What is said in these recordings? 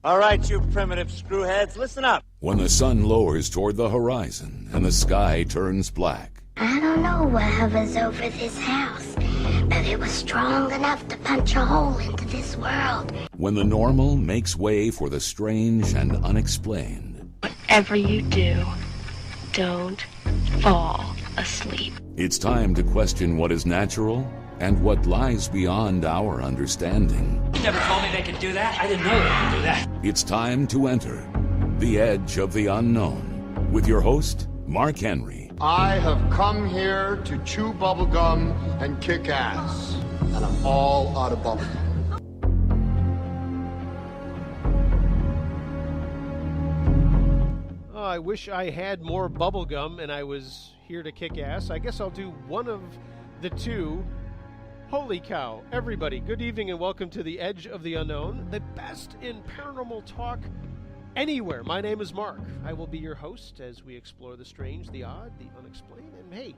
All right, you primitive screwheads, listen up. When the sun lowers toward the horizon and the sky turns black. I don't know what hovers over this house, but it was strong enough to punch a hole into this world. When the normal makes way for the strange and unexplained. Whatever you do, don't fall asleep. It's time to question what is natural and what lies beyond our understanding. You never told me they could do that. I didn't know they could do that. It's time to enter the edge of the unknown with your host, Mark Henry. I have come here to chew bubblegum and kick ass, and I'm all out of bubblegum. I wish I had more bubblegum and I was here to kick ass. I guess I'll do one of the two. Holy cow, everybody, good evening and welcome to the Edge of the Unknown, the best in paranormal talk anywhere. My name is Mark. I will be your host as we explore the strange, the odd, the unexplained, and hey,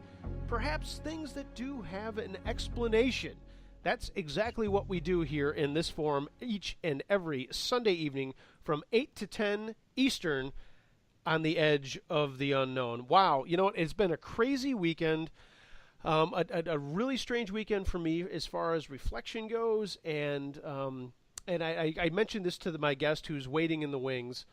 perhaps things that do have an explanation. That's exactly what we do here in this forum each and every Sunday evening from 8 to 10 Eastern on the Edge of the Unknown. Wow, you know, it's been a crazy weekend. A really strange weekend for me as far as reflection goes, and I mentioned this to my guest who's waiting in the wings.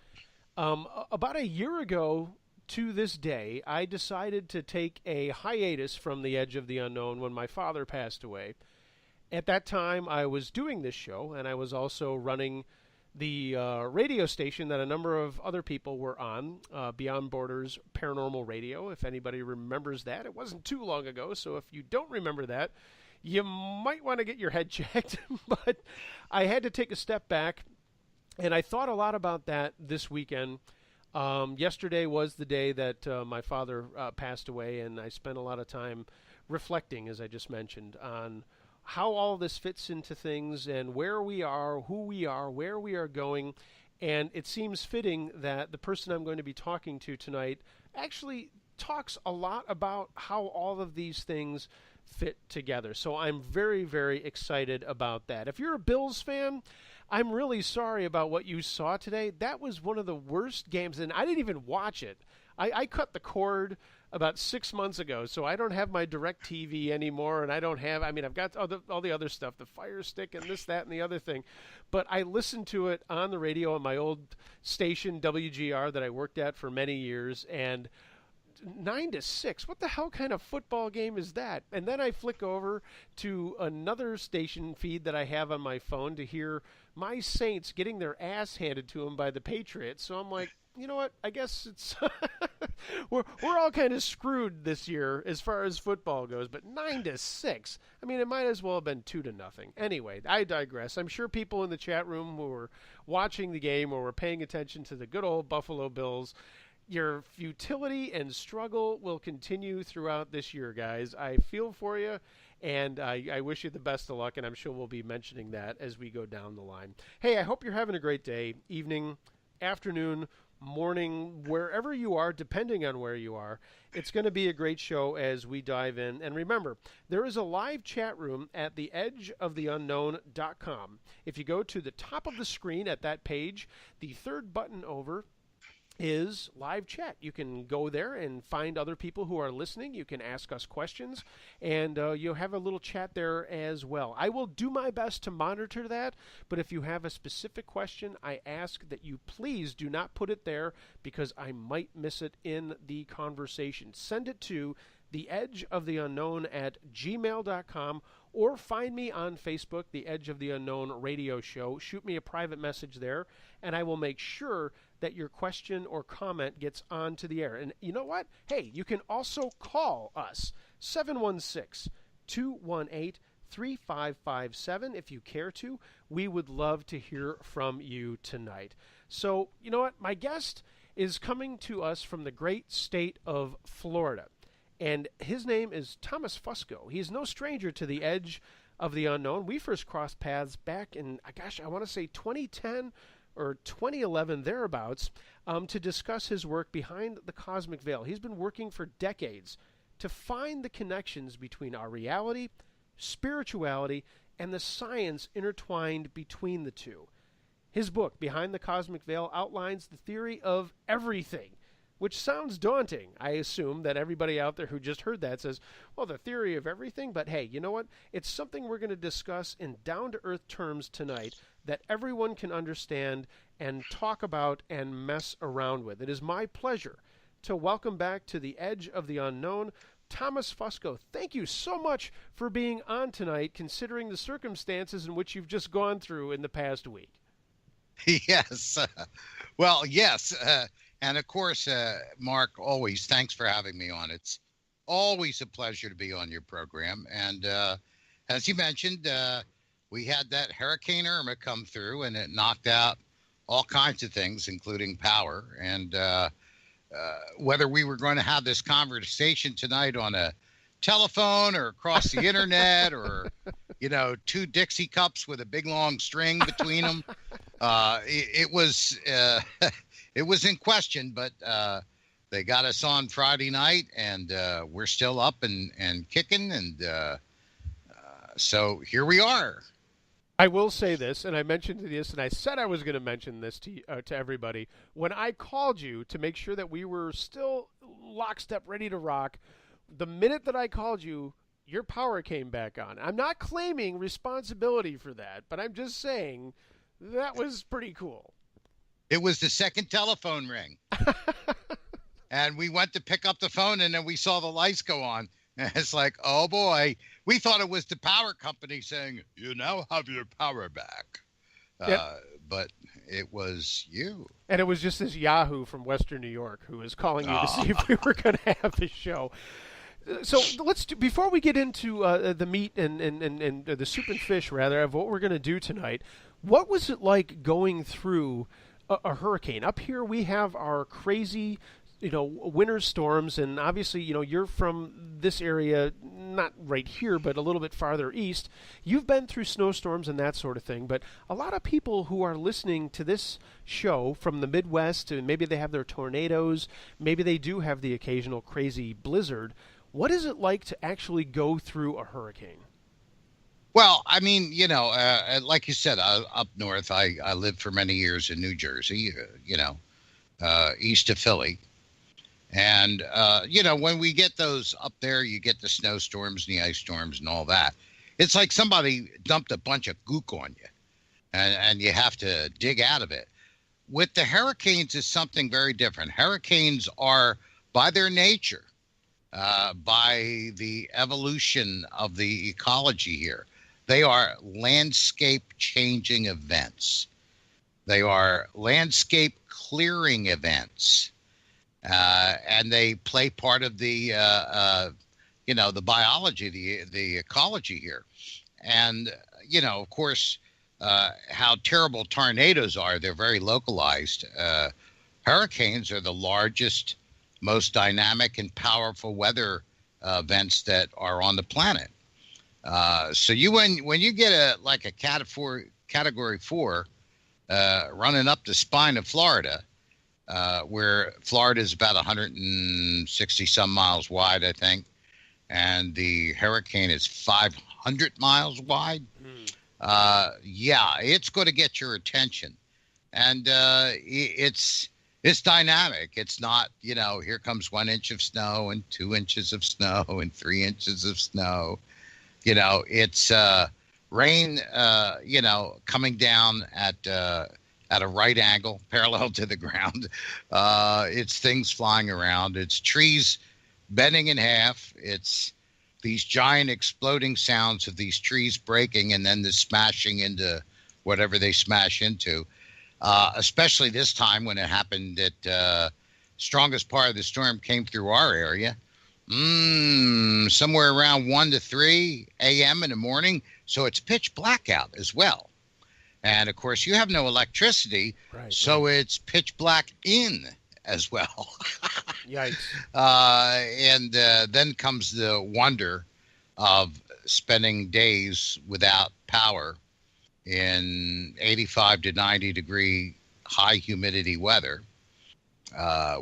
About a year ago to this day, I decided to take a hiatus from the Edge of the Unknown when my father passed away. At that time, I was doing this show, and I was also running the radio station that a number of other people were on, Beyond Borders Paranormal Radio, if anybody remembers that. It wasn't too long ago, so if you don't remember that, you might want to get your head checked. But I had to take a step back, and I thought a lot about that this weekend. Yesterday was the day that my father passed away, and I spent a lot of time reflecting, as I just mentioned, on how all this fits into things and where we are, who we are, where we are going. And it seems fitting that the person I'm going to be talking to tonight actually talks a lot about how all of these things fit together. So I'm very, very excited about that. If you're a Bills fan, I'm really sorry about what you saw today. That was one of the worst games, and I didn't even watch it. I cut the cord about 6 months ago, so I don't have my DirecTV anymore, and I've got all the other stuff, the Fire Stick and this, that, and the other thing. But I listened to it on the radio on my old station, WGR, that I worked at for many years, and 9-6, what the hell kind of football game is that? And then I flick over to another station feed that I have on my phone to hear my Saints getting their ass handed to them by the Patriots. So I'm like, you know what? I guess it's we're all kind of screwed this year as far as football goes. But 9-6, I mean, it might as well have been 2-0. Anyway, I digress. I'm sure people in the chat room who were watching the game or were paying attention to the good old Buffalo Bills, your futility and struggle will continue throughout this year, guys. I feel for you, and I wish you the best of luck, and I'm sure we'll be mentioning that as we go down the line. Hey, I hope you're having a great day, evening, afternoon, morning, wherever you are, depending on where you are. It's going to be a great show as we dive in. And remember, there is a live chat room at theedgeoftheunknown.com. If you go to the top of the screen at that page, the third button over is live chat. You can go there and find other people who are listening. You can ask us questions, and you'll have a little chat there as well. I will do my best to monitor that, but if you have a specific question, I ask that you please do not put it there because I might miss it in the conversation. Send it to theedgeoftheunknown@gmail.com or find me on Facebook, The Edge of the Unknown Radio Show. Shoot me a private message there, and I will make sure that your question or comment gets onto the air. And you know what? Hey, you can also call us, 716-218-3557 if you care to. We would love to hear from you tonight. So, you know what? My guest is coming to us from the great state of Florida. And his name is Thomas Fusco. He's no stranger to the Edge of the Unknown. We first crossed paths back in, I want to say 2010 or 2011, thereabouts, to discuss his work behind the cosmic veil. He's been working for decades to find the connections between our reality, spirituality, and the science intertwined between the two. His book, Behind the Cosmic Veil, outlines the theory of everything, which sounds daunting. I assume that everybody out there who just heard that says, well, the theory of everything, but hey, you know what? It's something we're going to discuss in down-to-earth terms tonight that everyone can understand and talk about and mess around with. It is my pleasure to welcome back to the Edge of the Unknown, Thomas Fusco. Thank you so much for being on tonight, considering the circumstances in which you've just gone through in the past week. Yes. Well, yes. And of course, Mark, always thanks for having me on. It's always a pleasure to be on your program. And as you mentioned, we had that Hurricane Irma come through, and it knocked out all kinds of things, including power. And whether we were going to have this conversation tonight on a telephone or across the internet or, you know, 2 Dixie cups with a big long string between them, it was it was in question, but they got us on Friday night, and we're still up and kicking, and so here we are. I will say this, and I mentioned this, and I said I was going to mention this to everybody. When I called you to make sure that we were still lockstep, ready to rock, the minute that I called you, your power came back on. I'm not claiming responsibility for that, but I'm just saying that was pretty cool. It was the second telephone ring. And we went to pick up the phone, and then we saw the lights go on. And it's like, oh, boy. We thought it was the power company saying, you now have your power back. Yep. But it was you. And it was just this Yahoo from Western New York who was calling you to see if we were going to have the show. So before we get into the meat and the soup and fish, rather, of what we're going to do tonight, what was it like going through a hurricane? Up here we have our crazy, winter storms, and obviously, you're from this area, not right here, but a little bit farther east. You've been through snowstorms and that sort of thing, but a lot of people who are listening to this show from the Midwest, and maybe they have their tornadoes, maybe they do have the occasional crazy blizzard. What is it like to actually go through a hurricane? Well, I mean, like you said, up north, I lived for many years in New Jersey, east of Philly. And, when we get those up there, you get the snowstorms and the ice storms and all that. It's like somebody dumped a bunch of gook on you, and you have to dig out of it. With the hurricanes, it's something very different. Hurricanes are, by their nature, by the evolution of the ecology here, they are landscape-changing events. They are landscape-clearing events. And they play part of the, the biology, the ecology here. And, of course, how terrible tornadoes are. They're very localized. Hurricanes are the largest, most dynamic and powerful weather events that are on the planet. So when you get a category 4 running up the spine of Florida, where Florida is about 160 some miles wide, I think, and the hurricane is 500 miles wide. It's going to get your attention, and it's dynamic. It's not, here comes 1 inch of snow and 2 inches of snow and 3 inches of snow. It's rain, coming down at a right angle, parallel to the ground. It's things flying around. It's trees bending in half. It's these giant exploding sounds of these trees breaking and then the smashing into whatever they smash into. Especially this time when it happened that strongest part of the storm came through our area. Somewhere around 1 to 3 a.m. in the morning. So it's pitch black out as well. And, of course, you have no electricity, right, so it's pitch black in as well. Yikes. And then comes the wonder of spending days without power in 85 to 90 degree high humidity weather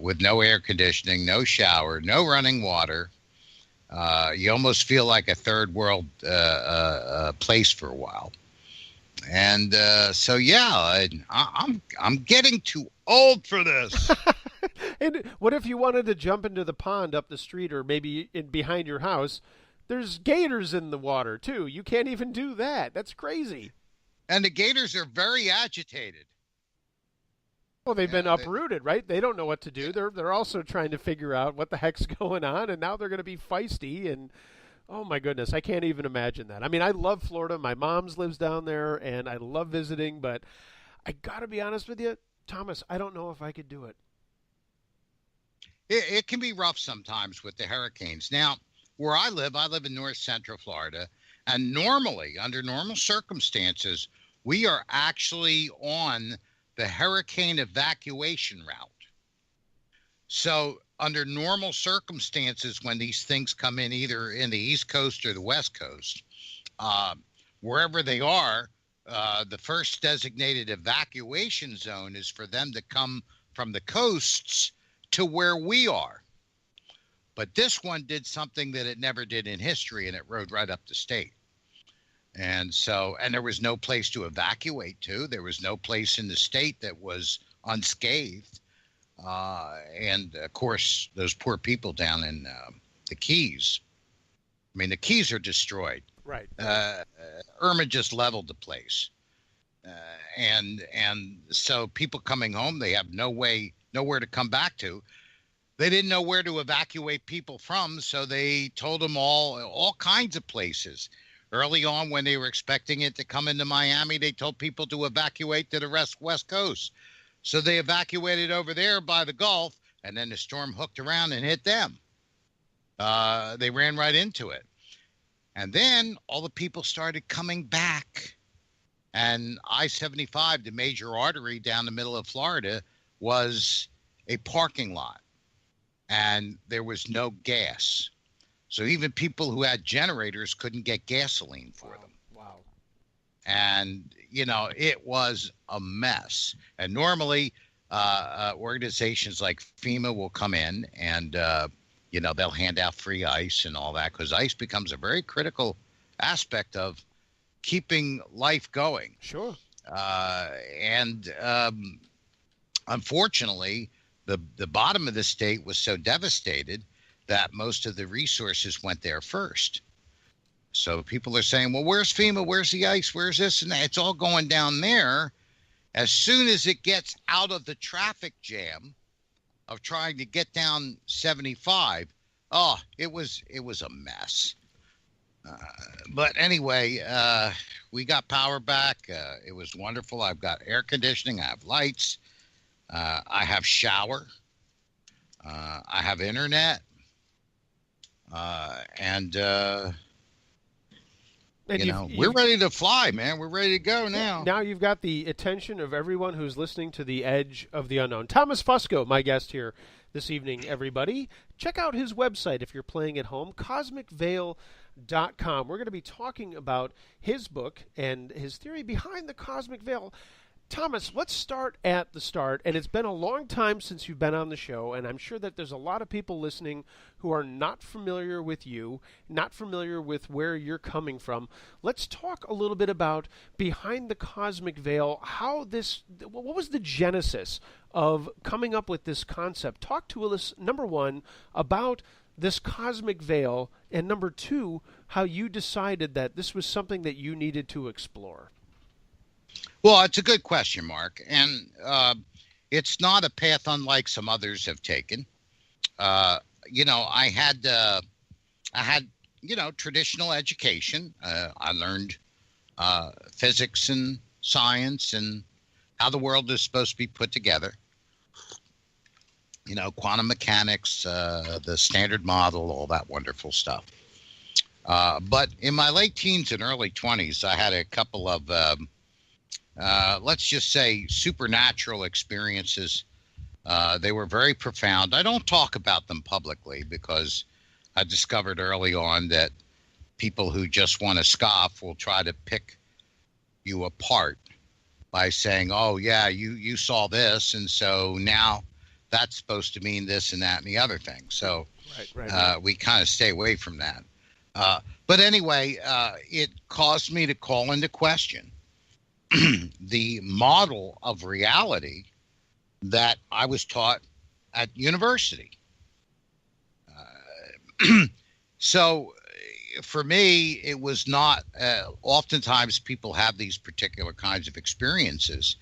with no air conditioning, no shower, no running water. You almost feel like a third world place for a while. And so, yeah, I'm getting too old for this. And what if you wanted to jump into the pond up the street or maybe in behind your house? There's gators in the water too. You can't even do that. That's crazy. And the gators are very agitated. Well, they've been Yeah, uprooted, right? They don't know what to do. They're also trying to figure out what the heck's going on, and now they're going to be feisty. And oh my goodness, I can't even imagine that. I mean, I love Florida. My mom's lives down there, and I love visiting. But I got to be honest with you, Thomas. I don't know if I could do it. it can be rough sometimes with the hurricanes. Now, where I live in north central Florida, and normally, under normal circumstances, we are actually on the hurricane evacuation route. So, under normal circumstances, when these things come in either in the East Coast or the West Coast, uh, wherever they are, the first designated evacuation zone is for them to come from the coasts to where we are. But this one did something that it never did in history, and it rode right up the state. And so, and there was no place to evacuate to. There was no place in the state that was unscathed. And of course, those poor people down in the Keys. I mean, the Keys are destroyed. Right. Irma just leveled the place. And so people coming home, they have nowhere to come back to. They didn't know where to evacuate people from, so they told them all kinds of places. Early on, when they were expecting it to come into Miami, they told people to evacuate to the West Coast. So they evacuated over there by the Gulf, and then the storm hooked around and hit them. They ran right into it. And then all the people started coming back. And I-75, the major artery down the middle of Florida, was a parking lot. And there was no gas. So even people who had generators couldn't get gasoline for them. Wow. And, it was a mess. And normally organizations like FEMA will come in and, they'll hand out free ice and all that, because ice becomes a very critical aspect of keeping life going. Sure. And unfortunately, the bottom of the state was so devastated that most of the resources went there first. So people are saying, well, where's FEMA? Where's the ice? Where's this and that? It's all going down there. As soon as it gets out of the traffic jam of trying to get down 75, it was a mess. But anyway, we got power back. It was wonderful. I've got air conditioning. I have lights. I have shower. I have internet. And we're ready to fly, man. We're ready to go now. Now you've got the attention of everyone who's listening to The Edge of the Unknown. Thomas Fusco, my guest here this evening, everybody. Check out his website if you're playing at home, cosmicveil.com. We're going to be talking about his book and his theory behind the cosmic veil. Thomas, let's start at the start. And it's been a long time since you've been on the show, and I'm sure that there's a lot of people listening who are not familiar with you, not familiar with where you're coming from. Let's talk a little bit about behind the cosmic veil, what was the genesis of coming up with this concept? Talk to us, number one, about this cosmic veil, and number two, how you decided that this was something that you needed to explore. Well, it's a good question, Mark, and it's not a path unlike some others have taken. I had traditional education. I learned physics and science and how the world is supposed to be put together. Quantum mechanics, the standard model, all that wonderful stuff. But in my late teens and early 20s, I had a couple of let's just say supernatural experiences. They were very profound. I don't talk about them publicly because I discovered early on that people who just want to scoff will try to pick you apart by saying, oh, yeah, you saw this, and so now that's supposed to mean this and that and the other thing. So right. We kind of stay away from that. But anyway, it caused me to call into question the model of reality that I was taught at university. So for me, it was not, oftentimes people have these particular kinds of experiences.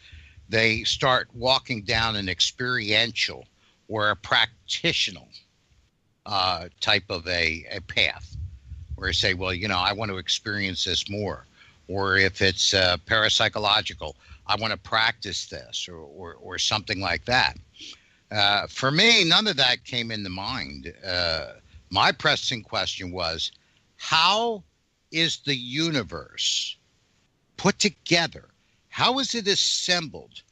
They start walking down an experiential or a practitioner type of a path, where you say, well, I want to experience this more. Or if it's parapsychological, I want to practice this, or something like that. For me, none of that came into mind. My pressing question was, how is the universe put together? How is it assembled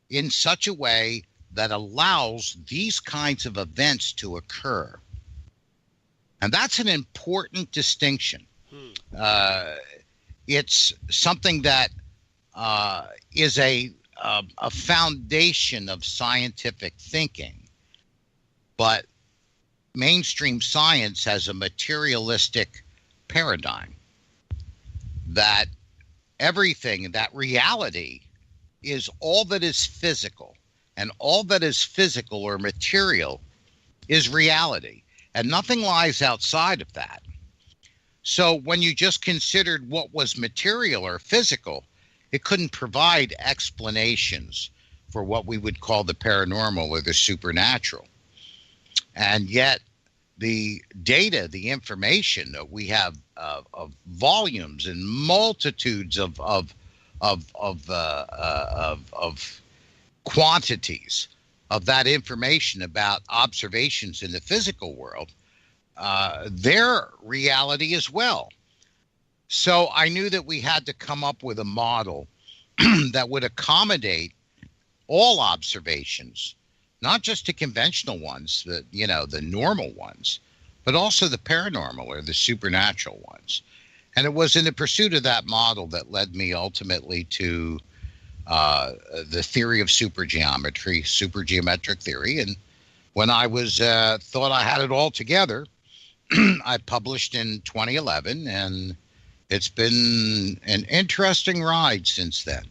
in such a way that allows these kinds of events to occur? And that's an important distinction. It's something that is a foundation of scientific thinking, but mainstream science has a materialistic paradigm that everything, that reality is all that is physical, and all that is physical or material is reality, and nothing lies outside of that. So when you just considered what was material or physical, it couldn't provide explanations for what we would call the paranormal or the supernatural. And yet the data, the information that we have of volumes and multitudes of quantities of that information about observations in the physical world, their reality as well. So I knew that we had to come up with a model that would accommodate all observations, not just the conventional ones, the normal ones, but also the paranormal or the supernatural ones. And it was in the pursuit of that model that led me ultimately to the theory of supergeometry, supergeometric theory. And when I was thought I had it all together, I published in 2011, and it's been an interesting ride since then.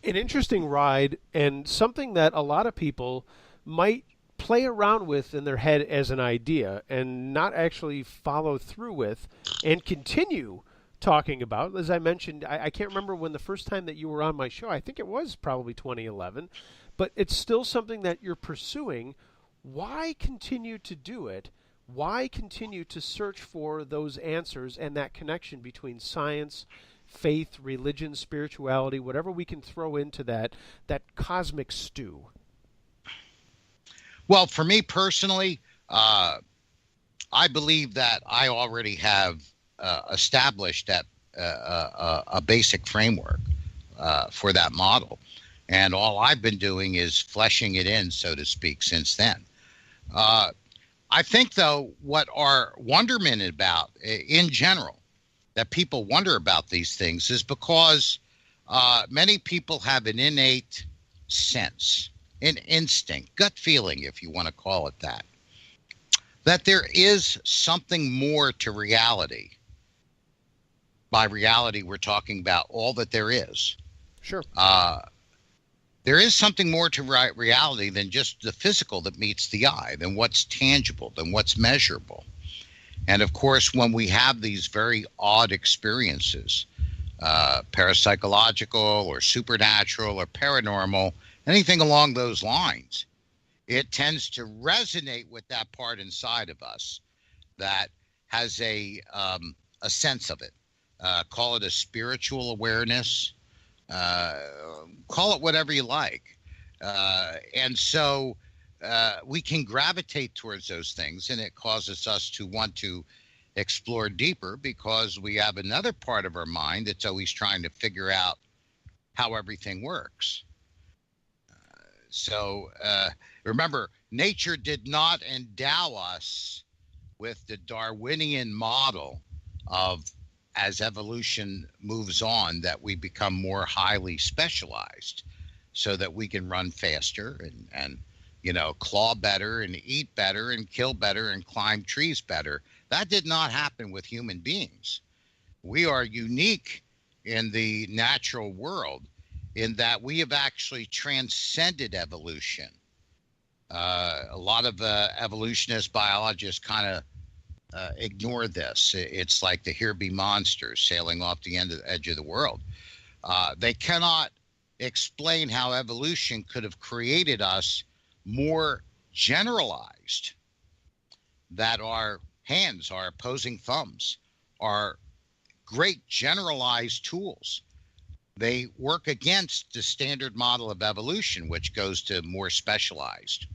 An interesting ride, and something that a lot of people might play around with in their head as an idea and not actually follow through with and continue talking about. As I mentioned, I can't remember when the first time that you were on my show. I think it was probably 2011, but it's still something that you're pursuing. Why continue to do it? Why continue to search for those answers and that connection between science, faith, religion, spirituality, whatever we can throw into that cosmic stew? Well, for me personally, I believe that I already have established that a basic framework for that model. And all I've been doing is fleshing it in, so to speak, since then. I think, though, what our wonderment about, in general, that people wonder about these things is because many people have an innate sense, an instinct, gut feeling, if you want to call it that there is something more to reality. By reality, we're talking about all that there is. Sure. There is something more to reality than just the physical that meets the eye, than what's tangible, than what's measurable. And of course, when we have these very odd experiences, parapsychological or supernatural or paranormal, anything along those lines, it tends to resonate with that part inside of us that has a sense of it. Call it a spiritual awareness. Call it whatever you like. And so we can gravitate towards those things, and it causes us to want to explore deeper because we have another part of our mind that's always trying to figure out how everything works. So remember, nature did not endow us with the Darwinian model of, as evolution moves on, that we become more highly specialized so that we can run faster and claw better and eat better and kill better and climb trees better. That did not happen with human beings. We are unique in the natural world in that we have actually transcended evolution. A lot of evolutionist biologists kind of ignore this. It's like the here be monsters sailing off the edge of the world. They cannot explain how evolution could have created us more generalized, that our hands, our opposing thumbs, are great generalized tools. They work against the standard model of evolution, which goes to more specialized.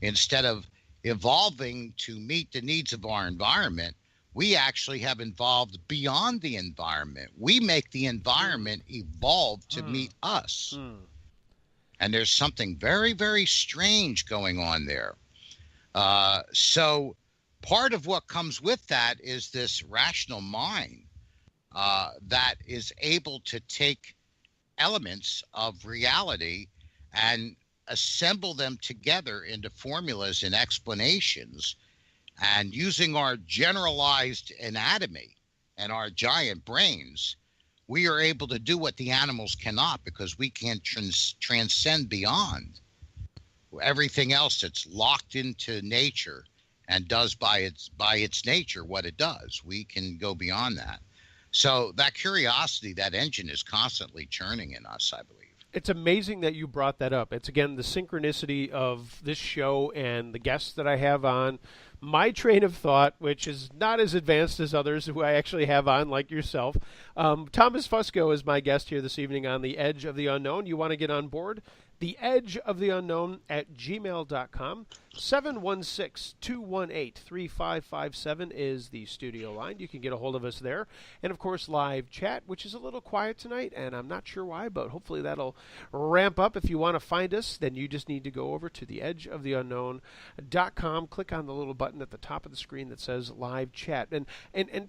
Instead of evolving to meet the needs of our environment, we actually have evolved beyond the environment. We make the environment evolve to meet us. And there's something very, very strange going on there. So part of what comes with that is this rational mind that is able to take elements of reality and assemble them together into formulas and explanations. And using our generalized anatomy and our giant brains, we are able to do what the animals cannot, because we can transcend beyond everything else that's locked into nature and does by its nature what it does. We can go beyond that. So that curiosity, that engine is constantly churning in us, I believe. It's amazing that you brought that up. It's, again, the synchronicity of this show and the guests that I have on. My train of thought, which is not as advanced as others who I actually have on, like yourself. Thomas Fusco is my guest here this evening on The Edge of the Unknown. You want to get on board? theedgeoftheunknown at gmail.com. 716-218-3557 is the studio line. You can get a hold of us there. And, of course, live chat, which is a little quiet tonight, and I'm not sure why, but hopefully that'll ramp up. If you want to find us, then you just need to go over to theedgeoftheunknown.com, click on the little button at the top of the screen that says live chat. And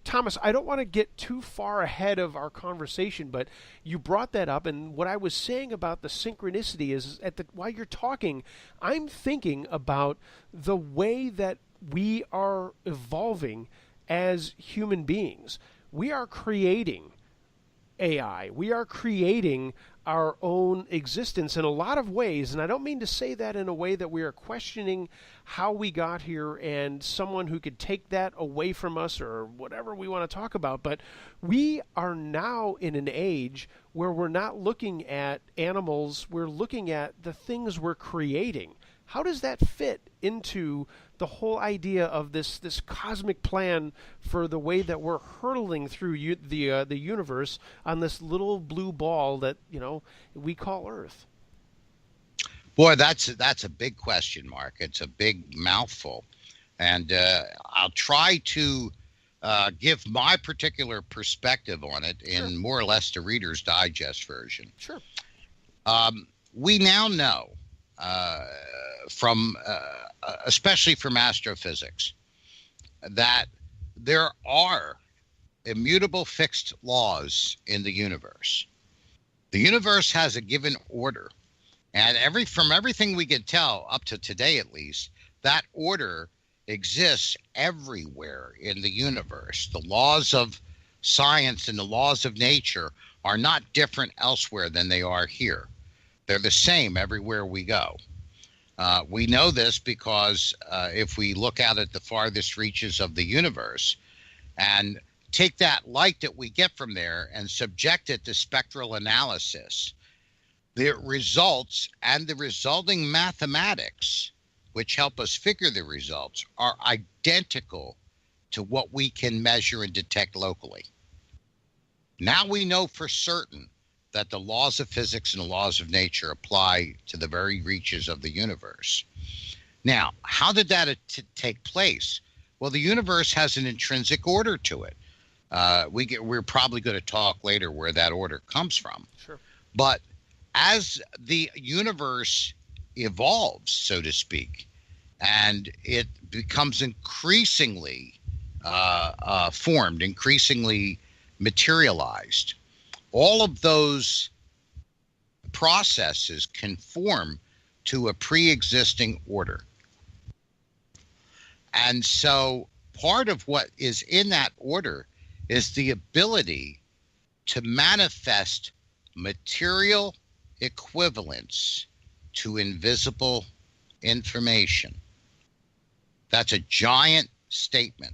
Thomas, I don't want to get too far ahead of our conversation, but you brought that up, and what I was saying about the synchronicity is while you're talking, I'm thinking about the way that we are evolving as human beings. We are creating AI. We are creating our own existence in a lot of ways, and I don't mean to say that in a way that we are questioning how we got here and someone who could take that away from us or whatever we want to talk about, but we are now in an age where we're not looking at animals, we're looking at the things we're creating. How does that fit into the whole idea of this cosmic plan for the way that we're hurtling through the universe on this little blue ball that we call Earth? Boy, that's a big question, Mark. It's a big mouthful, and I'll try to give my particular perspective on it in more or less the Reader's Digest version. Sure. We now know from especially from astrophysics that there are immutable fixed laws in the universe. The universe has a given order, and from everything we can tell up to today at least, that order exists everywhere in the universe. The laws of science and the laws of nature are not different elsewhere than they are here. They're the same everywhere we go. We know this because if we look out at the farthest reaches of the universe and take that light that we get from there and subject it to spectral analysis, the results and the resulting mathematics, which help us figure the results, are identical to what we can measure and detect locally. Now we know for certain that the laws of physics and the laws of nature apply to the very reaches of the universe. Now, how did that take place? Well, the universe has an intrinsic order to it. We're probably going to talk later where that order comes from. Sure. But as the universe evolves, so to speak, and it becomes increasingly formed, increasingly materialized, all of those processes conform to a pre-existing order. And so part of what is in that order is the ability to manifest material equivalents to invisible information. That's a giant statement.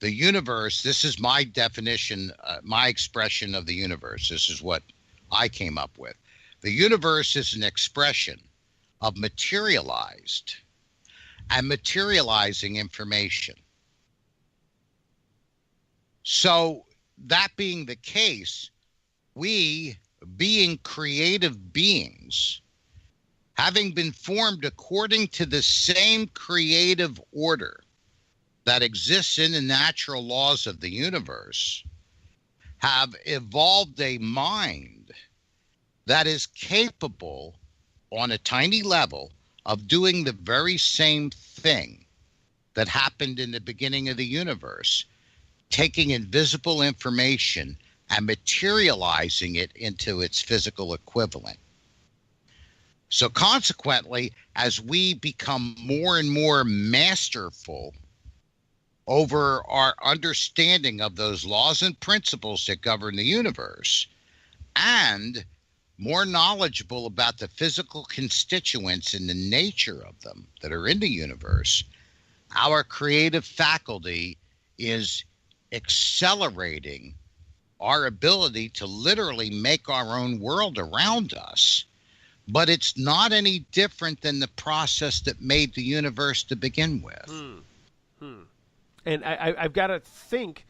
The universe, this is my definition, my expression of the universe. This is what I came up with. The universe is an expression of materialized and materializing information. So that being the case, we, being creative beings, having been formed according to the same creative order that exists in the natural laws of the universe, have evolved a mind that is capable on a tiny level of doing the very same thing that happened in the beginning of the universe, taking invisible information and materializing it into its physical equivalent. So consequently, as we become more and more masterful over our understanding of those laws and principles that govern the universe, and more knowledgeable about the physical constituents and the nature of them that are in the universe, our creative faculty is accelerating our ability to literally make our own world around us. But it's not any different than the process that made the universe to begin with. And I've got to think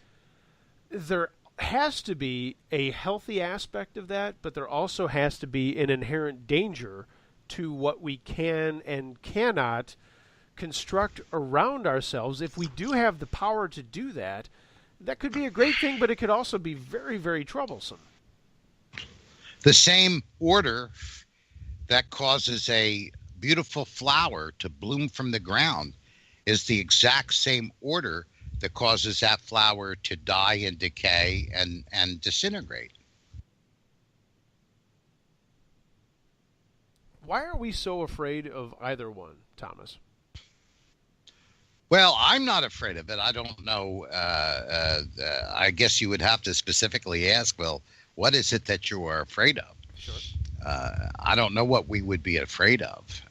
there has to be a healthy aspect of that, but there also has to be an inherent danger to what we can and cannot construct around ourselves. If we do have the power to do that, that could be a great thing, but it could also be very, very troublesome. The same order that causes a beautiful flower to bloom from the ground is the exact same order that causes that flower to die and decay and disintegrate. Why are we so afraid of either one, Thomas? Well, I'm not afraid of it. I don't know. I guess you would have to specifically ask, well, what is it that you are afraid of? Sure. I don't know what we would be afraid of.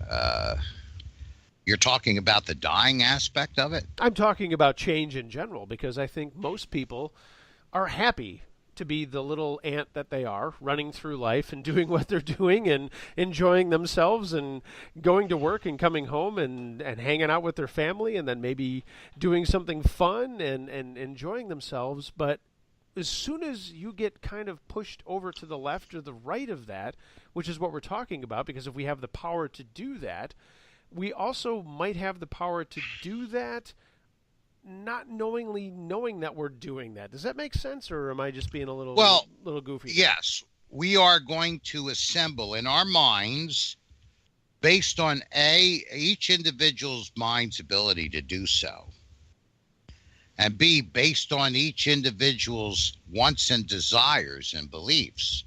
You're talking about the dying aspect of it? I'm talking about change in general, because I think most people are happy to be the little ant that they are, running through life and doing what they're doing and enjoying themselves and going to work and coming home and hanging out with their family and then maybe doing something fun and enjoying themselves. But as soon as you get kind of pushed over to the left or the right of that, which is what we're talking about, because if we have the power to do that, we also might have the power to do that not knowing that we're doing that. Does that make sense, or am I just being a little goofy? Yes. We are going to assemble in our minds, based on each individual's mind's ability to do so, and B, based on each individual's wants and desires and beliefs,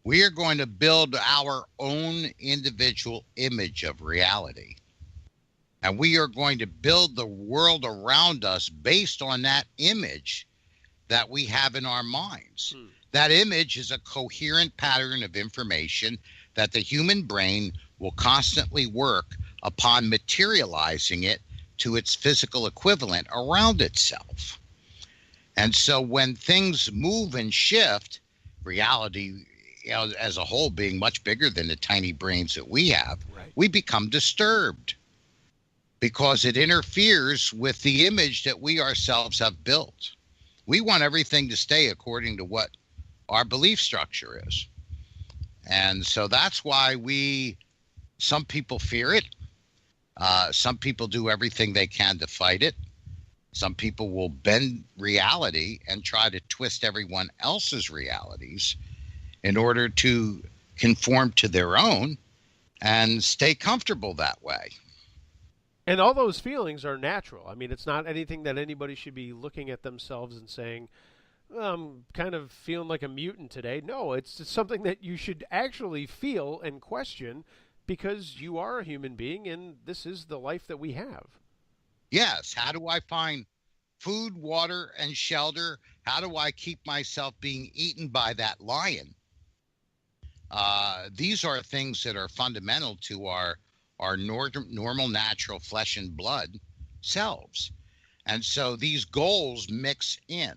we are going to build our own individual image of reality. And we are going to build the world around us based on that image that we have in our minds. That image is a coherent pattern of information that the human brain will constantly work upon materializing it to its physical equivalent around itself. And so when things move and shift, reality, as a whole being much bigger than the tiny brains that we have, right, we become disturbed because it interferes with the image that we ourselves have built. We want everything to stay according to what our belief structure is. And so that's why some people fear it. Some people do everything they can to fight it. Some people will bend reality and try to twist everyone else's realities in order to conform to their own and stay comfortable that way. And all those feelings are natural. I mean, it's not anything that anybody should be looking at themselves and saying, I'm kind of feeling like a mutant today. No, it's something that you should actually feel and question, because you are a human being and this is the life that we have. Yes. How do I find food, water, and shelter. How do I keep myself being eaten by that lion? These are things that are fundamental to our normal, natural flesh and blood selves. And so these goals mix in.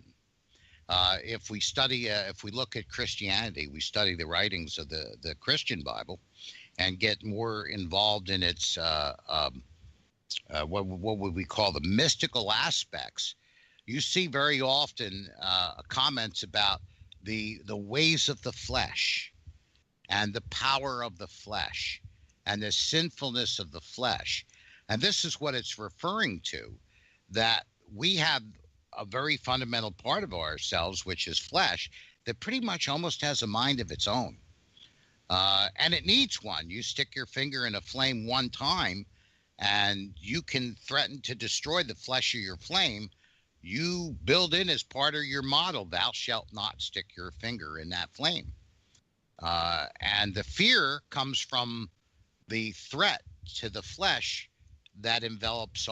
If we look at Christianity, we study the writings of the Christian Bible and get more involved in its, what would we call the mystical aspects, you see very often comments about the ways of the flesh and the power of the flesh and the sinfulness of the flesh. And this is what it's referring to, that we have a very fundamental part of ourselves, which is flesh, that pretty much almost has a mind of its own. And it needs one. You stick your finger in a flame one time, and you can threaten to destroy the flesh of your flame. You build in as part of your model, thou shalt not stick your finger in that flame. And the fear comes from the threat to the flesh that envelops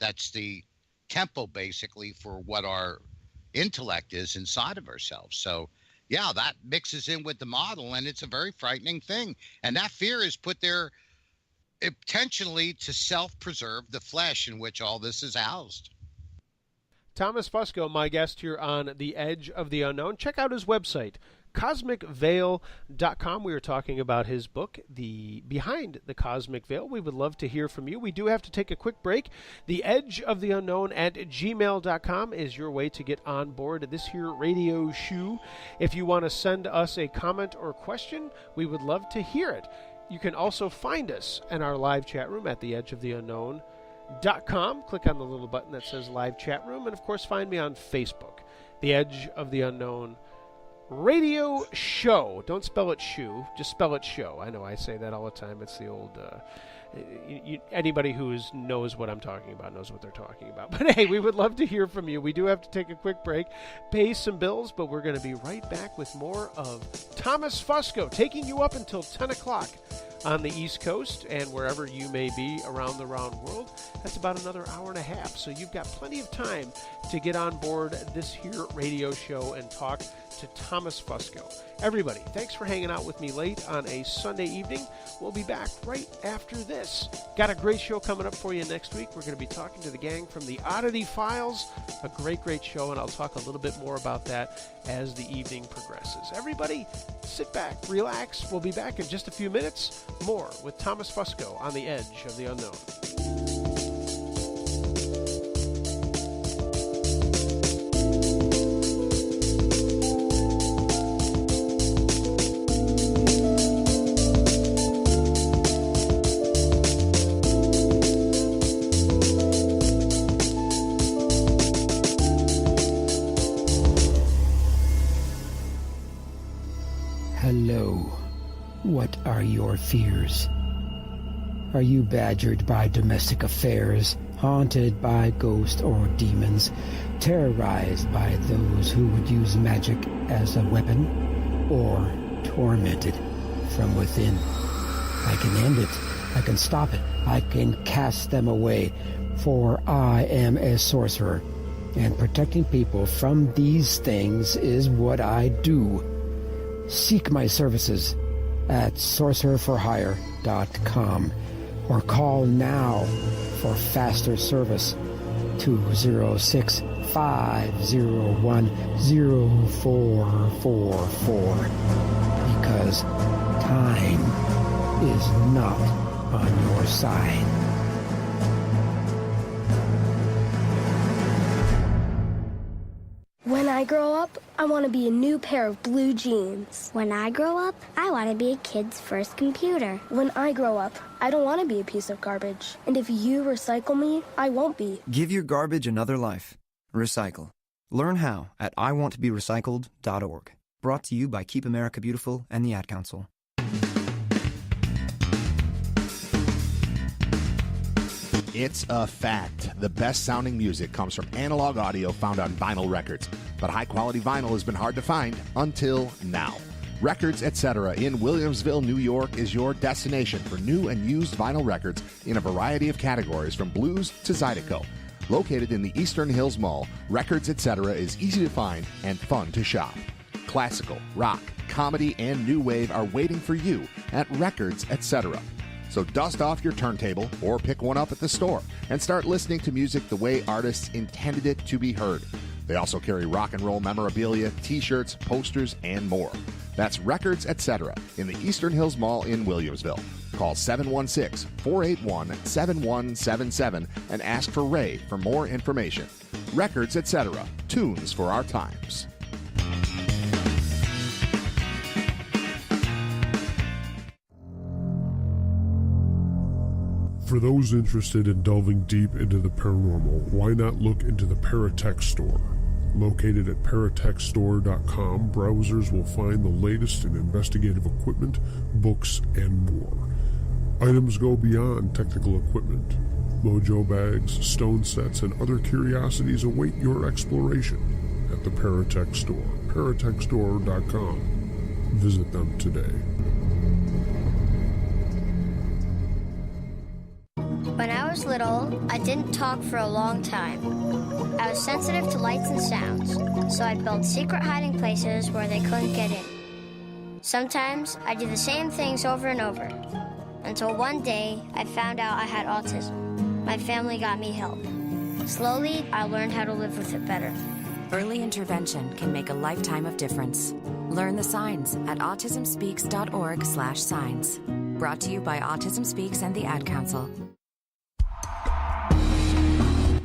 that's the tempo basically for what our intellect is inside of ourselves. So yeah, that mixes in with the model, and it's a very frightening thing. And that fear is put there intentionally to self-preserve the flesh in which all this is housed. Thomas Fusco, my guest here on The Edge of the Unknown. Check out his website, CosmicVeil.com. We were talking about his book, The Behind the Cosmic Veil. We would love to hear from you. We do have to take a quick break. The Edge of the Unknown at gmail.com is your way to get on board this here radio show. If you want to send us a comment or question, we would love to hear it. You can also find us in our live chat room at theedgeoftheunknown.com. Click on the little button that says live chat room, and of course find me on Facebook, The Edge of the Unknown Radio Show. Don't spell it shoe, just spell it show. I know I say that all the time. It's the old anybody who knows what I'm talking about knows what they're talking about. But hey, we would love to hear from you. We do have to take a quick break, pay some bills, but we're going to be right back with more of Thomas Fusco, taking you up until 10 o'clock on the East Coast, and wherever you may be around the round world. That's about another hour and a half, so you've got plenty of time to get on board this here radio show and talk to Thomas Fusco. Everybody, thanks for hanging out with me late on a Sunday evening. We'll be back right after this. Got a great show coming up for you next week. We're going to be talking to the gang from the Oddity Files. A great show, and I'll talk a little bit more about that as the evening progresses. Everybody, sit back, relax. We'll be back in just a few minutes. More with Thomas Fusco on The Edge of the Unknown. Hello. What are your fears? Are you badgered by domestic affairs, haunted by ghosts or demons, terrorized by those who would use magic as a weapon, or tormented from within? I can end it. I can stop it. I can cast them away, for I am a sorcerer, and protecting people from these things is what I do. Seek my services at sorcererforhire.com or call now for faster service 206-501-0444, because time is not on your side. When I grow up, I want to be a new pair of blue jeans. When I grow up, I want to be a kid's first computer. When I grow up, I don't want to be a piece of garbage. And if you recycle me, I won't be. Give your garbage another life. Recycle. Learn how at iwanttoberecycled.org. Brought to you by Keep America Beautiful and the Ad Council. It's a fact. The best sounding music comes from analog audio found on vinyl records. But high quality vinyl has been hard to find until now. Records Etc. in Williamsville, New York is your destination for new and used vinyl records in a variety of categories from blues to Zydeco. Located in the Eastern Hills Mall, Records Etc. is easy to find and fun to shop. Classical, rock, comedy, and new wave are waiting for you at Records Etc. So dust off your turntable or pick one up at the store and start listening to music the way artists intended it to be heard. They also carry rock and roll memorabilia, t-shirts, posters, and more. That's Records Etc. in the Eastern Hills Mall in Williamsville. Call 716-481-7177 and ask for Ray for more information. Records Etc. Tunes for our times. For those interested in delving deep into the paranormal, why not look into the Paratech Store? Located at paratechstore.com, browsers will find the latest in investigative equipment, books, and more. Items go beyond technical equipment. Mojo bags, stone sets, and other curiosities await your exploration at the Paratech Store. paratechstore.com. Visit them today. When I was little, I didn't talk for a long time. I was sensitive to lights and sounds, so I built secret hiding places where they couldn't get in. Sometimes I do the same things over and over, until one day I found out I had autism. My family got me help. Slowly, I learned how to live with it better. Early intervention can make a lifetime of difference. Learn the signs at autismspeaks.org/signs. Brought to you by Autism Speaks and the Ad Council.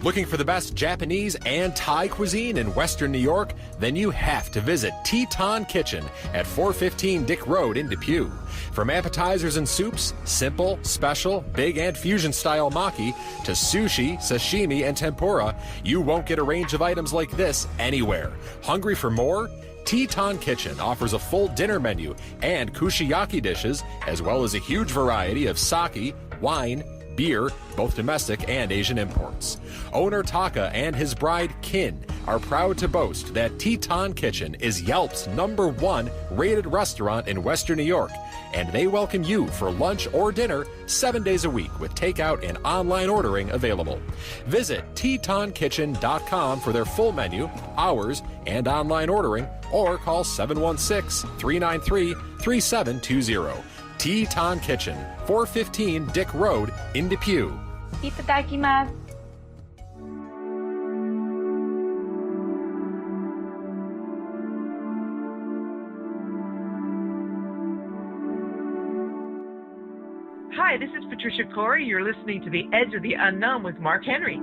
Looking for the best Japanese and Thai cuisine in Western New York? Then you have to visit Teton Kitchen at 415 Dick Road in Depew. From appetizers and soups, simple, special, big, and fusion-style maki, to sushi, sashimi, and tempura, you won't get a range of items like this anywhere. Hungry for more? Teton Kitchen offers a full dinner menu and kushiyaki dishes, as well as a huge variety of sake, wine, beer, both domestic and Asian imports. Owner Taka and his bride Kin are proud to boast that Teton Kitchen is Yelp's #1 rated restaurant in Western New York, and they welcome you for lunch or dinner 7 days a week with takeout and online ordering available. Visit TetonKitchen.com for their full menu, hours, and online ordering, or call 716-393-3720. Teton Kitchen, 415 Dick Road in Depew. Itadakimasu. Hi, this is Patricia Corey. You're listening to The Edge of the Unknown with Mark Henry.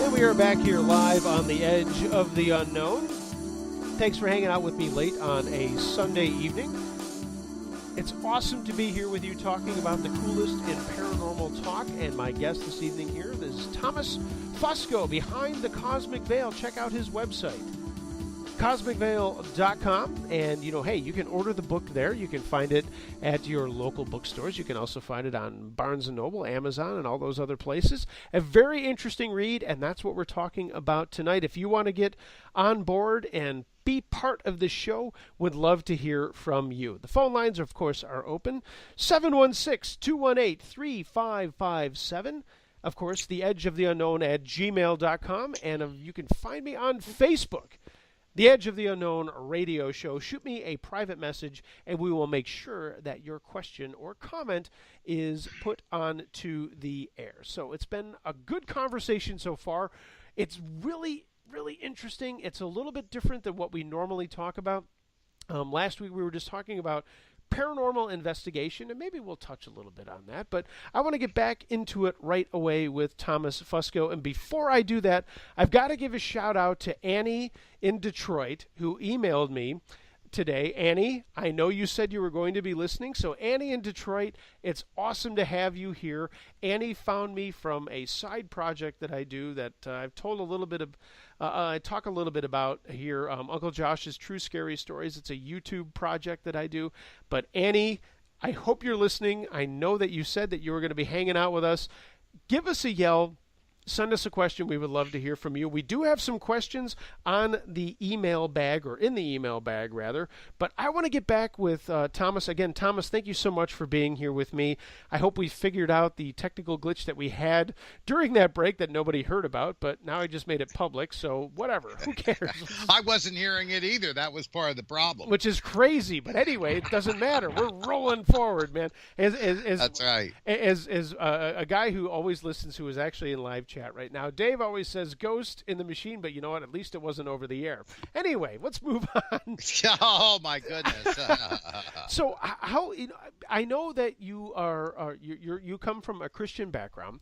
And we are back here live on The Edge of the Unknown. Thanks for hanging out with me late on a Sunday evening. It's awesome to be here with you talking about the coolest in paranormal talk, and my guest this evening here is Thomas Fusco behind the Cosmic Veil. Check out his website, cosmicveil.com, and hey, you can order the book there. You can find it at your local bookstores. You can also find it on Barnes & Noble, Amazon, and all those other places. A very interesting read, and that's what we're talking about tonight. If you want to get on board and be part of the show, would love to hear from you. The phone lines, of course, are open. 716-218-3557. Of course, The Edge of the Unknown at gmail.com, and you can find me on Facebook. The Edge of the Unknown radio show. Shoot me a private message, and we will make sure that your question or comment is put on to the air. So it's been a good conversation so far. It's really interesting. It's a little bit different than what we normally talk about. Last week we were just talking about paranormal investigation, and maybe we'll touch a little bit on that, but I want to get back into it right away with Thomas Fusco. And before I do that, I've got to give a shout out to Annie in Detroit, who emailed me today. Annie, I know you said you were going to be listening, so Annie in Detroit, it's awesome to have you here. Annie found me from a side project that I do that I've told a little bit of, I talk a little bit about here, Uncle Josh's True Scary Stories. It's a YouTube project that I do. But Annie, I hope you're listening. I know that you said that you were going to be hanging out with us. Give us a yell. send us a question. We would love to hear from you. We do have some questions on the email bag, or in the email bag, rather. But I want to get back with Thomas. Again, Thomas, thank you so much for being here with me. I hope we figured out the technical glitch that we had during that break that nobody heard about, but now I just made it public, so whatever. Who cares? I wasn't hearing it either. That was part of the problem. Which is crazy, but anyway, it doesn't matter. We're rolling forward, man. That's right. As a guy who always listens, who is actually in live chat right now, Dave always says ghost in the machine, but you know what? At least it wasn't over the air. Anyway, let's move on. Oh my goodness. So how, I know that you you come from a Christian background.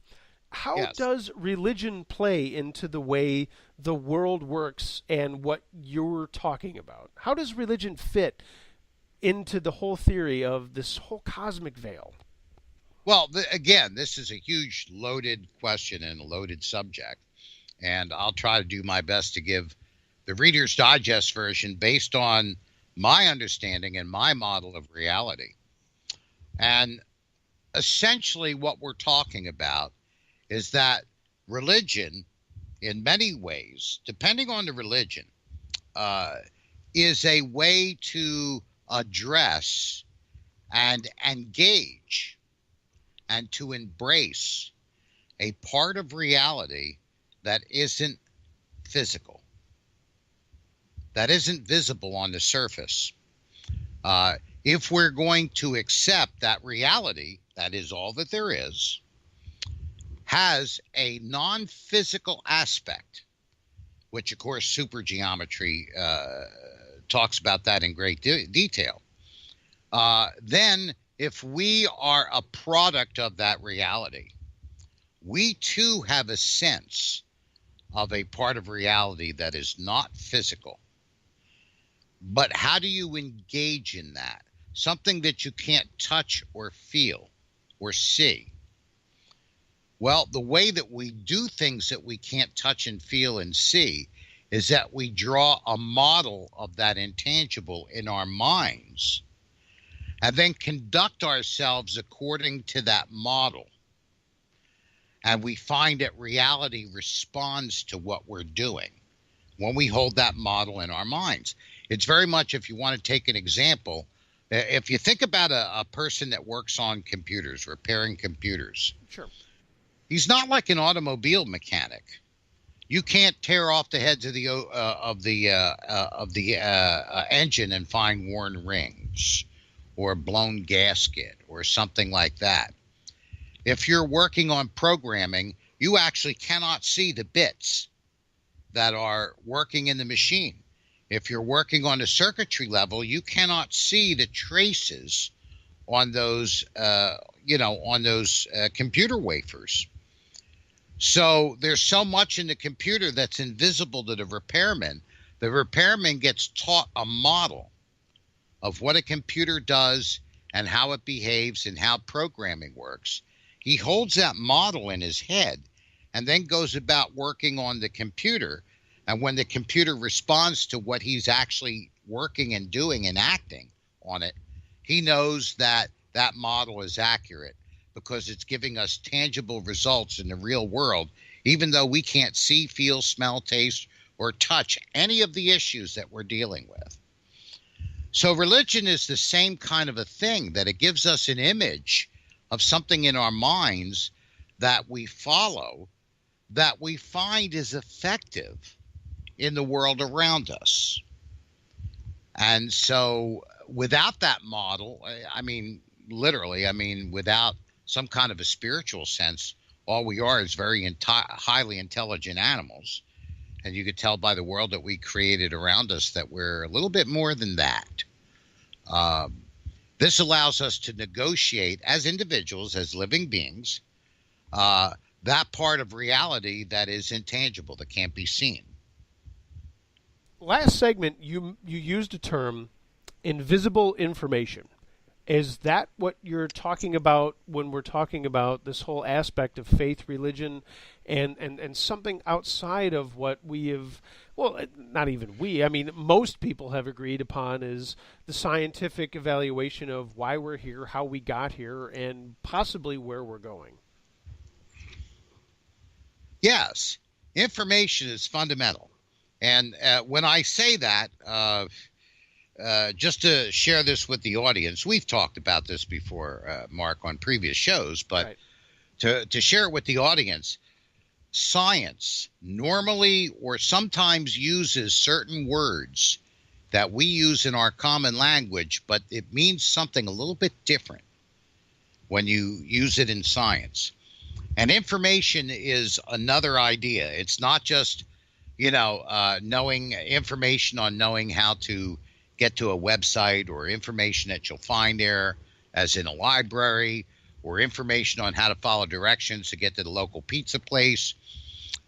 How Yes. does religion play into the way the world works and what you're talking about? How does religion fit into the whole theory of this whole cosmic veil? Well, again, this is a huge loaded question and a loaded subject, and I'll try to do my best to give the Reader's Digest version based on my understanding and my model of reality. And essentially what we're talking about is that religion, in many ways, depending on the religion, is a way to address and engage and to embrace a part of reality that isn't physical, that isn't visible on the surface. If we're going to accept that reality, that is all that there is, has a non-physical aspect, which of course supergeometry talks about that in great detail, then if we are a product of that reality, we too have a sense of a part of reality that is not physical. But how do you engage in that? Something that you can't touch or feel or see. Well, the way that we do things that we can't touch and feel and see is that we draw a model of that intangible in our minds and then conduct ourselves according to that model. And we find that reality responds to what we're doing when we hold that model in our minds. It's very much, if you want to take an example, if you think about a person that works on computers, repairing computers. Sure. He's not like an automobile mechanic. You can't tear off the heads of the engine and find worn rings or a blown gasket or something like that. If you're working on programming, you actually cannot see the bits that are working in the machine. If you're working on the circuitry level, you cannot see the traces on those, computer wafers. So there's so much in the computer that's invisible to the repairman. The repairman gets taught a model of what a computer does and how it behaves and how programming works. He holds that model in his head and then goes about working on the computer. And when the computer responds to what he's actually working and doing and acting on it, he knows that that model is accurate because it's giving us tangible results in the real world, even though we can't see, feel, smell, taste, or touch any of the issues that we're dealing with. So religion is the same kind of a thing, that it gives us an image of something in our minds that we follow, that we find is effective in the world around us. And so without that model, without some kind of a spiritual sense, all we are is very highly intelligent animals. And you could tell by the world that we created around us that we're a little bit more than that. This allows us to negotiate as individuals, as living beings, that part of reality that is intangible, that can't be seen. Last segment, you used a term, invisible information. Is that what you're talking about when we're talking about this whole aspect of faith, religion, and something outside of what we have, well, not even we, I mean, most people have agreed upon is the scientific evaluation of why we're here, how we got here, and possibly where we're going? Yes, information is fundamental. And when I say that, just to share this with the audience, we've talked about this before, Mark, on previous shows, but to share it with the audience, science normally or sometimes uses certain words that we use in our common language, but it means something a little bit different when you use it in science. And information is another idea. It's not just, knowing information on knowing how to get to a website, or information that you'll find there, as in a library, or information on how to follow directions to get to the local pizza place.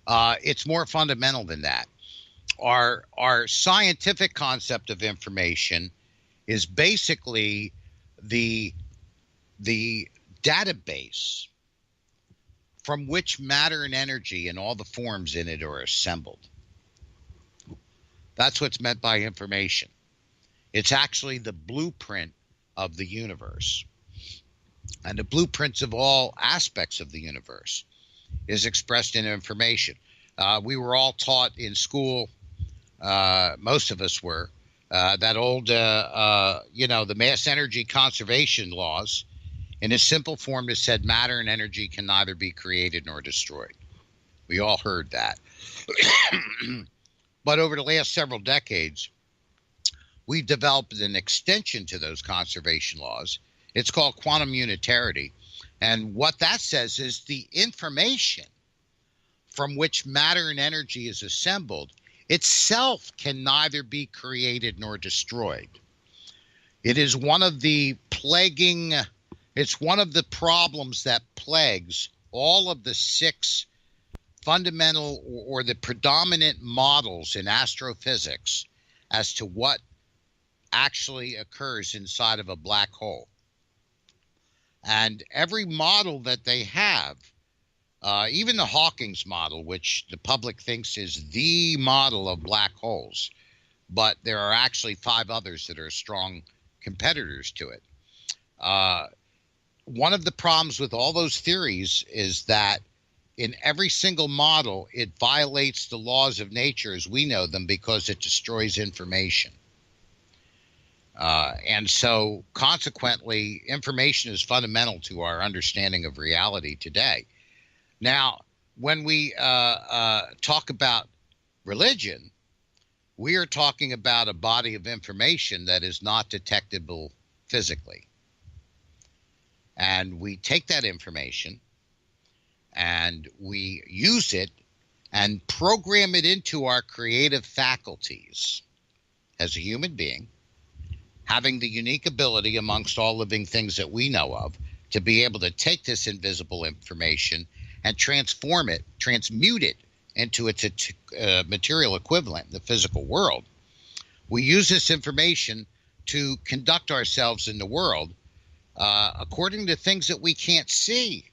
It's more fundamental than that. Our scientific concept of information is basically the database from which matter and energy and all the forms in it are assembled. That's what's meant by information. It's actually the blueprint of the universe. And the blueprints of all aspects of the universe is expressed in information. We were all taught in school, most of us were, that old, the mass energy conservation laws. In a simple form, it said matter and energy can neither be created nor destroyed. We all heard that. But over the last several decades, we've developed an extension to those conservation laws. It's called quantum unitarity. And what that says is the information from which matter and energy is assembled itself can neither be created nor destroyed. It is one of the problems that plagues all of the 6 fundamental or the predominant models in astrophysics as to what actually occurs inside of a black hole. And every model that they have, even the Hawking's model, which the public thinks is the model of black holes, but there are actually 5 others that are strong competitors to it. One of the problems with all those theories is that in every single model, it violates the laws of nature as we know them because it destroys information. And so, consequently, information is fundamental to our understanding of reality today. Now, when we talk about religion, we are talking about a body of information that is not detectable physically. And we take that information and we use it and program it into our creative faculties as a human being, having the unique ability amongst all living things that we know of to be able to take this invisible information and transmute it into its material equivalent in the physical world. We use this information to conduct ourselves in the world according to things that we can't see.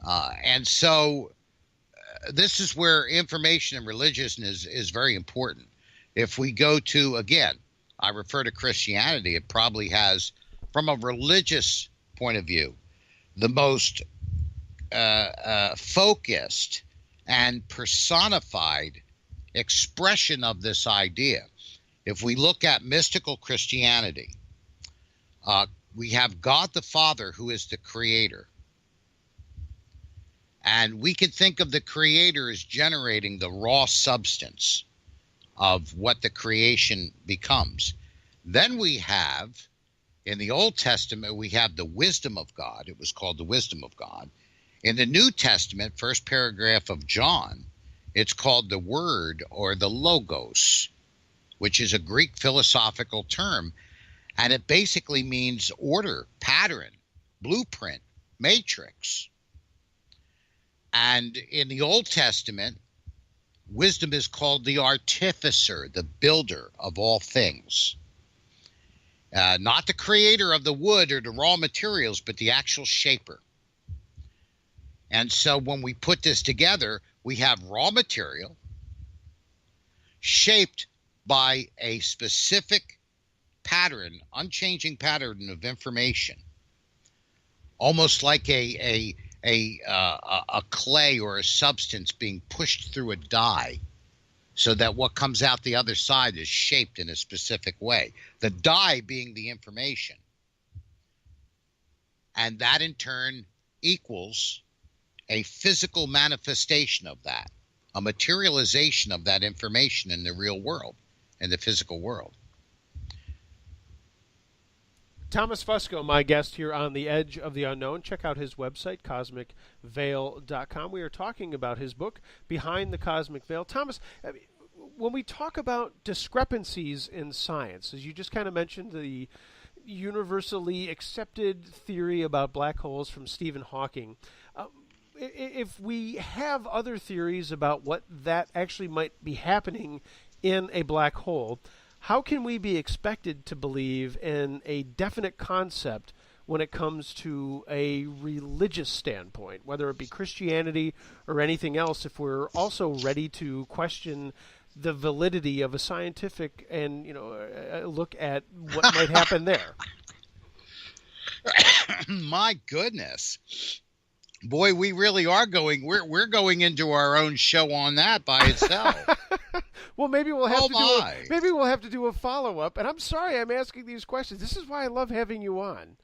And so this is where information and religion is very important. If we go to, again, I refer to Christianity, it probably has, from a religious point of view, the most focused and personified expression of this idea. If we look at mystical Christianity, we have God the Father, who is the creator. And we can think of the creator as generating the raw substance of what the creation becomes. Then we have, in the Old Testament, we have the wisdom of God. It was called the wisdom of God. In the New Testament, first paragraph of John, it's called the word or the logos, which is a Greek philosophical term. And it basically means order, pattern, blueprint, matrix. And in the Old Testament, wisdom is called the artificer, the builder of all things. Not the creator of the wood or the raw materials, but the actual shaper. And so when we put this together, we have raw material shaped by a specific pattern, unchanging pattern of information, almost like a a clay or a substance being pushed through a die so that what comes out the other side is shaped in a specific way. The die being the information. And that in turn equals a physical manifestation of that, a materialization of that information in the real world, in the physical world. Thomas Fusco, my guest here on The Edge of the Unknown. Check out his website, cosmicveil.com. We are talking about his book, Behind the Cosmic Veil. Thomas, when we talk about discrepancies in science, as you just kind of mentioned, the universally accepted theory about black holes from Stephen Hawking, if we have other theories about what that actually might be happening in a black hole, how can we be expected to believe in a definite concept when it comes to a religious standpoint, whether it be Christianity or anything else, if we're also ready to question the validity of a scientific and look at what might happen there? My goodness. Boy, we really are going. We're going into our own show on that by itself. Well, maybe we'll have to do a follow-up. And I'm sorry I'm asking these questions. This is why I love having you on.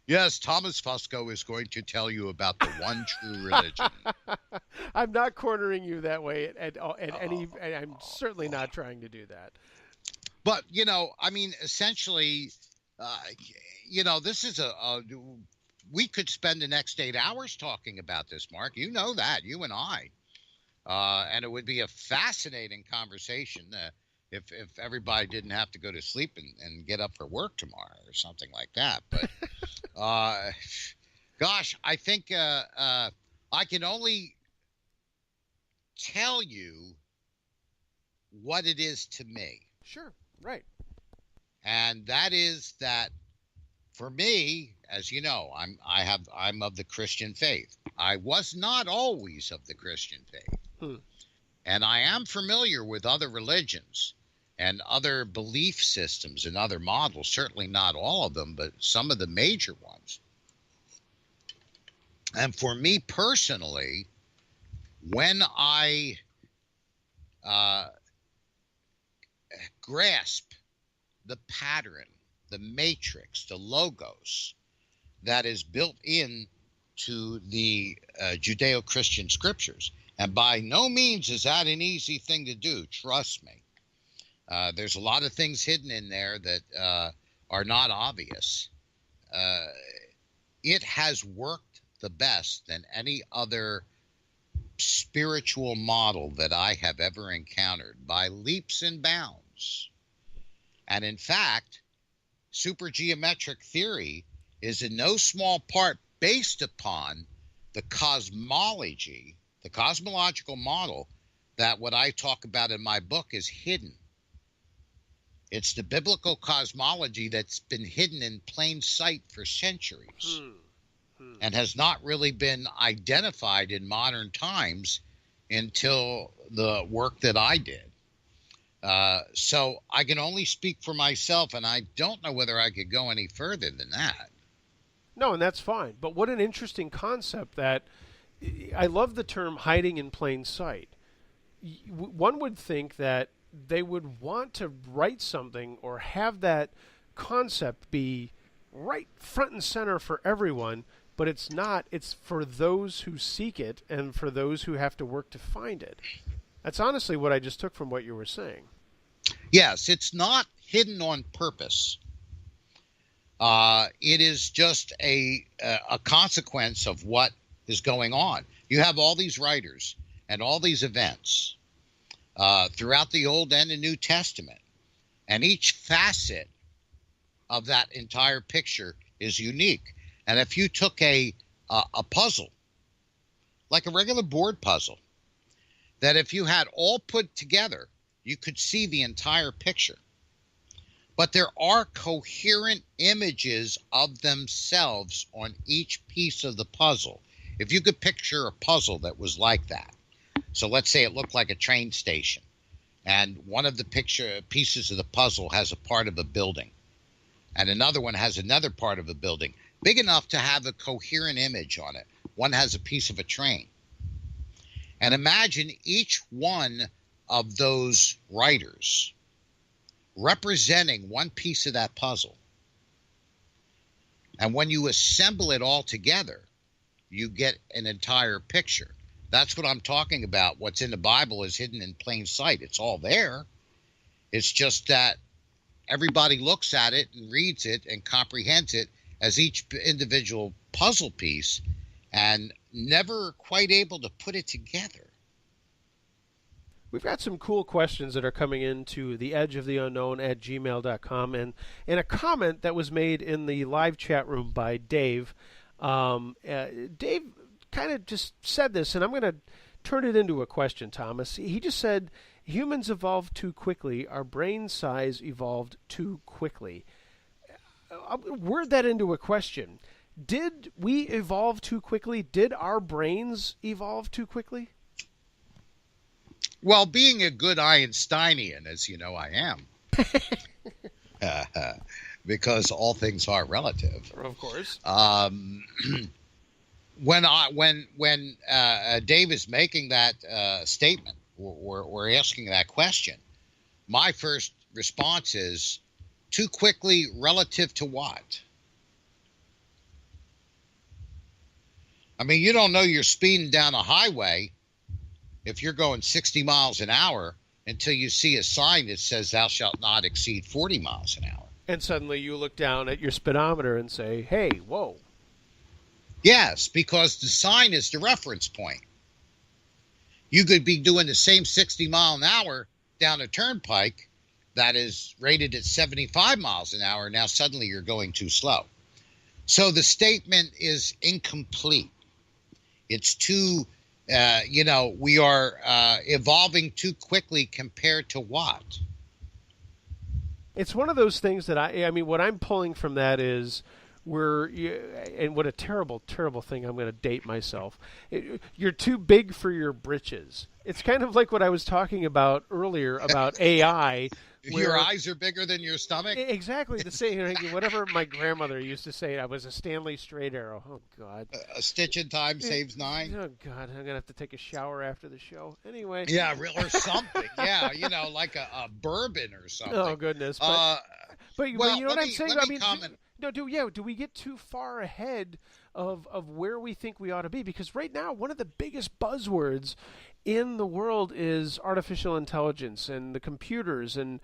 Yes, Thomas Fusco is going to tell you about the one true religion. I'm not cornering you that way at any. I'm certainly not trying to do that. But essentially, this is we could spend the next 8 hours talking about this, Mark. You know that, you and I. And it would be a fascinating conversation if everybody didn't have to go to sleep and get up for work tomorrow or something like that. But, gosh, I think I can only tell you what it is to me. Sure, right. And that is that for me, as you know, I'm of the Christian faith. I was not always of the Christian faith. And I am familiar with other religions and other belief systems and other models, certainly not all of them, but some of the major ones. And for me personally, when I grasp the pattern, the matrix, the logos that is built in to the Judeo-Christian scriptures, and by no means is that an easy thing to do, trust me. There's a lot of things hidden in there that are not obvious. It has worked the best than any other spiritual model that I have ever encountered by leaps and bounds. And in fact, supergeometric theory is in no small part based upon the cosmology, the cosmological model that what I talk about in my book is hidden. It's the biblical cosmology that's been hidden in plain sight for centuries and has not really been identified in modern times until the work that I did. So I can only speak for myself, and I don't know whether I could go any further than that. No, and that's fine. But what an interesting concept that I love the term hiding in plain sight. One would think that they would want to write something or have that concept be right front and center for everyone, but it's not. It's for those who seek it and for those who have to work to find it. That's honestly what I just took from what you were saying. Yes, it's not hidden on purpose. It is just a consequence of what is going on. You have all these writers and all these events throughout the Old and the New Testament, and each facet of that entire picture is unique. And if you took a puzzle, like a regular board puzzle, that if you had all put together, you could see the entire picture. But there are coherent images of themselves on each piece of the puzzle. If you could picture a puzzle that was like that. So let's say it looked like a train station, and one of the pieces of the puzzle has a part of a building, and another one has another part of a building, big enough to have a coherent image on it. one has a piece of a train. And imagine each one of those writers representing one piece of that puzzle. And when you assemble it all together, you get an entire picture. That's what I'm talking about. What's in the Bible is hidden in plain sight. It's all there. It's just that everybody looks at it and reads it and comprehends it as each individual puzzle piece and never quite able to put it together. We've got some cool questions that are coming into theedgeoftheunknown@gmail.com, and a comment that was made in the live chat room by Dave. Dave kind of just said this, and I'm going to turn it into a question, Thomas. He just said, humans evolved too quickly. Our brain size evolved too quickly. Word that into a question. Did we evolve too quickly? Did our brains evolve too quickly? Well, being a good Einsteinian, as you know I am, because all things are relative. Of course. When Dave is making that statement or asking that question, my first response is, too quickly relative to what? I mean, you don't know you're speeding down a highway if you're going 60 miles an hour until you see a sign that says thou shalt not exceed 40 miles an hour. And suddenly you look down at your speedometer and say, hey, whoa. Yes, because the sign is the reference point. You could be doing the same 60 mile an hour down a turnpike that is rated at 75 miles an hour. Now suddenly you're going too slow. So the statement is incomplete. It's too, we are evolving too quickly compared to what? It's one of those things that I mean, what I'm pulling from that is and what a terrible, terrible thing, I'm going to date myself. You're too big for your britches. It's kind of like what I was talking about earlier about AI. Your eyes are bigger than your stomach? Exactly the same. Whatever my grandmother used to say, I was a Stanley straight arrow. Oh, God. A stitch in time saves nine? Oh, God. I'm going to have to take a shower after the show. Anyway. Yeah, or something. Yeah, like a bourbon or something. Oh, goodness. But you know what I'm saying? I mean, comment. Do we get too far ahead of where we think we ought to be? Because right now, one of the biggest buzzwords in the world is artificial intelligence and the computers. And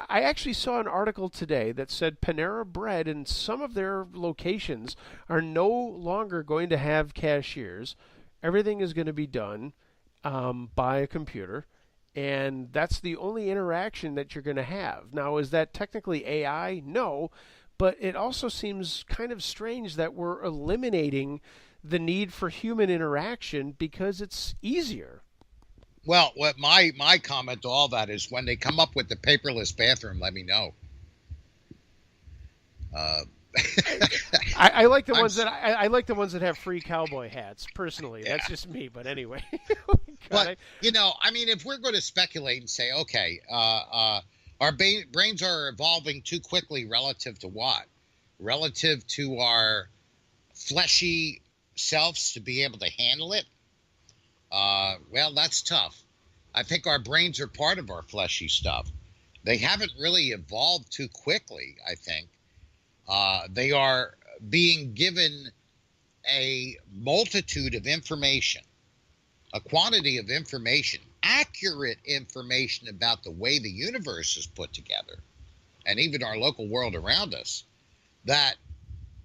I actually saw an article today that said Panera Bread in some of their locations are no longer going to have cashiers. Everything is going to be done by a computer. And that's the only interaction that you're going to have. Now, is that technically AI? No. But it also seems kind of strange that we're eliminating the need for human interaction because it's easier. Well, what my comment to all that is when they come up with the paperless bathroom, let me know. I like the ones that I like the ones that have free cowboy hats. Personally, that's just me. But anyway, but if we're going to speculate and say, okay, our brains are evolving too quickly relative to what? Relative to our fleshy selves to be able to handle it? Well, that's tough. I think our brains are part of our fleshy stuff. They haven't really evolved too quickly, I think. They are being given a multitude of information, a quantity of information, accurate information about the way the universe is put together, and even our local world around us, that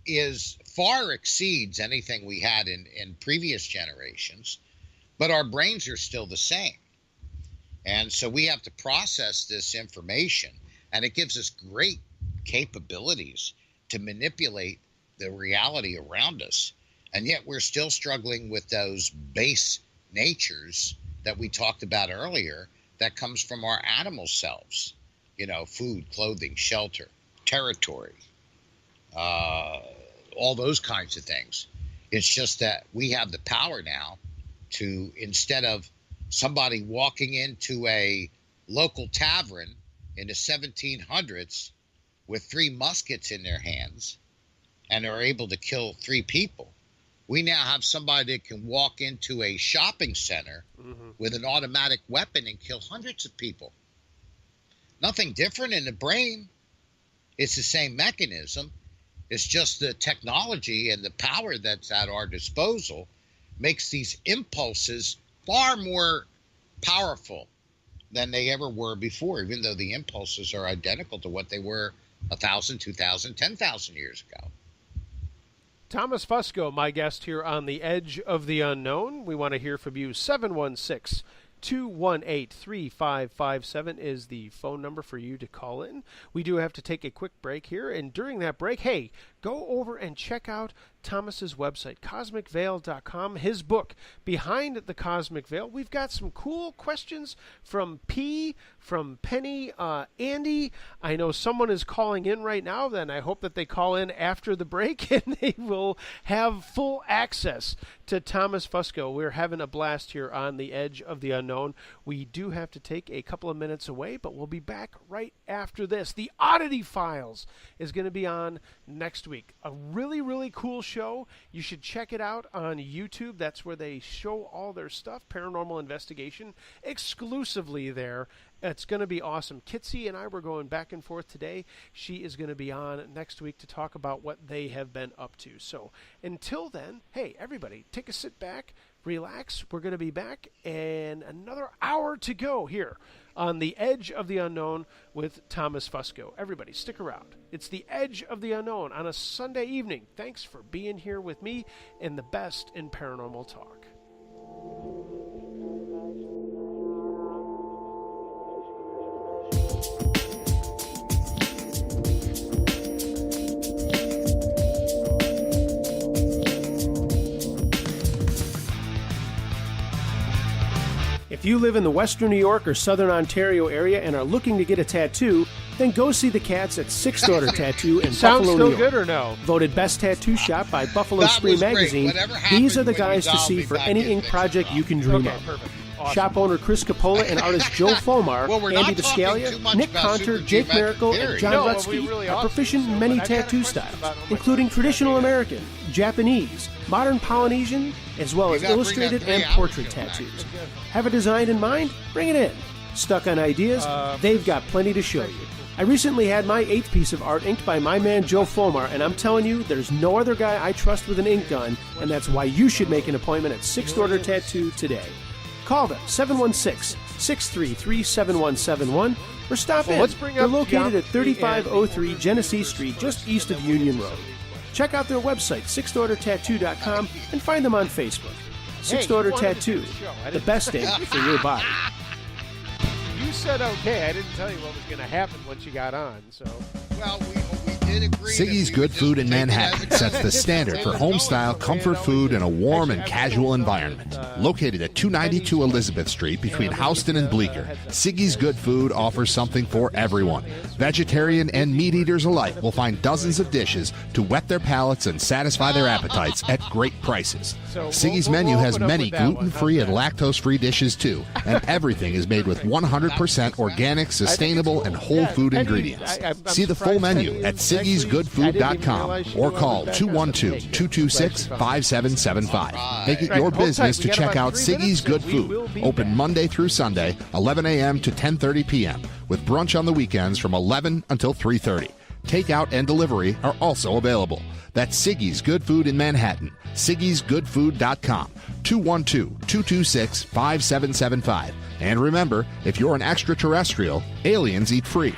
is far exceeds anything we had in previous generations, but our brains are still the same. And so we have to process this information, and it gives us great capabilities to manipulate the reality around us. And yet we're still struggling with those base natures that we talked about earlier that comes from our animal selves. Food, clothing, shelter, territory, all those kinds of things. It's just that we have the power now to, instead of somebody walking into a local tavern in the 1700s with 3 muskets in their hands and are able to kill 3 people, We now have somebody that can walk into a shopping center with an automatic weapon and kill hundreds of people. Nothing different in the brain. It's the same mechanism. It's just the technology and the power that's at our disposal makes these impulses far more powerful than they ever were before, even though the impulses are identical to what they were 1,000, 2,000, 10,000 years ago. Thomas Fusco, my guest here on The Edge of the Unknown. We want to hear from you. 716-218-3557 is the phone number for you to call in. We do have to take a quick break here, and during that break, hey, go over and check out Thomas's website, cosmicveil.com, his book, Behind the Cosmic Veil. We've got some cool questions from P, from Penny, Andy. I know someone is calling in right now, then I hope that they call in after the break and they will have full access to Thomas Fusco. We're having a blast here on The Edge of the Unknown. We do have to take a couple of minutes away, but we'll be back right after this. The Oddity Files is going to be on next week. A really, really cool show. You should check it out on YouTube. That's where they show all their stuff. Paranormal Investigation exclusively there. It's going to be awesome. Kitsy and I were going back and forth today. She is going to be on next week to talk about what they have been up to. So until then, hey, everybody, take a sit back, relax. We're going to be back in another hour to go here on The Edge of the Unknown with Thomas Fusco. Everybody, stick around. It's The Edge of the Unknown on a Sunday evening. Thanks for being here with me and the best in paranormal talk. If you live in the Western New York or Southern Ontario area and are looking to get a tattoo, then go see the cats at Sixth Order Tattoo in Buffalo, New York. Sounds still good or no? Voted Best Tattoo Shop by Buffalo Spree Magazine, these are the guys to see for any ink project you can dream of. Awesome. Shop owner Chris Capola and artist Joe Folmar, Andy Biscaglia, Nick Conter, Jake Miracle, and John Rutsky are proficient in many tattoo styles, including traditional American, Japanese, modern Polynesian, as well as illustrated and portrait tattoos. Have a design in mind? Bring it in. Stuck on ideas? They've got plenty to show you. I recently had my 8th piece of art inked by my man Joe Folmar, and I'm telling you, there's no other guy I trust with an ink gun, and that's why you should make an appointment at Sixth Order Tattoo today. Call them, 716-633-7171, or stop in. They're located at 3503 Genesee Street, just east of Union Road. Check out their website, sixthordertattoo.com, and find them on Facebook. Sixth Order Tattoo, the best ink for your body. You said okay. I didn't tell you what was going to happen once you got on, so... Well, we did agree. Siggy's Good Food in Manhattan sets the standard for home-style comfort food in a warm and casual environment. Located at 292 Elizabeth Street between Houston and Bleecker, Siggy's Good Food offers something for everyone. Vegetarian and meat eaters alike will find dozens of dishes to whet their palates and satisfy their appetites at great prices. Siggy's menu has many gluten-free and lactose-free dishes too, and everything is made with 100% organic, sustainable, and whole food ingredients. See the full menu at siggysgoodfood.com or call 212-226-5775. Make it your business to check out Siggy's Good Food, open Monday through Sunday, 11 a.m. to 10:30 p.m., with brunch on the weekends from 11 until 3:30. Takeout and delivery are also available. That's Siggy's Good Food in Manhattan, siggysgoodfood.com, 212-226-5775. And remember, if you're an extraterrestrial, aliens eat free.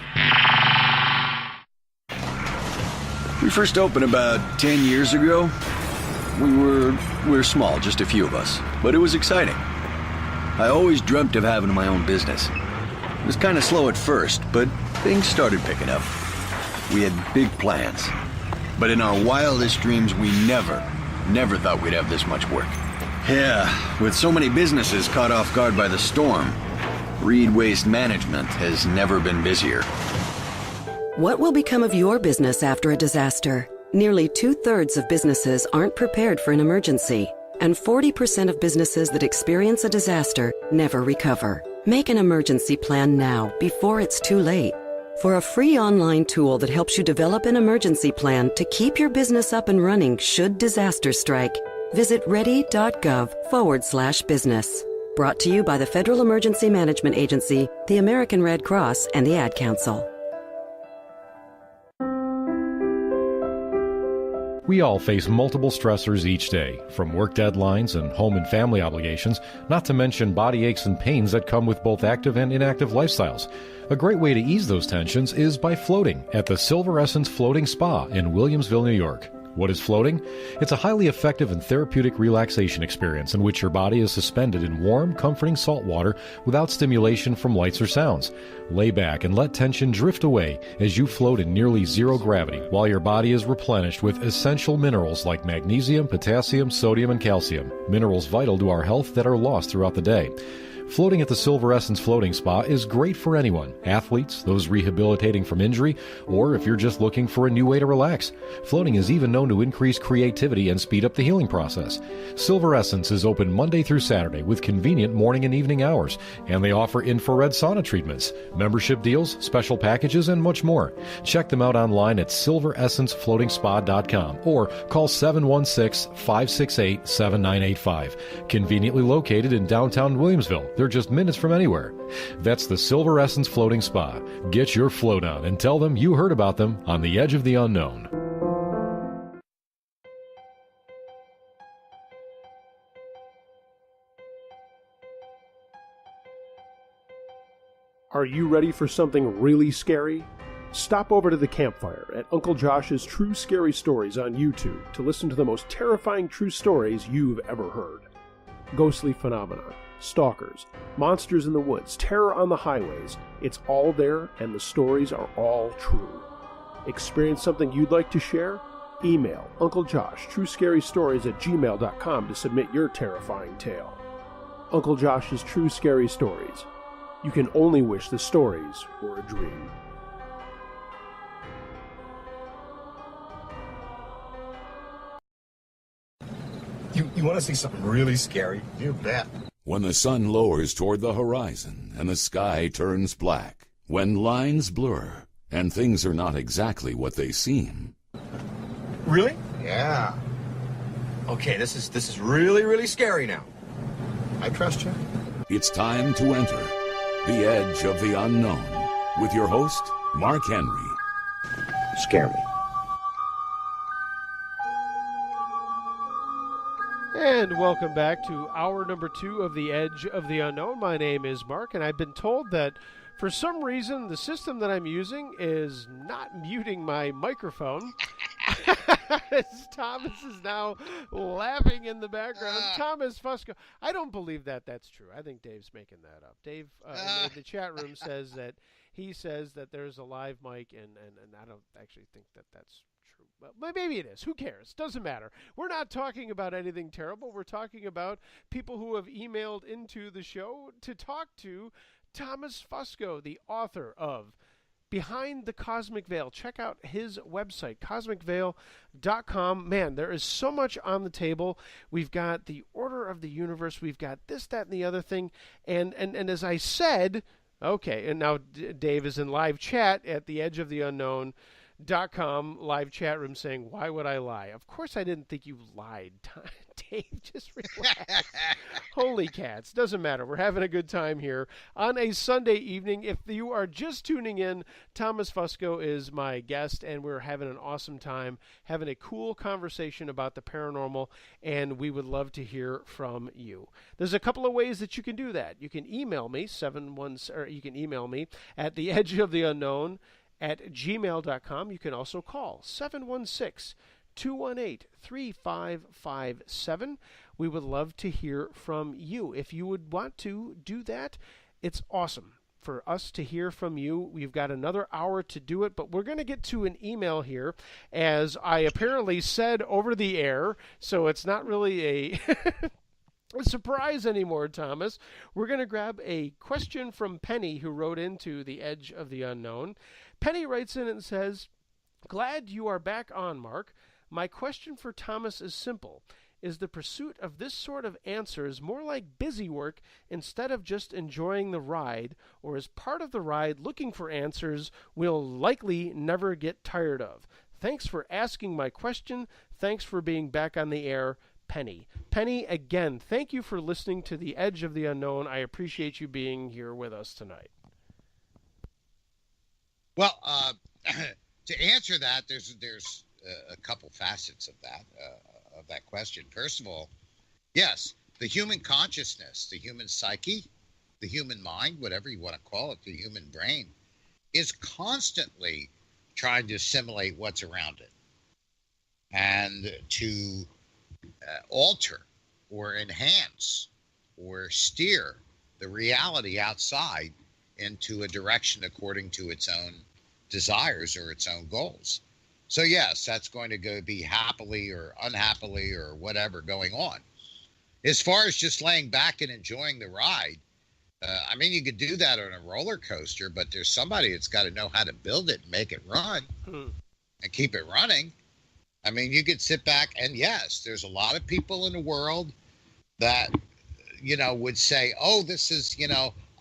We first opened about 10 years ago. We were small, just a few of us, but it was exciting. I always dreamt of having my own business. It was kind of slow at first, but things started picking up. We had big plans, but in our wildest dreams, we never thought we'd have this much work. Yeah, with so many businesses caught off guard by the storm, Reed Waste Management has never been busier. What will become of your business after a disaster? Nearly 2/3 of businesses aren't prepared for an emergency, and 40% of businesses that experience a disaster never recover. Make an emergency plan now, before it's too late. For a free online tool that helps you develop an emergency plan to keep your business up and running should disaster strike, Visit ready.gov/business. Brought to you by the Federal Emergency Management Agency, the American Red Cross, and the Ad Council. We all face multiple stressors each day, from work deadlines and home and family obligations, not to mention body aches and pains that come with both active and inactive lifestyles. A great way to ease those tensions is by floating at the Silver Essence Floating Spa in Williamsville, New York. What is floating? It's a highly effective and therapeutic relaxation experience in which your body is suspended in warm, comforting salt water without stimulation from lights or sounds. Lay back and let tension drift away as you float in nearly zero gravity while your body is replenished with essential minerals like magnesium, potassium, sodium, and calcium, minerals vital to our health that are lost throughout the day. Floating at the Silver Essence Floating Spa is great for anyone, athletes, those rehabilitating from injury, or if you're just looking for a new way to relax. Floating is even known to increase creativity and speed up the healing process. Silver Essence is open Monday through Saturday with convenient morning and evening hours, and they offer infrared sauna treatments, membership deals, special packages, and much more. Check them out online at silveressencefloatingspa.com or call 716-568-7985. Conveniently located in downtown Williamsville. They're just minutes from anywhere. That's the Silver Essence Floating Spa. Get your float on and tell them you heard about them on the Edge of the Unknown. Are you ready for something really scary? Stop over to the campfire at Uncle Josh's True Scary Stories on YouTube to listen to the most terrifying true stories you've ever heard. Ghostly phenomena, stalkers, monsters in the woods, terror on the highways. It's all there, and the stories are all true. Experience something you'd like to share? Email Uncle Josh, truescarystories@gmail.com to submit your terrifying tale. Uncle Josh's True Scary Stories. You can only wish the stories were a dream. You want to see something really scary? You bet. When the sun lowers toward the horizon and the sky turns black, when lines blur and things are not exactly what they seem. Really? Yeah. Okay, this is really, really scary now. I trust you. It's time to enter the Edge of the Unknown with your host, Mark Henry. Scare me. And welcome back to hour number 2 of the Edge of the Unknown. My name is Mark, and I've been told that for some reason the system that I'm using is not muting my microphone. Thomas is now laughing in the background. Thomas Fusco. I don't believe that that's true. I think Dave's making that up. Dave in the chat room says that he says that there's a live mic, and I don't actually think that that's true. But maybe it is. Who cares? Doesn't matter. We're not talking about anything terrible. We're talking about people who have emailed into the show to talk to Thomas Fusco, the author of Behind the Cosmic Veil. Check out his website, cosmicveil.com. Man, there is so much on the table. We've got the order of the universe. We've got this, that, and the other thing. And as I said, okay, and now Dave is in live chat at the Edge of the Unknown.com live chat room saying, why would I lie? Of course I didn't think you lied. Dave, just relax. Holy cats. Doesn't matter. We're having a good time here on a Sunday evening. If you are just tuning in, Thomas Fusco is my guest, and we're having an awesome time, having a cool conversation about the paranormal, and we would love to hear from you. There's a couple of ways that you can do that. You can email me, you can email me at theedgeoftheunknown@gmail.com. You can also call 716-218-3557. We would love to hear from you. If you would want to do that, it's awesome for us to hear from you. We've got another hour to do it, but we're going to get to an email here, as I apparently said over the air, so it's not really a surprise anymore, Thomas. We're going to grab a question from Penny, who wrote into the Edge of the Unknown. Penny writes in and says, "Glad you are back on, Mark. My question for Thomas is simple. Is the pursuit of this sort of answers more like busy work instead of just enjoying the ride, or is part of the ride looking for answers we'll likely never get tired of? Thanks for asking my question. Thanks for being back on the air, Penny. Penny, again, thank you for listening to The Edge of the Unknown. I appreciate you being here with us tonight. Well, to answer that, there's a couple facets of that question. First of all, yes, the human consciousness, the human psyche, the human mind, whatever you want to call it, the human brain, is constantly trying to assimilate what's around it and to alter or enhance or steer the reality outside into a direction according to its own desires or its own goals. So yes, that's going to be happily or unhappily or whatever going on. As far as just laying back and enjoying the ride, I mean, you could do that on a roller coaster, but there's somebody that's got to know how to build it and make it run and keep it running. I mean, you could sit back and yes, there's a lot of people in the world that, would say, oh, this is,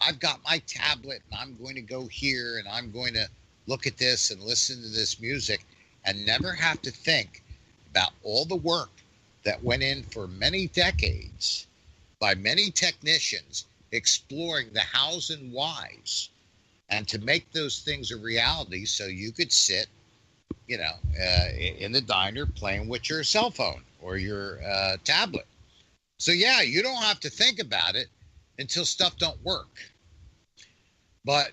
I've got my tablet and I'm going to go here and I'm going to look at this and listen to this music and never have to think about all the work that went in for many decades by many technicians exploring the hows and whys and to make those things a reality so you could sit, in the diner playing with your cell phone or your tablet. So, yeah, you don't have to think about it until stuff don't work. But,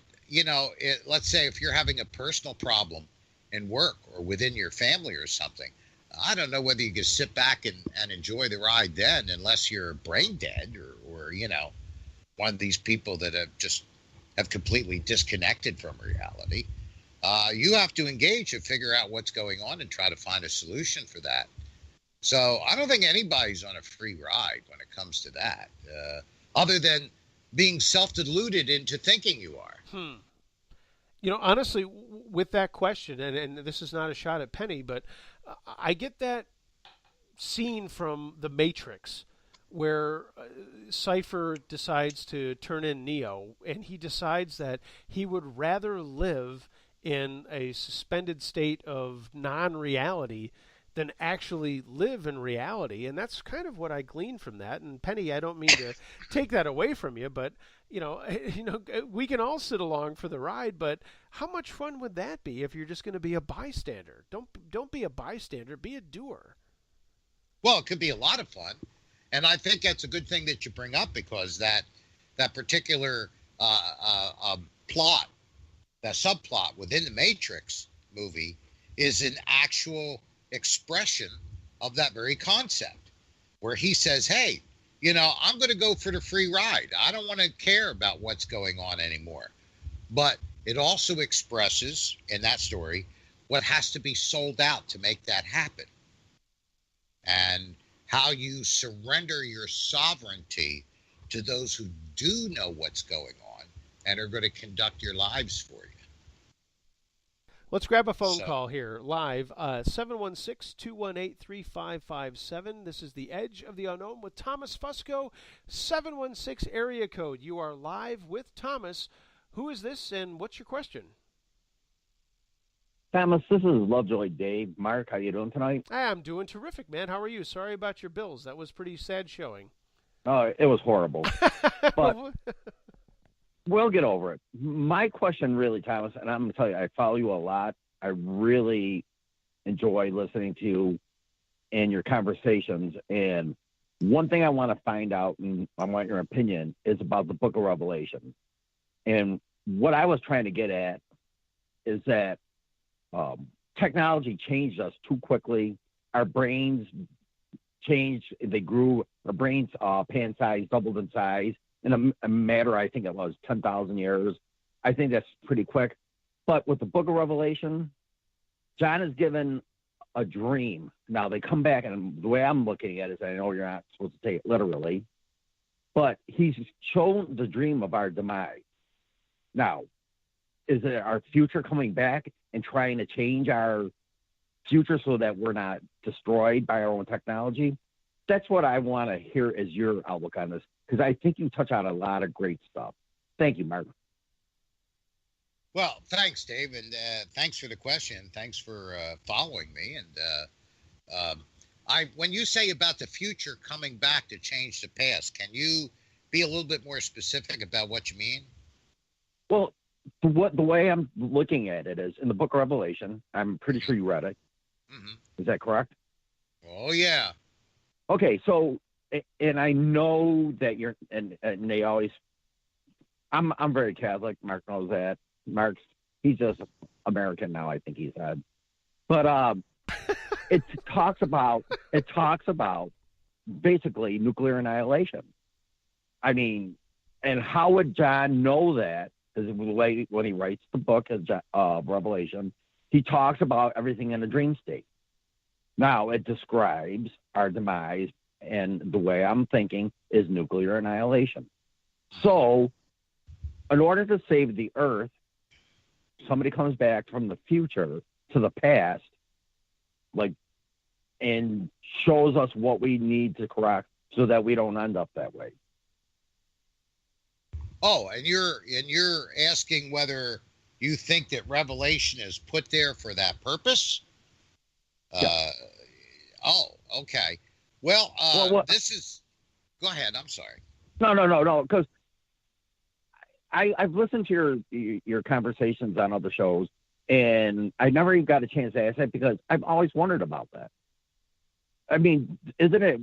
let's say if you're having a personal problem in work or within your family or something, I don't know whether you can sit back and enjoy the ride then unless you're brain dead or one of these people that have completely disconnected from reality. You have to engage and figure out what's going on and try to find a solution for that. So I don't think anybody's on a free ride when it comes to that, other than being self-deluded into thinking you are. Honestly, with that question, and this is not a shot at Penny, but I get that scene from The Matrix where Cypher decides to turn in Neo, and he decides that he would rather live in a suspended state of non-reality than actually live in reality. And that's kind of what I gleaned from that. And Penny, I don't mean to take that away from you, but we can all sit along for the ride, but how much fun would that be if you're just going to be a bystander? Don't be a bystander, be a doer. Well, it could be a lot of fun. And I think that's a good thing that you bring up, because that particular plot, that subplot within the Matrix movie is an actual expression of that very concept, where he says, hey, I'm going to go for the free ride. I don't want to care about what's going on anymore. But it also expresses in that story what has to be sold out to make that happen. And how you surrender your sovereignty to those who do know what's going on and are going to conduct your lives for you. Let's grab a phone call here live, 716-218-3557. This is The Edge of the Unknown with Thomas Fusco, 716 area code. You are live with Thomas. Who is this and what's your question? Thomas, this is Lovejoy Dave. Mark, how you doing tonight? I'm doing terrific, man. How are you? Sorry about your Bills. That was pretty sad showing. Oh, it was horrible. But we'll get over it. My question really, Thomas, and I'm going to tell you, I follow you a lot. I really enjoy listening to you and your conversations. And one thing I want to find out, and I want your opinion, is about the Book of Revelation. And what I was trying to get at is that technology changed us too quickly. Our brains changed. They grew. Our brains pan size doubled in size in a matter, I think it was 10,000 years. I think that's pretty quick. But with the Book of Revelation, John is given a dream. Now they come back, and the way I'm looking at it is, I know you're not supposed to take it literally, but he's shown the dream of our demise. Now, is it our future coming back and trying to change our future so that we're not destroyed by our own technology? That's what I want to hear as your outlook on this, because I think you touch on a lot of great stuff. Thank you, Mark. Well, thanks, Dave, and thanks for the question. Thanks for following me. And When you say about the future coming back to change the past, can you be a little bit more specific about what you mean? Well, the way I'm looking at it is in the book of Revelation. I'm pretty sure you read it. Mm-hmm. Is that correct? Oh yeah. Okay, so and I know that you're and they always. I'm very Catholic. Mark knows that. He's just American now. I think he said, but it talks about basically nuclear annihilation. I mean, and how would John know that? Is when he writes the book of Revelation, he talks about everything in a dream state. Now it describes our demise, and the way I'm thinking is nuclear annihilation. So, in order to save the Earth, somebody comes back from the future to the past, and shows us what we need to correct so that we don't end up that way. Oh, and you're asking whether you think that Revelation is put there for that purpose? Yeah. Oh, okay. Well, this is. Go ahead. I'm sorry. No. Because I've listened to your conversations on other shows, and I never even got a chance to ask that because I've always wondered about that. I mean, isn't it?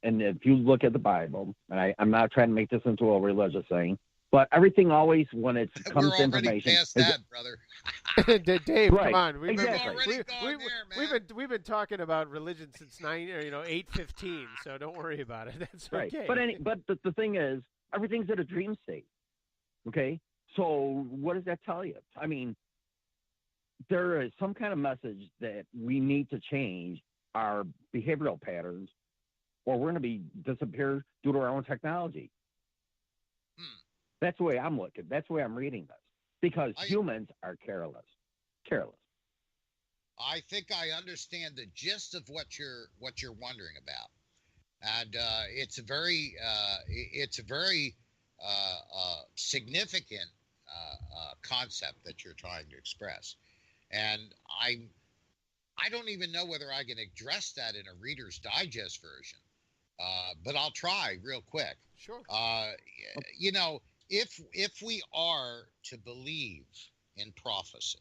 And if you look at the Bible, and I'm not trying to make this into a religious thing, but everything always, when it comes to information, past that, brother. Dave, right. come on. We've been talking about religion since 8:15, so don't worry about it. That's right. okay. But the thing is, everything's in a dream state. Okay, so what does that tell you? I mean, there is some kind of message that we need to change our behavioral patterns, or we're going to be disappear due to our own technology. That's the way I'm looking. That's the way I'm reading this. Because humans are careless. I think I understand the gist of what you're wondering about, and it's a very significant concept that you're trying to express, and I don't even know whether I can address that in a Reader's Digest version. But I'll try real quick. Sure. If we are to believe in prophecy,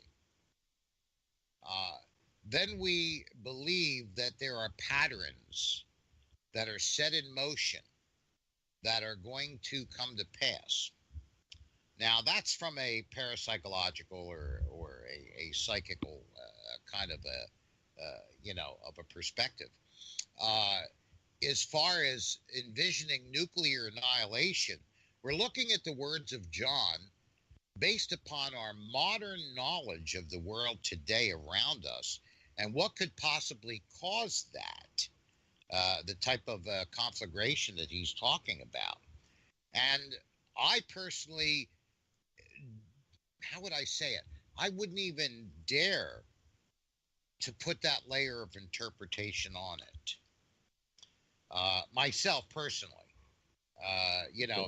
then we believe that there are patterns that are set in motion that are going to come to pass. Now, that's from a parapsychological or a psychical kind of of a perspective. As far as envisioning nuclear annihilation, we're looking at the words of John based upon our modern knowledge of the world today around us and what could possibly cause that, the type of conflagration that he's talking about. And I personally, how would I say it? I wouldn't even dare to put that layer of interpretation on it. Myself personally,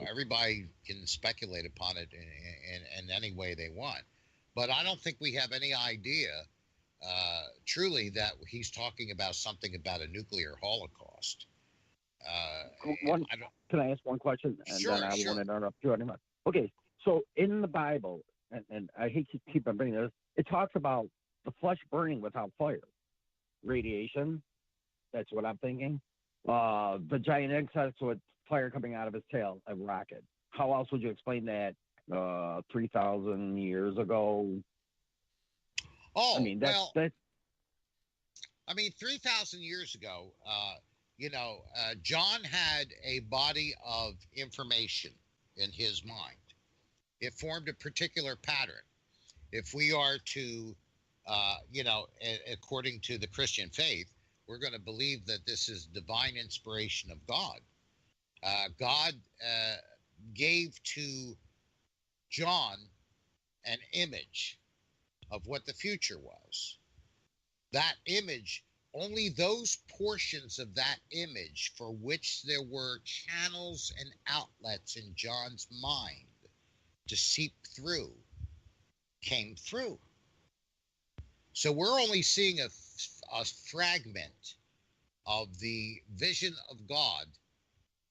everybody can speculate upon it in any way they want, but I don't think we have any idea truly that he's talking about something about a nuclear holocaust. Can I ask one question? And sure, then I sure. want to interrupt you anymore. Okay, so in the Bible, and I hate to keep on bringing this, it talks about the flesh burning without fire, radiation. That's what I'm thinking. The giant insects with fire coming out of his tail, a rocket. How else would you explain that 3,000 years ago? Oh, I mean, that's. I mean, 3,000 years ago, John had a body of information in his mind. It formed a particular pattern. If we are to, according to the Christian faith, we're going to believe that this is divine inspiration of God. God gave to John an image of what the future was. That image, only those portions of that image for which there were channels and outlets in John's mind to seep through, came through. So we're only seeing a fragment of the vision of God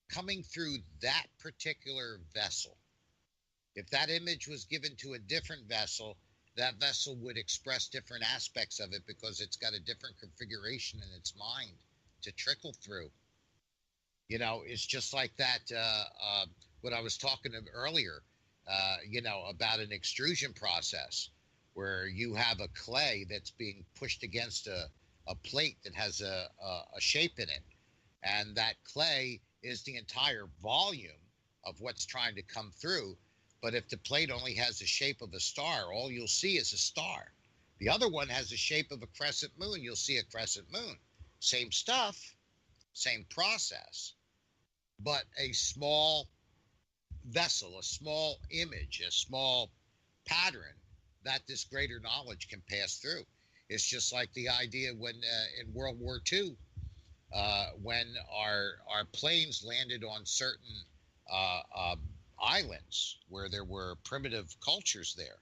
coming through that particular vessel. If that image was given to a different vessel, that vessel would express different aspects of it because it's got a different configuration in its mind to trickle through. You know, it's just like that, what I was talking about earlier, you know, about an extrusion process where you have a clay that's being pushed against a plate that has a shape in it. And that clay is the entire volume of what's trying to come through. But if the plate only has the shape of a star, all you'll see is a star. The other one has the shape of a crescent moon. You'll see a crescent moon. Same stuff, same process, but a small vessel, a small image, a small pattern that this greater knowledge can pass through. It's just like the idea when in World War II, when our planes landed on certain islands where there were primitive cultures there,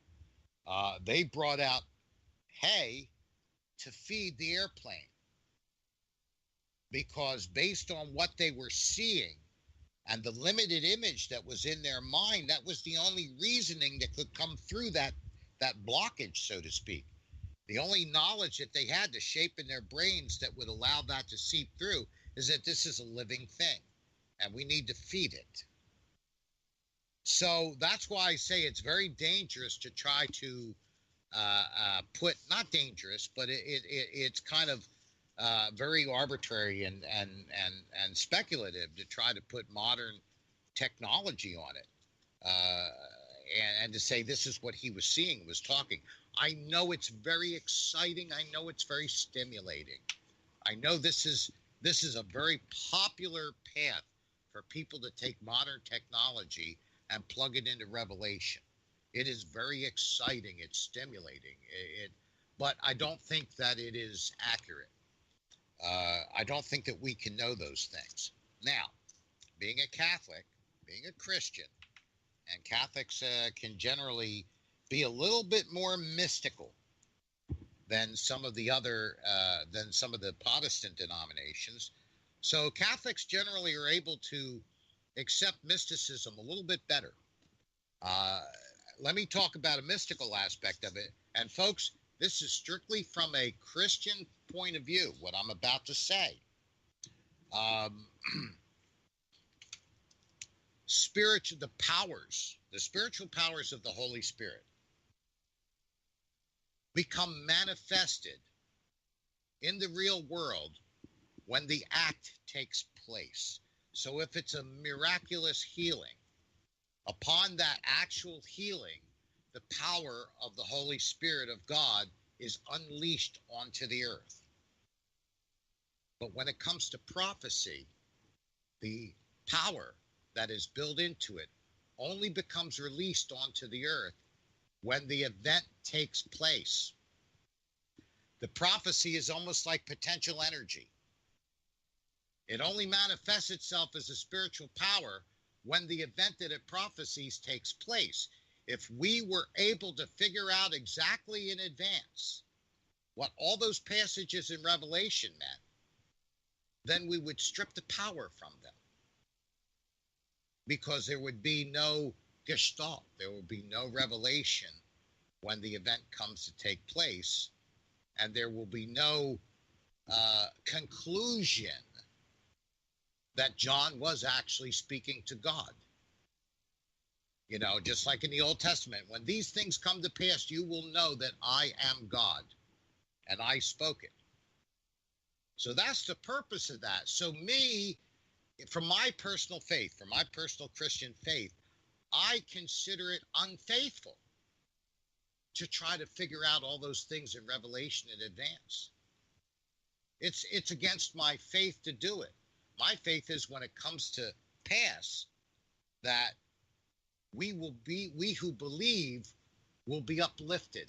they brought out hay to feed the airplane because based on what they were seeing and the limited image that was in their mind, that was the only reasoning that could come through that blockage, so to speak. The only knowledge that they had to shape in their brains that would allow that to seep through is that this is a living thing and we need to feed it. So that's why I say it's very dangerous to try to put, not dangerous, but it's kind of very arbitrary and speculative to try to put modern technology on it and to say this is what he was seeing, was talking. I know it's very exciting. I know it's very stimulating. I know this is a very popular path for people to take modern technology and plug it into revelation. It is very exciting. It's stimulating. But I don't think that it is accurate. I don't think that we can know those things. Now, being a Catholic, being a Christian, and Catholics can generally be a little bit more mystical than some of the other, than some of the Protestant denominations. So Catholics generally are able to accept mysticism a little bit better. Let me talk about a mystical aspect of it. And folks, this is strictly from a Christian point of view, what I'm about to say. The spiritual powers of the Holy Spirit become manifested in the real world when the act takes place. So if it's a miraculous healing, upon that actual healing, the power of the Holy Spirit of God is unleashed onto the earth. But when it comes to prophecy, the power that is built into it only becomes released onto the earth when the event takes place. The prophecy is almost like potential energy. It only manifests itself as a spiritual power when the event that it prophesies takes place. If we were able to figure out exactly in advance what all those passages in Revelation meant, then we would strip the power from them. Because there would be no gestalt, there would be no revelation when the event comes to take place, and there will be no conclusion that John was actually speaking to God. You know, just like in the Old Testament, when these things come to pass, you will know that I am God, and I spoke it. So that's the purpose of that. So me, from my personal faith, from my personal Christian faith, I consider it unfaithful to try to figure out all those things in Revelation in advance. It's against my faith to do it. My faith is when it comes to pass that we who believe will be uplifted,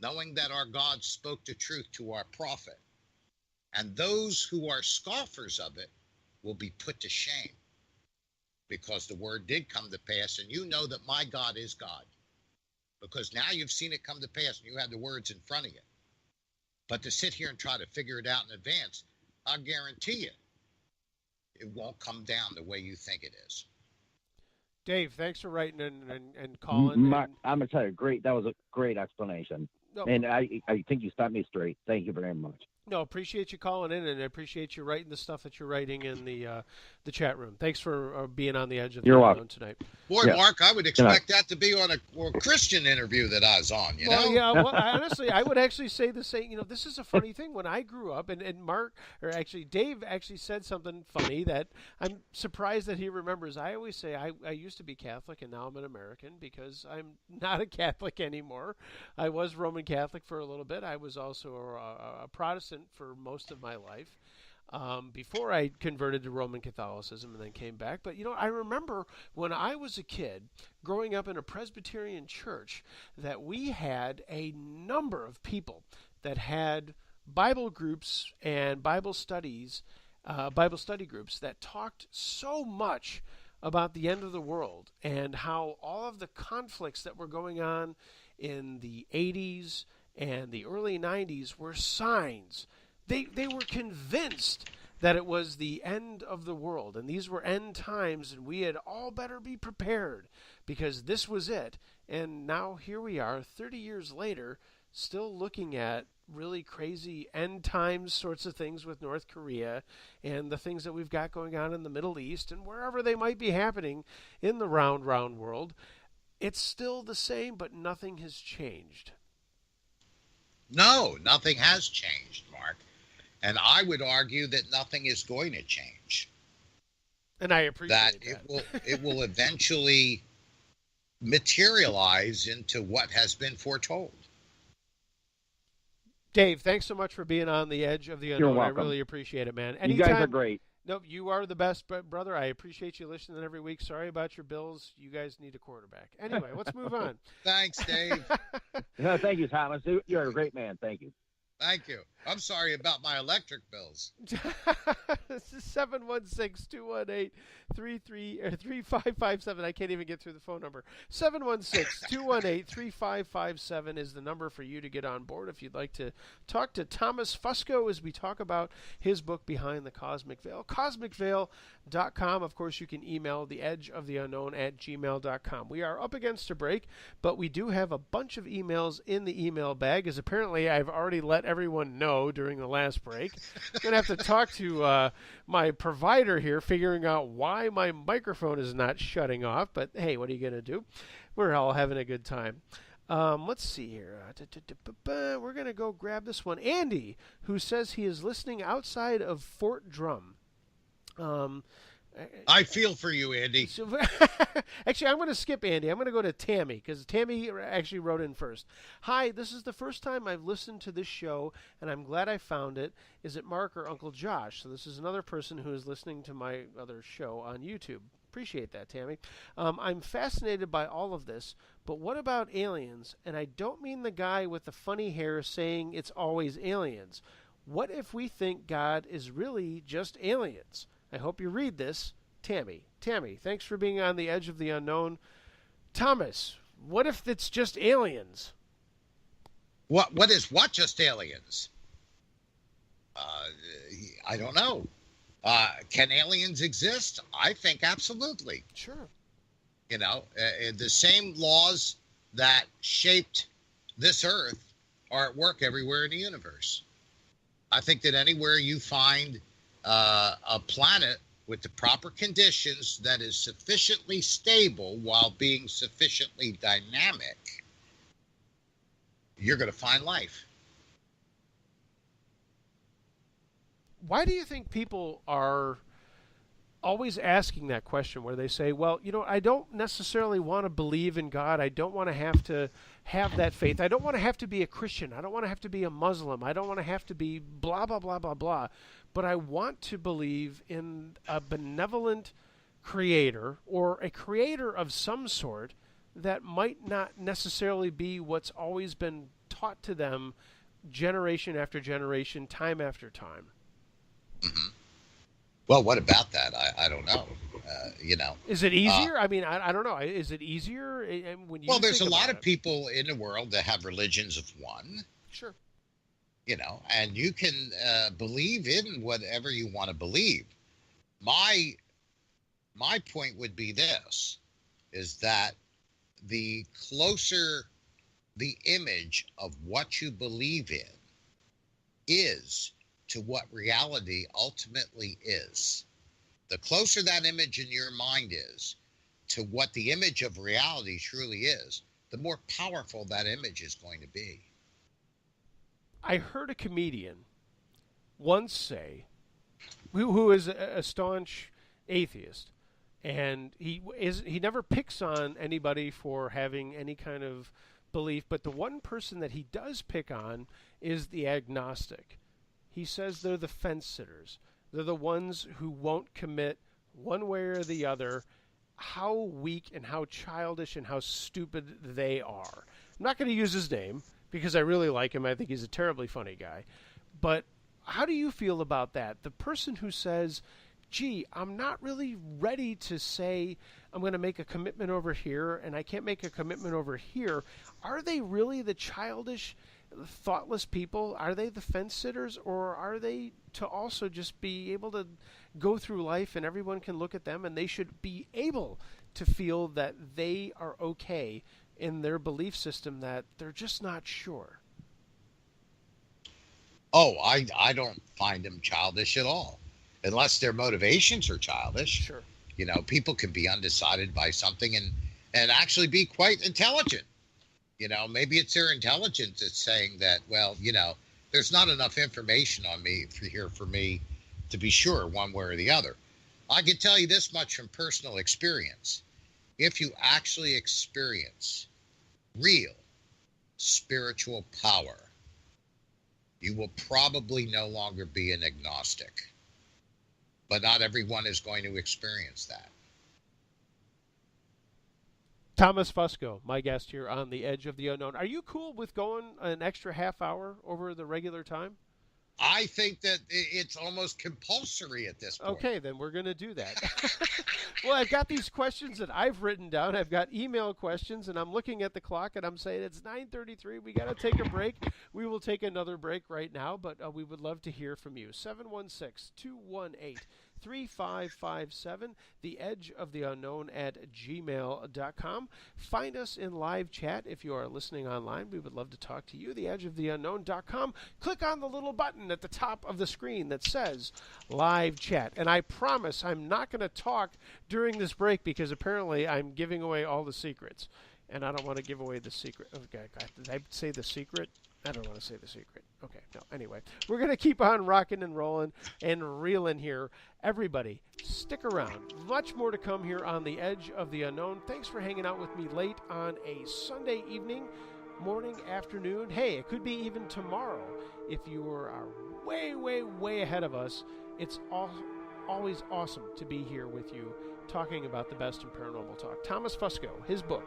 knowing that our God spoke the truth to our prophet. And those who are scoffers of it will be put to shame, because the word did come to pass, and you know that my God is God, because now you've seen it come to pass and you have the words in front of you. But to sit here and try to figure it out in advance, I guarantee you, it won't come down the way you think it is. Dave, thanks for writing and calling. Mark, I'm going to tell you, that was a great explanation. No. And I think you set me straight. Thank you very much. No, appreciate you calling in, and I appreciate you writing the stuff that you're writing in the chat room. Thanks for being on the edge of the unknown tonight. Boy, yeah. Mark, I would expect that to be on a Christian interview that I was on, you know? Yeah, well, honestly, I would actually say the same. This is a funny thing. When I grew up, and Mark, or actually Dave actually said something funny that I'm surprised that he remembers. I always say I used to be Catholic, and now I'm an American because I'm not a Catholic anymore. I was Roman Catholic for a little bit. I was also a Protestant for most of my life before I converted to Roman Catholicism and then came back. But, I remember when I was a kid growing up in a Presbyterian church that we had a number of people that had Bible groups and Bible study groups that talked so much about the end of the world and how all of the conflicts that were going on in the 80s and the early 90s were signs. They were convinced that it was the end of the world, and these were end times, and we had all better be prepared because this was it. And now here we are, 30 years later, still looking at really crazy end times sorts of things with North Korea and the things that we've got going on in the Middle East and wherever they might be happening in the round world. It's still the same, but nothing has changed. No, nothing has changed, Mark. And I would argue that nothing is going to change. And I appreciate that. It will eventually materialize into what has been foretold. Dave, thanks so much for being on the edge of the unknown. I really appreciate it, man. You guys are great. Nope, you are the best, brother. I appreciate you listening every week. Sorry about your Bills. You guys need a quarterback. Anyway, let's move on. Thanks, Dave. No, thank you, Thomas. You're a great man. Thank you. Thank you. I'm sorry about my electric bills. This is 716-218-3557. I can't even get through the phone number. 716-218-3557 is the number for you to get on board if you'd like to talk to Thomas Fusco as we talk about his book, Behind the Cosmic Veil. CosmicVeil.com. Of course, you can email theedgeoftheunknown@gmail.com. We are up against a break, but we do have a bunch of emails in the email bag, as apparently I've already let everyone know during the last break. I'm going to have to talk to my provider here, figuring out why my microphone is not shutting off. But hey, what are you going to do? We're all having a good time. Let's see here. We're going to go grab this one. Andy, who says he is listening outside of Fort Drum. I feel for you, Andy. Actually, I'm going to skip Andy. I'm going to go to Tammy because Tammy actually wrote in first. Hi, this is the first time I've listened to this show, and I'm glad I found it. Is it Mark or Uncle Josh? So this is another person who is listening to my other show on YouTube. Appreciate that, Tammy. I'm fascinated by all of this, but what about aliens? And I don't mean the guy with the funny hair saying it's always aliens. What if we think God is really just aliens? I hope you read this. Tammy, thanks for being on the edge of the unknown. Thomas, what if it's just aliens? What is what just aliens? I don't know. Can aliens exist? I think absolutely. Sure. The same laws that shaped this earth are at work everywhere in the universe. I think that anywhere you find a planet with the proper conditions that is sufficiently stable while being sufficiently dynamic, you're going to find life. Why do you think people are always asking that question where they say, well, I don't necessarily want to believe in God. I don't want to have that faith. I don't want to have to be a Christian. I don't want to have to be a Muslim. I don't want to have to be blah, blah, blah, blah, blah. But I want to believe in a benevolent creator or a creator of some sort that might not necessarily be what's always been taught to them generation after generation, time after time. Mm-hmm. Well, what about that? I don't know. Is it easier? I mean, I don't know. Is it easier when you? Well, there's a lot of people in the world that have religions of one. Sure. and you can believe in whatever you want to believe. My point would be this, is that the closer the image of what you believe in is to what reality ultimately is, the closer that image in your mind is to what the image of reality truly is, the more powerful that image is going to be. I heard a comedian once say, who is a staunch atheist, and he never picks on anybody for having any kind of belief, but the one person that he does pick on is the agnostic. He says they're the fence sitters. They're the ones who won't commit one way or the other. How weak and how childish and how stupid they are. I'm not going to use his name because I really like him. I think he's a terribly funny guy. But how do you feel about that? The person who says, gee, I'm not really ready to say I'm going to make a commitment over here and I can't make a commitment over here. Are they really the childish, thoughtless people? Are they the fence sitters, or are they to also just be able to go through life and everyone can look at them and they should be able to feel that they are okay in their belief system, that they're just not sure? Oh, I don't find them childish at all, unless their motivations are childish. Sure. People can be undecided by something and actually be quite intelligent. Maybe it's their intelligence that's saying that, well, there's not enough information on me for me to be sure one way or the other. I can tell you this much from personal experience. If you actually experience real spiritual power, you will probably no longer be an agnostic. But not everyone is going to experience that. Thomas Fusco, my guest here on The Edge of the Unknown. Are you cool with going an extra half hour over the regular time? I think that it's almost compulsory at this point. Okay, then we're going to do that. Well, I've got these questions that I've written down. I've got email questions, and I'm looking at the clock, and I'm saying it's 9:33. We got to take a break. We will take another break right now, but we would love to hear from you. 716-218-3557, theedgeoftheunknown@gmail.com. Find us in live chat if you are listening online. We would love to talk to you. Theedgeoftheunknown.com. Click on the little button at the top of the screen that says live chat. And I promise I'm not going to talk during this break because apparently I'm giving away all the secrets. And I don't want to give away the secret. Okay, did I say the secret? I don't want to say the secret. Okay, no. Anyway, we're going to keep on rocking and rolling and reeling here. Everybody, stick around. Much more to come here on The Edge of the Unknown. Thanks for hanging out with me late on a Sunday evening, morning, afternoon. Hey, it could be even tomorrow. If you are way, way, way ahead of us, it's always awesome to be here with you talking about the best in paranormal talk. Thomas Fusco, his book,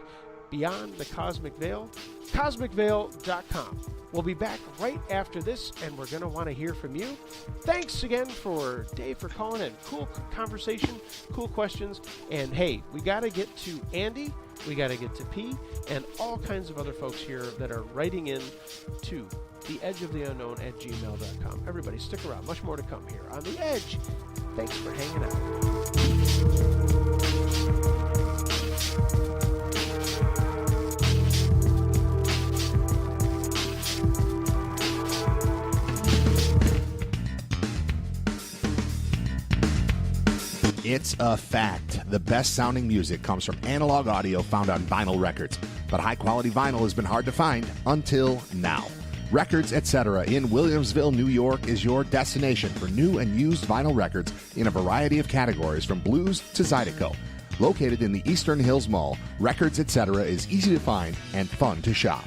Beyond the Cosmic Veil, cosmicveil.com. We'll be back right after this, and we're going to want to hear from you. Thanks again for Dave for calling in. Cool conversation, cool questions, and hey, we got to get to Andy, we got to get to P, and all kinds of other folks here that are writing in to theedgeoftheunknown@gmail.com. Everybody, stick around. Much more to come here on The Edge. Thanks for hanging out. It's a fact. The best sounding music comes from analog audio found on vinyl records. But high quality vinyl has been hard to find until now. Records Etc. in Williamsville, New York is your destination for new and used vinyl records in a variety of categories from blues to Zydeco. Located in the Eastern Hills Mall, Records Etc. is easy to find and fun to shop.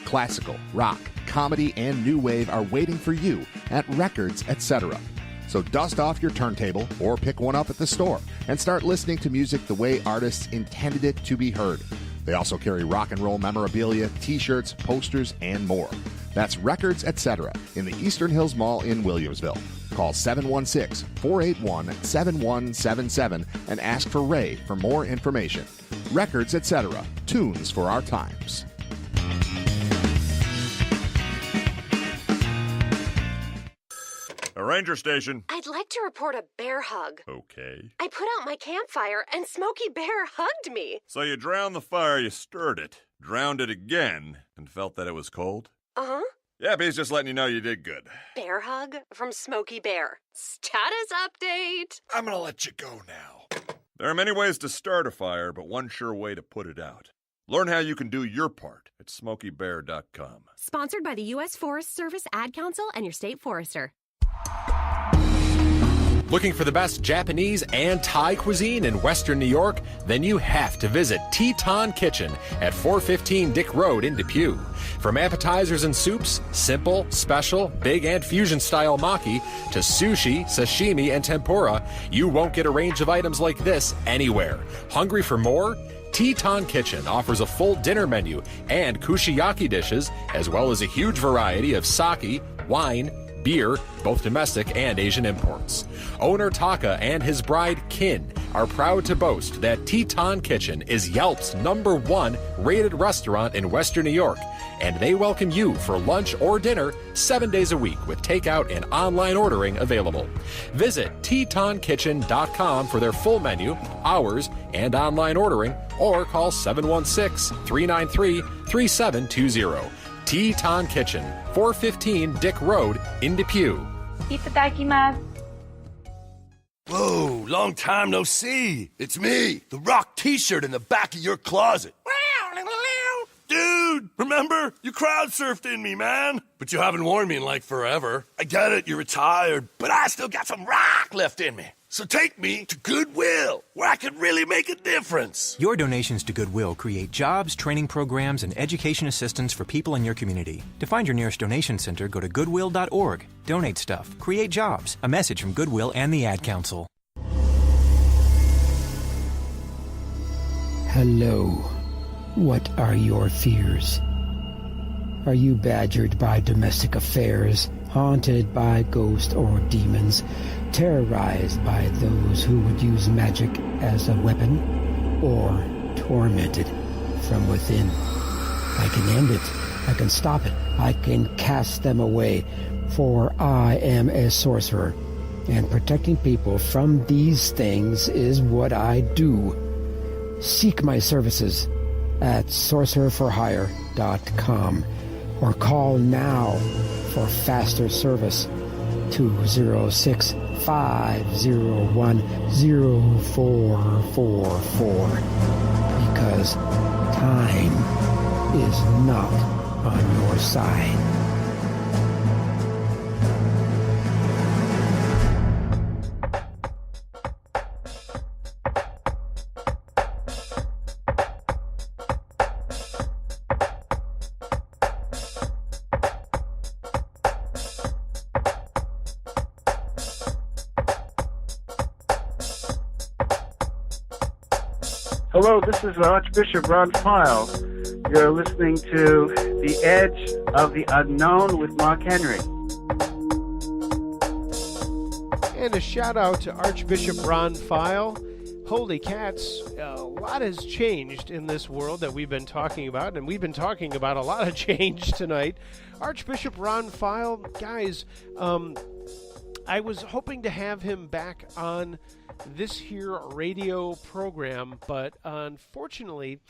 Classical, rock, comedy, and new wave are waiting for you at Records Etc. So dust off your turntable or pick one up at the store and start listening to music the way artists intended it to be heard. They also carry rock and roll memorabilia, t-shirts, posters, and more. That's Records Etc. in the Eastern Hills Mall in Williamsville. Call 716-481-7177 and ask for Ray for more information. Records Etc. Tunes for our times. A ranger station. I'd like to report a bear hug. Okay. I put out my campfire and Smokey Bear hugged me. So you drowned the fire, you stirred it, drowned it again, and felt that it was cold? Uh-huh. Yep, he's just letting you know you did good. Bear hug from Smokey Bear. Status update. I'm gonna let you go now. There are many ways to start a fire, but one sure way to put it out. Learn how you can do your part at SmokeyBear.com. Sponsored by the U.S. Forest Service, Ad Council, and your state forester. Looking for the best Japanese and Thai cuisine in Western New York? Then you have to visit Teton Kitchen at 415 Dick Road in Depew. From appetizers and soups, simple, special, big, and fusion-style maki, to sushi, sashimi, and tempura, you won't get a range of items like this anywhere. Hungry for more? Teton Kitchen offers a full dinner menu and kushiyaki dishes, as well as a huge variety of sake, wine, beer, both domestic and Asian imports. Owner Taka and his bride Kin are proud to boast that Teton Kitchen is Yelp's #1 rated restaurant in Western New York, and they welcome you for lunch or dinner 7 days a week with takeout and online ordering available. Visit TetonKitchen.com for their full menu, hours, and online ordering, or call 716-393-3720. Teton Kitchen, 415 Dick Road in Depew. Itadakimasu. Whoa, long time no see. It's me, the Rock t-shirt in the back of your closet. Dude, remember? You crowd surfed in me, man. But you haven't worn me in like forever. I get it, you're retired, but I still got some rock left in me. So take me to Goodwill, where I can really make a difference. Your donations to Goodwill create jobs, training programs, and education assistance for people in your community. To find your nearest donation center, go to goodwill.org. Donate stuff. Create jobs. A message from Goodwill and the Ad Council. Hello. What are your fears? Are you badgered by domestic affairs, haunted by ghosts or demons, terrorized by those who would use magic as a weapon, or tormented from within? I can end it. I can stop it. I can cast them away, for I am a sorcerer, and protecting people from these things is what I do. Seek my services at sorcererforhire.com or call now for faster service 206-501-0444, because time is not on your side. Hello, this is Archbishop Ron File. You're listening to The Edge of the Unknown with Mark Henry. And a shout out to Archbishop Ron File. Holy cats, a lot has changed in this world that we've been talking about, and we've been talking about a lot of change tonight. Archbishop Ron File, guys, I was hoping to have him back on this here radio program, but unfortunately,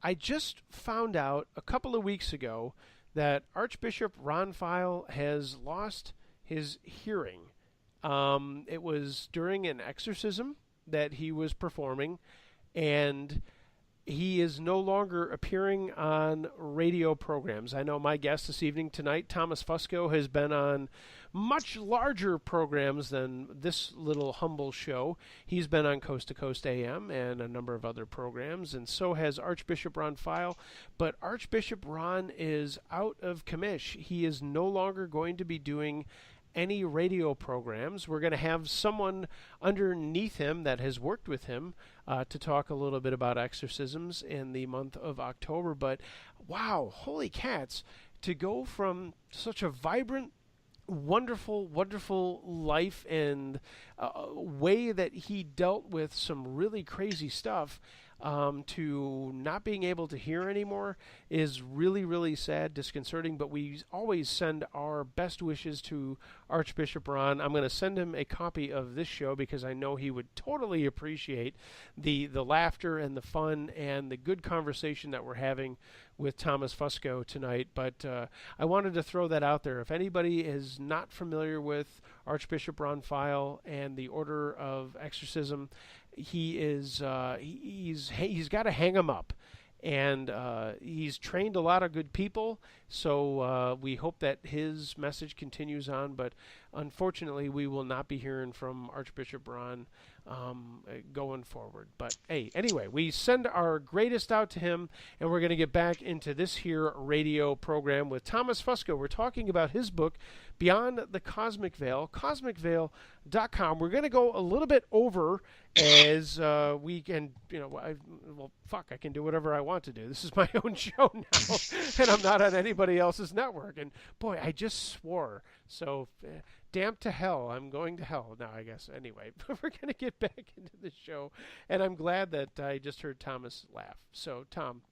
I just found out a couple of weeks ago that Archbishop Ron File has lost his hearing. It was during an exorcism that he was performing, and he is no longer appearing on radio programs. I know my guest this evening tonight, Thomas Fusco, has been on much larger programs than this little humble show. He's been on Coast to Coast AM and a number of other programs, and so has Archbishop Ron File. But Archbishop Ron is out of commish. He is no longer going to be doing any radio programs. We're going to have someone underneath him that has worked with him to talk a little bit about exorcisms in the month of October. But wow, holy cats, to go from such a vibrant, wonderful life and way that he dealt with some really crazy stuff to not being able to hear anymore is really, really sad, disconcerting, but we always send our best wishes to Archbishop Ron. I'm going to send him a copy of this show because I know he would totally appreciate the laughter and the fun and the good conversation that we're having with Thomas Fusco tonight. But I wanted to throw that out there. If anybody is not familiar with Archbishop Ron File and the Order of Exorcism, he's got to hang him up. And he's trained a lot of good people, so we hope that his message continues on. But unfortunately, we will not be hearing from Archbishop Ron going forward. But hey, anyway, we send our greatest out to him, and we're going to get back into this here radio program with Thomas Fusco. We're talking about his book, Beyond the Cosmic Veil, cosmicveil.com. We're going to go a little bit over as we can, I can do whatever I want to do. This is my own show now, and I'm not on anybody else's network. And boy, I just swore. So damn to hell, I'm going to hell now, I guess. Anyway, we're going to get back into the show, and I'm glad that I just heard Thomas laugh. So, Tom,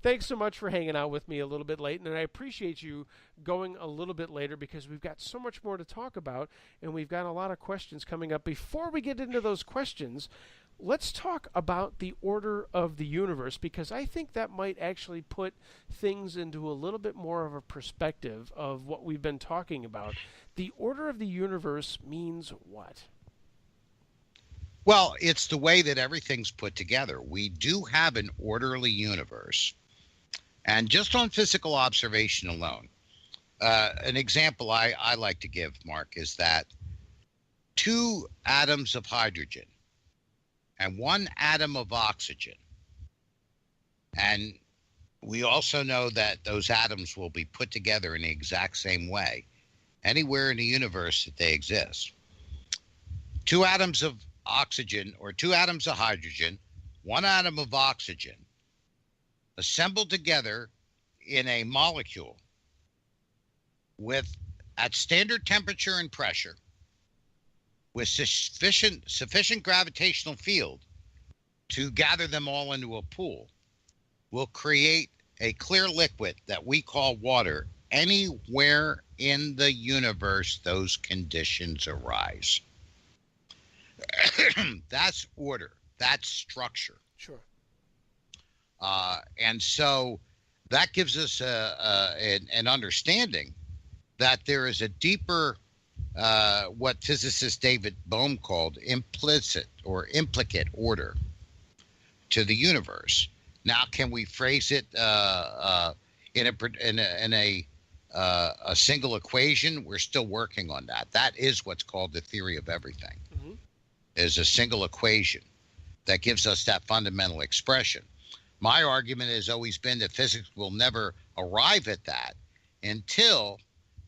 thanks so much for hanging out with me a little bit late, and I appreciate you going a little bit later because we've got so much more to talk about, and we've got a lot of questions coming up. Before we get into those questions, let's talk about the order of the universe, because I think that might actually put things into a little bit more of a perspective of what we've been talking about. The order of the universe means what? Well, it's the way that everything's put together. We do have an orderly universe. And just on physical observation alone, an example I like to give, Mark, is that 2 atoms of hydrogen and 1 atom of oxygen. And we also know that those atoms will be put together in the exact same way anywhere in the universe that they exist. 2 atoms of oxygen or 2 atoms of hydrogen, 1 atom of oxygen, assembled together in a molecule at standard temperature and pressure, with sufficient gravitational field to gather them all into a pool, will create a clear liquid that we call water anywhere in the universe those conditions arise. That's order. That's structure. Sure. And so that gives us an understanding that there is a deeper, what physicist David Bohm called implicit or implicate order to the universe. Now, can we phrase it in a single equation? We're still working on that. That is what's called the theory of everything. Mm-hmm. Is a single equation that gives us that fundamental expression. My argument has always been that physics will never arrive at that until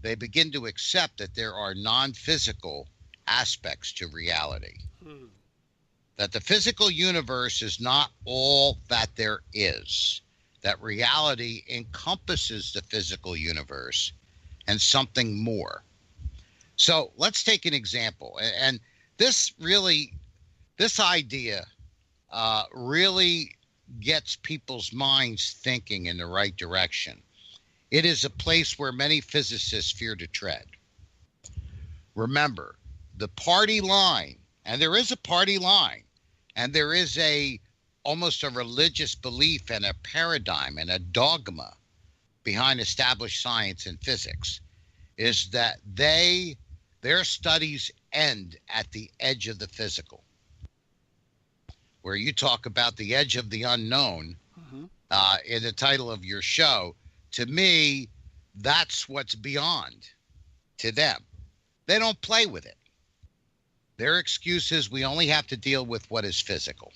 they begin to accept that there are non-physical aspects to reality. That the physical universe is not all that there is. That reality encompasses the physical universe and something more. So let's take an example. And this idea really gets people's minds thinking in the right direction. It is a place where many physicists fear to tread. Remember, the party line, and there is a party line, and there is almost a religious belief and a paradigm and a dogma behind established science and physics, is that their studies end at the edge of the physical. Where you talk about the edge of the unknown in the title of your show, to me, that's what's beyond to them. They don't play with it. Their excuse is we only have to deal with what is physical.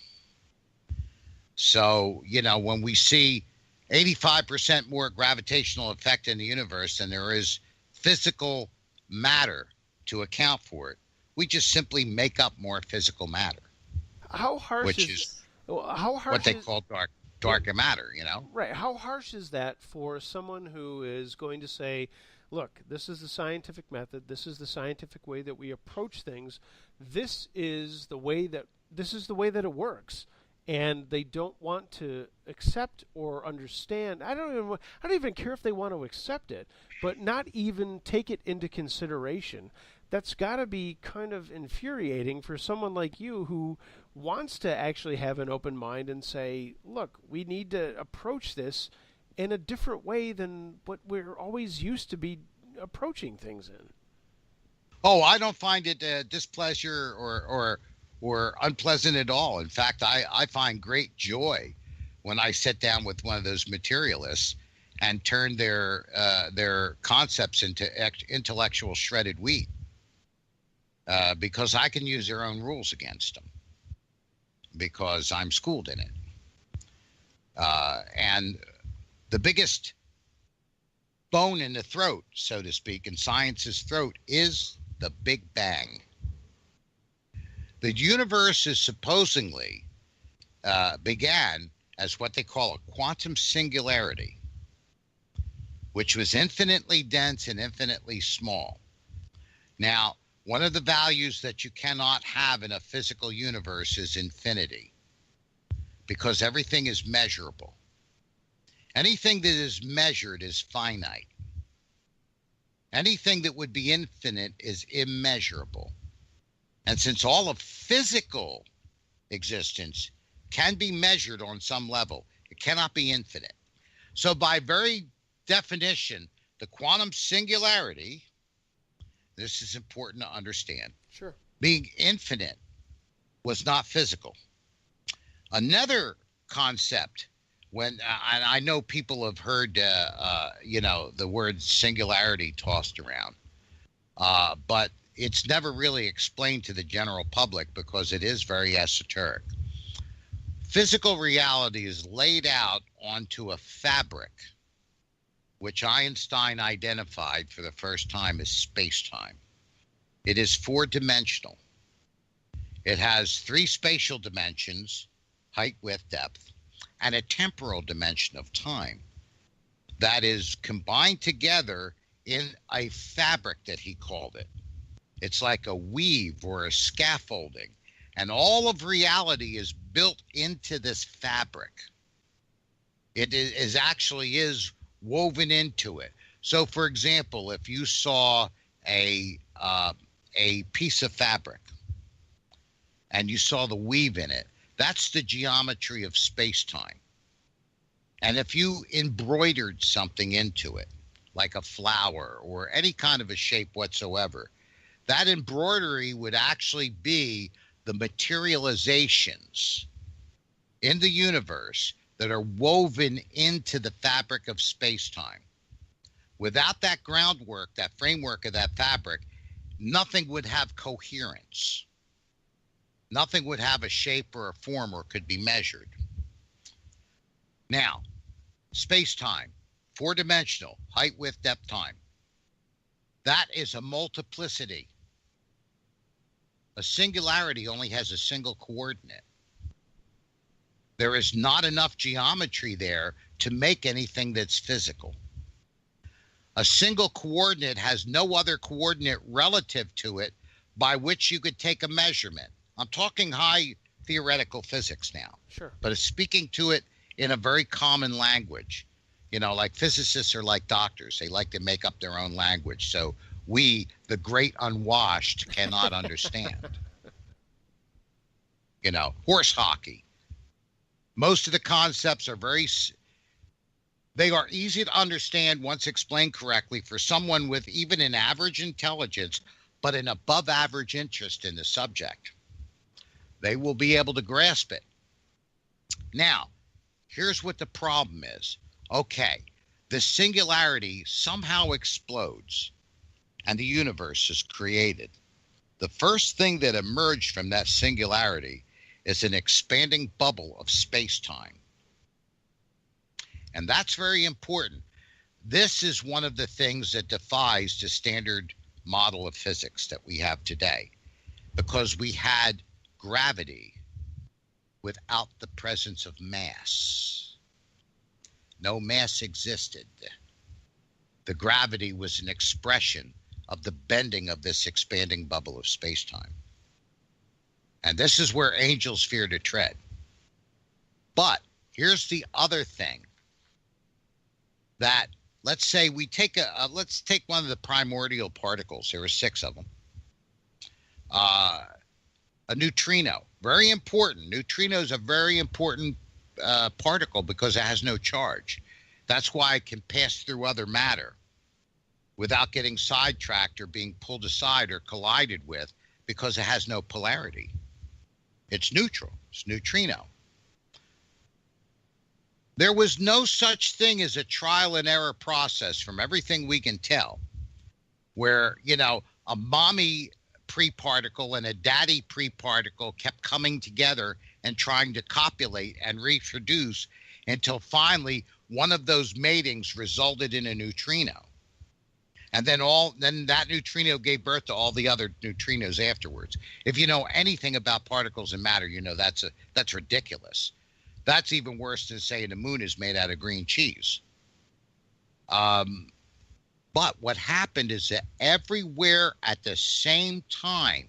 So, when we see 85% more gravitational effect in the universe than there is physical matter to account for it, we just simply make up more physical matter. How harsh is what they call darker matter, Right. How harsh is that for someone who is going to say, look, this is the scientific method, this is the scientific way that we approach things, this is the way that it works, and they don't want to accept or understand. I don't even care if they want to accept it, but not even take it into consideration. That's got to be kind of infuriating for someone like you who wants to actually have an open mind and say, look, we need to approach this in a different way than what we're always used to be approaching things in. Oh, I don't find it displeasure or unpleasant at all. In fact, I find great joy when I sit down with one of those materialists and turn their concepts into intellectual shredded wheat, because I can use their own rules against them because I'm schooled in it. And the biggest bone in the throat, so to speak, in science's throat is the Big Bang. The universe is supposedly began as what they call a quantum singularity, which was infinitely dense and infinitely small. Now, one of the values that you cannot have in a physical universe is infinity, because everything is measurable. Anything that is measured is finite. Anything that would be infinite is immeasurable. And since all of physical existence can be measured on some level, it cannot be infinite. So by very definition, the quantum singularity, this is important to understand, sure, being infinite was not physical. Another concept, when and I know people have heard the word singularity tossed around, but it's never really explained to the general public because it is very esoteric. Physical reality is laid out onto a fabric, which Einstein identified for the first time as space-time. It is four-dimensional. It has three spatial dimensions, height, width, depth, and a temporal dimension of time that is combined together in a fabric that he called it. It's like a weave or a scaffolding, and all of reality is built into this fabric. It is actually woven into it. So, for example, if you saw a piece of fabric and you saw the weave in it, that's the geometry of space-time. And if you embroidered something into it, like a flower or any kind of a shape whatsoever, that embroidery would actually be the materializations in the universe that are woven into the fabric of space-time. Without that groundwork, that framework of that fabric, nothing would have coherence. Nothing would have a shape or a form or could be measured. Now, space-time, four-dimensional, height, width, depth, time. That is a multiplicity. A singularity only has a single coordinate. There is not enough geometry there to make anything that's physical. A single coordinate has no other coordinate relative to it by which you could take a measurement. I'm talking high theoretical physics now. Sure. But it's speaking to it in a very common language. You know, like physicists are like doctors. They like to make up their own language. So we, the great unwashed, cannot understand. You know, horse hockey. Most of the concepts are they are easy to understand once explained correctly for someone with even an average intelligence, but an above average interest in the subject. They will be able to grasp it. Now, here's what the problem is. Okay, the singularity somehow explodes and the universe is created. The first thing that emerged from that singularity is an expanding bubble of space-time. And that's very important. This is one of the things that defies the standard model of physics that we have today, because we had gravity without the presence of mass. No mass existed. The gravity was an expression of the bending of this expanding bubble of space-time. And this is where angels fear to tread. But here's the other thing. That let's say we take let's take one of the primordial particles. There were 6 of them. A neutrino, very important. Neutrino is a very important particle because it has no charge. That's why it can pass through other matter without getting sidetracked or being pulled aside or collided with, because it has no polarity. It's neutral. It's neutrino. There was no such thing as a trial and error process, from everything we can tell, where, a mommy pre-particle and a daddy pre-particle kept coming together and trying to copulate and reproduce until finally one of those matings resulted in a neutrino. And then that neutrino gave birth to all the other neutrinos afterwards. If you know anything about particles and matter, that's ridiculous. That's even worse than saying the moon is made out of green cheese. But what happened is that everywhere at the same time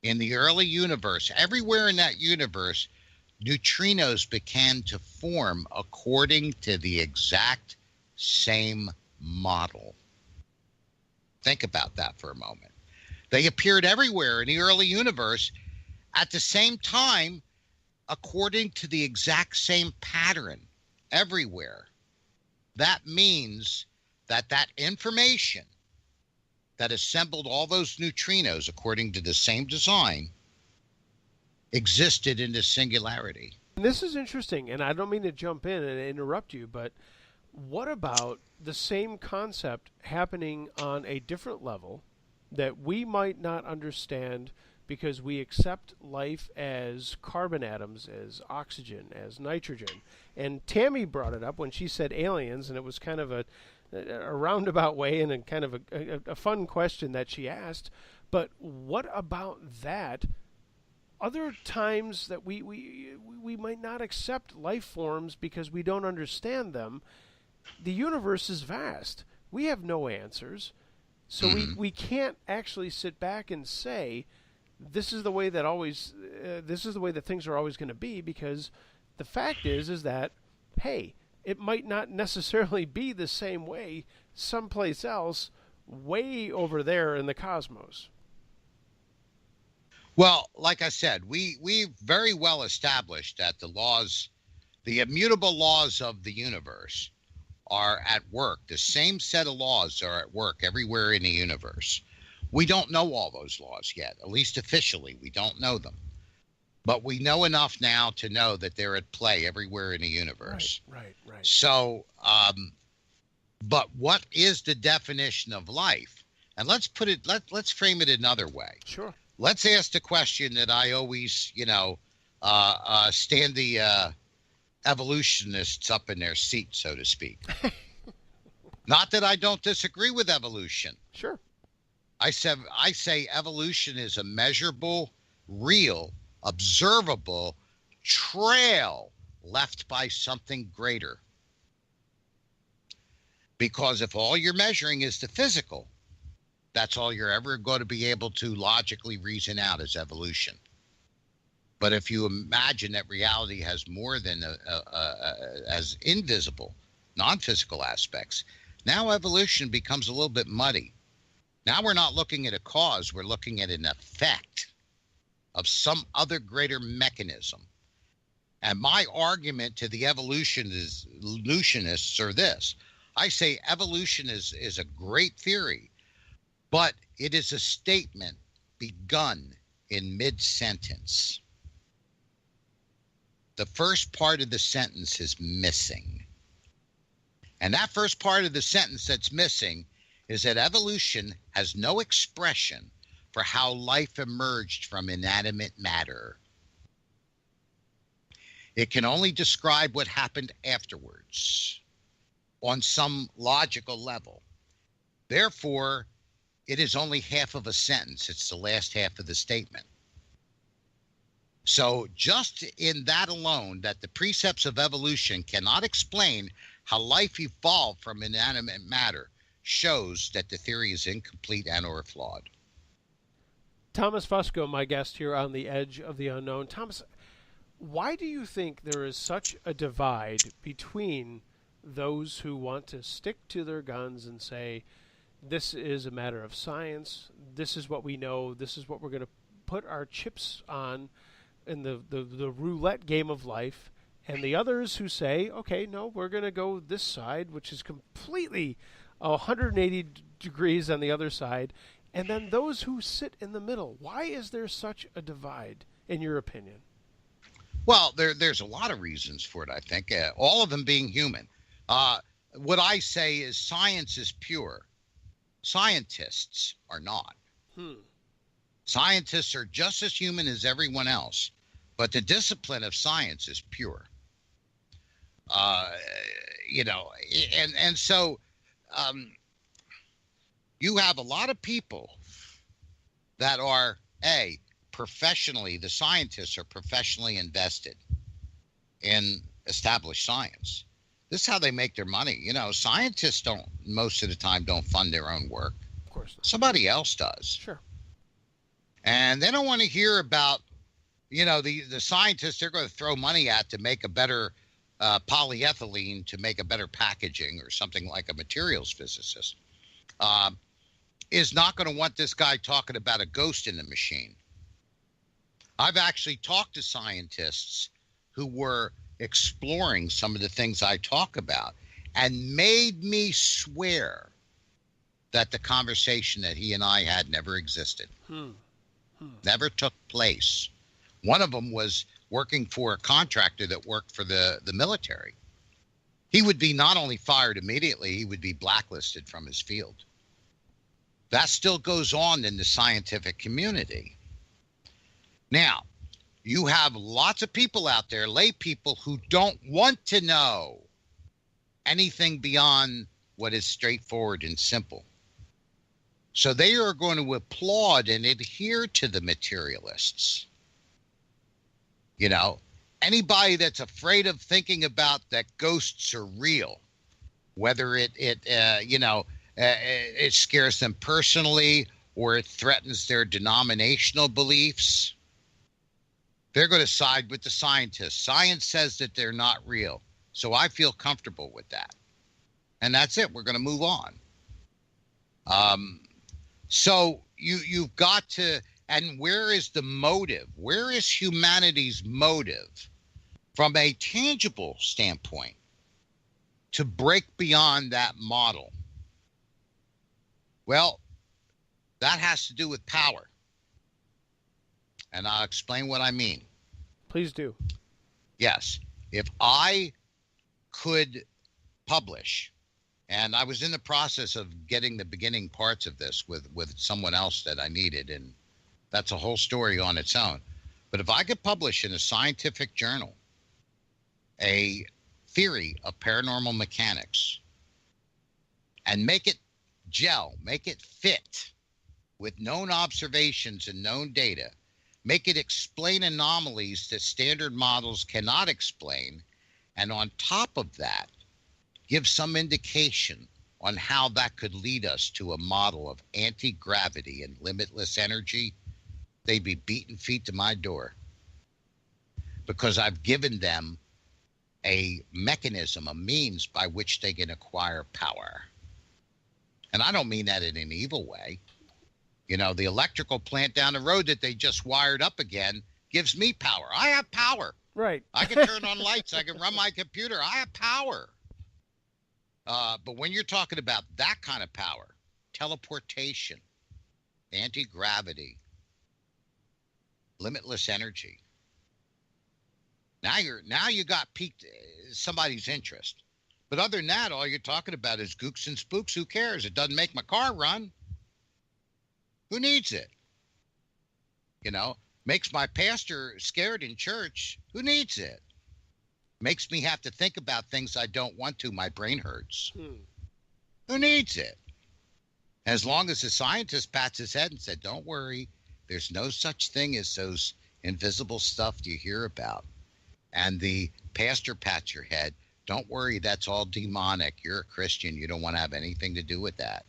in the early universe, everywhere in that universe, neutrinos began to form according to the exact same model. Think about that for a moment. They appeared everywhere in the early universe at the same time, according to the exact same pattern everywhere. That means that information that assembled all those neutrinos according to the same design existed in the singularity. And this is interesting, and I don't mean to jump in and interrupt you, but what about the same concept happening on a different level that we might not understand because we accept life as carbon atoms, as oxygen, as nitrogen? And Tammy brought it up when she said aliens, and it was kind of a roundabout way and a kind of a fun question that she asked. But what about that? Other times that we might not accept life forms because we don't understand them. The universe is vast. We have no answers. So we can't actually sit back and say, this is the way that things are always going to be, because the fact is that, hey, it might not necessarily be the same way someplace else, way over there in the cosmos. Well, like I said, we very well established that the immutable laws of the universe are at work. The same set of laws are at work everywhere in the universe. We don't know all those laws yet, at least officially. We don't know them. But we know enough now to know that they're at play everywhere in the universe. Right. So, but what is the definition of life? And let's frame it another way. Sure. Let's ask the question that I always, stand the evolutionists up in their seat, so to speak. Not that I don't disagree with evolution. Sure. I say evolution is a measurable, real, observable trail left by something greater. Because if all you're measuring is the physical, that's all you're ever going to be able to logically reason out is evolution. But if you imagine that reality has more than as invisible, non-physical aspects, now evolution becomes a little bit muddy. Now we're not looking at a cause, we're looking at an effect of some other greater mechanism. And my argument to the evolutionists are this. I say evolution is a great theory, but it is a statement begun in mid-sentence. The first part of the sentence is missing. And that first part of the sentence that's missing is that evolution has no expression for how life emerged from inanimate matter. It can only describe what happened afterwards on some logical level. Therefore, it is only half of a sentence. It's the last half of the statement. So just in that alone, that the precepts of evolution cannot explain how life evolved from inanimate matter, shows that the theory is incomplete and or flawed. Thomas Fusco, my guest here on the Edge of the Unknown. Thomas, Why do you think there is such a divide between those who want to stick to their guns and say, this is a matter of science, this is what we know, this is what we're going to put our chips on in the roulette game of life, and the others who say, okay, no, we're going to go this side, which is completely 180 degrees on the other side, and then those who sit in the middle? Why is there such a divide, in your opinion? Well, there's a lot of reasons for it, I think, all of them being human. What I say is science is pure. Scientists are not. Scientists are just as human as everyone else, but the discipline of science is pure. So you have a lot of people that are, professionally, the scientists are professionally invested in established science. This is how they make their money. Scientists most of the time don't fund their own work. Of course not. Somebody else does. Sure. And they don't want to hear about, the scientists they're going to throw money at to make a better polyethylene, to make a better packaging, or something like a materials physicist, is not going to want this guy talking about a ghost in the machine. I've actually talked to scientists who were exploring some of the things I talk about and made me swear that the conversation that he and I had never existed. Never took place. One of them was working for a contractor that worked for the military. He would be not only fired immediately, he would be blacklisted from his field. That still goes on in the scientific community. Now, you have lots of people out there, lay people, who don't want to know anything beyond what is straightforward and simple. So they are going to applaud and adhere to the materialists. Anybody that's afraid of thinking about that ghosts are real, whether it scares them personally or it threatens their denominational beliefs, they're going to side with the scientists. Science says that they're not real. So I feel comfortable with that. And that's it. We're going to move on. So you've got to, and where is the motive? Where is humanity's motive from a tangible standpoint to break beyond that model? Well, that has to do with power. And I'll explain what I mean. Please do. Yes. If I could publish, and I was in the process of getting the beginning parts of this with someone else that I needed, and that's a whole story on its own. But if I could publish in a scientific journal a theory of paranormal mechanics and make it gel, make it fit with known observations and known data, make it explain anomalies that standard models cannot explain, and on top of that, give some indication on how that could lead us to a model of anti-gravity and limitless energy, they'd be beating feet to my door. Because I've given them a mechanism, a means by which they can acquire power. And I don't mean that in an evil way. The electrical plant down the road that they just wired up again gives me power. I have power. Right. I can turn on lights. I can run my computer. I have power. But when you're talking about that kind of power, teleportation, anti-gravity, limitless energy, now you got piqued somebody's interest. But other than that, all you're talking about is gooks and spooks. Who cares? It doesn't make my car run. Who needs it? Makes my pastor scared in church. Who needs it? Makes me have to think about things I don't want to. My brain hurts. Who needs it? As long as the scientist pats his head and said, don't worry, there's no such thing as those invisible stuff you hear about. And the pastor pats your head, don't worry, that's all demonic. You're a Christian. You don't want to have anything to do with that.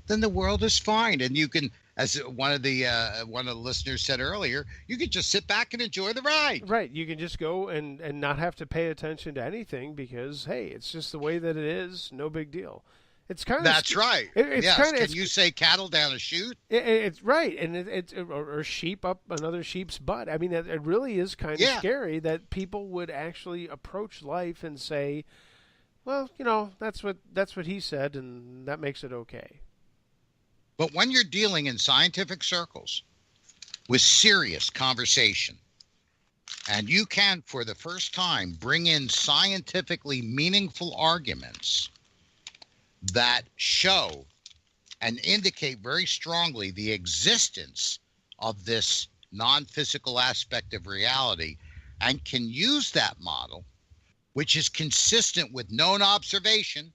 Then the world is fine. And you can as one of the listeners said earlier, you could just sit back and enjoy the ride. Right. You can just go and not have to pay attention to anything because, hey, it's just the way that it is. No big deal. It's kind of That's right. It's yes. Kind of, Can you say cattle down a chute? It's right, and or sheep up another sheep's butt. I mean, it really is kind of scary that people would actually approach life and say, well, that's what he said, and that makes it okay. But when you're dealing in scientific circles with serious conversation, and you can, for the first time, bring in scientifically meaningful arguments that show and indicate very strongly the existence of this non-physical aspect of reality, and can use that model, which is consistent with known observation,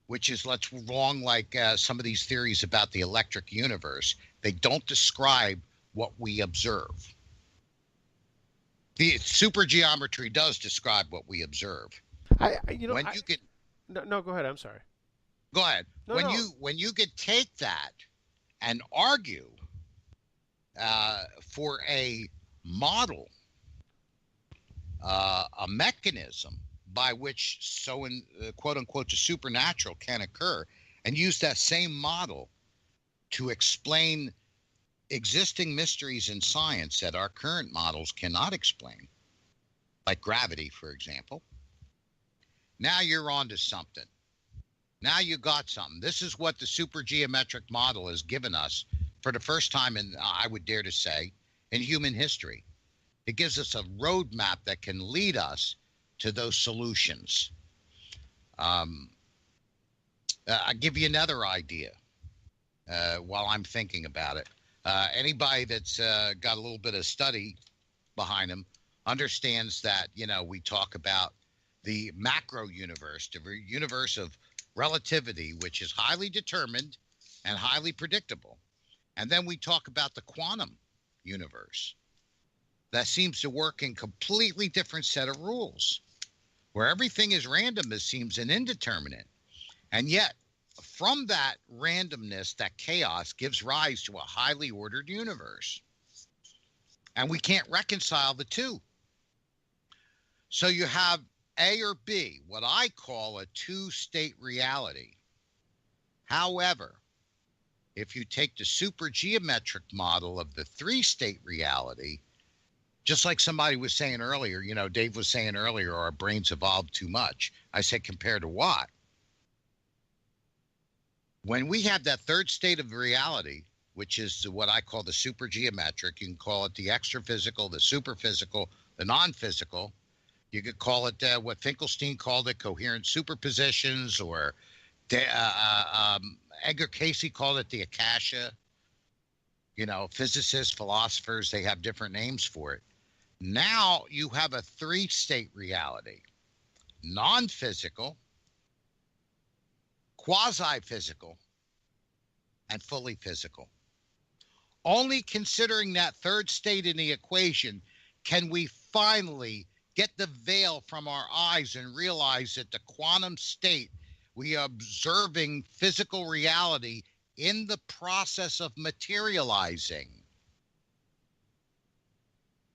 which is wrong like some of these theories about the electric universe. They don't describe what we observe. The supergeometry does describe what we observe. No, go ahead. I'm sorry. Go ahead. When you could take that and argue for a model, a mechanism by which quote unquote the supernatural can occur, and use that same model to explain existing mysteries in science that our current models cannot explain, like gravity, for example. Now you're onto something. Now you got something. This is what the supergeometric model has given us for the first time in, I would dare to say, in human history. It gives us a roadmap that can lead us to those solutions. I'll give you another idea while I'm thinking about it. Anybody that's got a little bit of study behind them understands that, we talk about the macro universe, the universe of relativity, which is highly determined and highly predictable. And then we talk about the quantum universe that seems to work in completely different set of rules, where everything is random, it seems, and indeterminate. And yet, from that randomness, that chaos gives rise to a highly ordered universe. And we can't reconcile the two. So you have A or B, what I call a two-state reality. However, if you take the supergeometric model of the three-state reality, just like somebody was saying earlier, Dave was saying earlier, our brains evolved too much. I said, compared to what? When we have that third state of reality, which is what I call the supergeometric, you can call it the extraphysical, the superphysical, the non-physical. You could call it what Finkelstein called it, coherent superpositions, or Edgar Cayce called it the Akasha. Physicists, philosophers, they have different names for it. Now you have a three-state reality: non-physical, quasi-physical, and fully physical. Only considering that third state in the equation can we finally get the veil from our eyes and realize that the quantum state, we are observing physical reality in the process of materializing.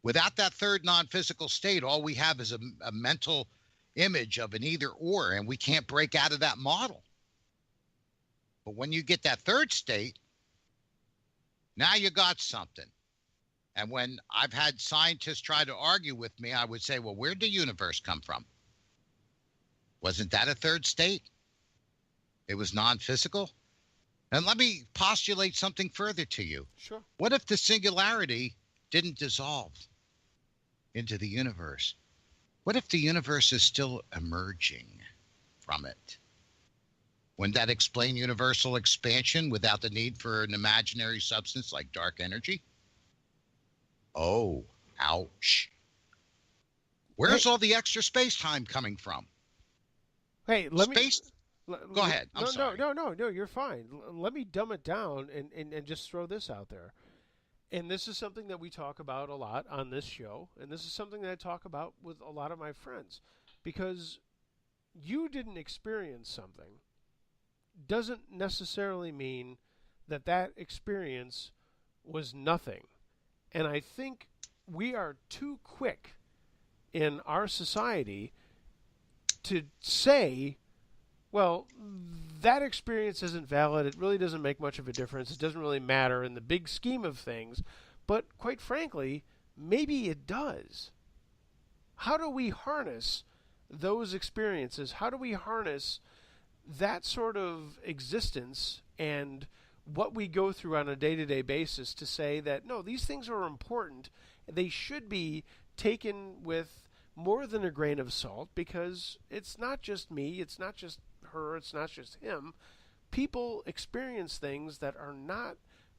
Without that third non-physical state, all we have is a mental image of an either or, and we can't break out of that model. But when you get that third state, now you got something. And when I've had scientists try to argue with me, I would say, well, where'd the universe come from? Wasn't that a third state? It was non-physical? And let me postulate something further to you. Sure. What if the singularity didn't dissolve into the universe? What if the universe is still emerging from it? Wouldn't that explain universal expansion without the need for an imaginary substance like dark energy? Oh, ouch. Where's all the extra space-time coming from? Hey, Go ahead. I'm sorry. No, you're fine. Let me dumb it down and just throw this out there. And this is something that we talk about a lot on this show, and this is something that I talk about with a lot of my friends. Because you didn't experience something doesn't necessarily mean that experience was nothing. And I think we are too quick in our society to say, well, that experience isn't valid. It really doesn't make much of a difference. It doesn't really matter in the big scheme of things. But quite frankly, maybe it does. How do we harness those experiences? How do we harness that sort of existence and what we go through on a day-to-day basis to say that, no, these things are important. They should be taken with more than a grain of salt, because it's not just me, it's not just her, it's not just him. People experience things that are not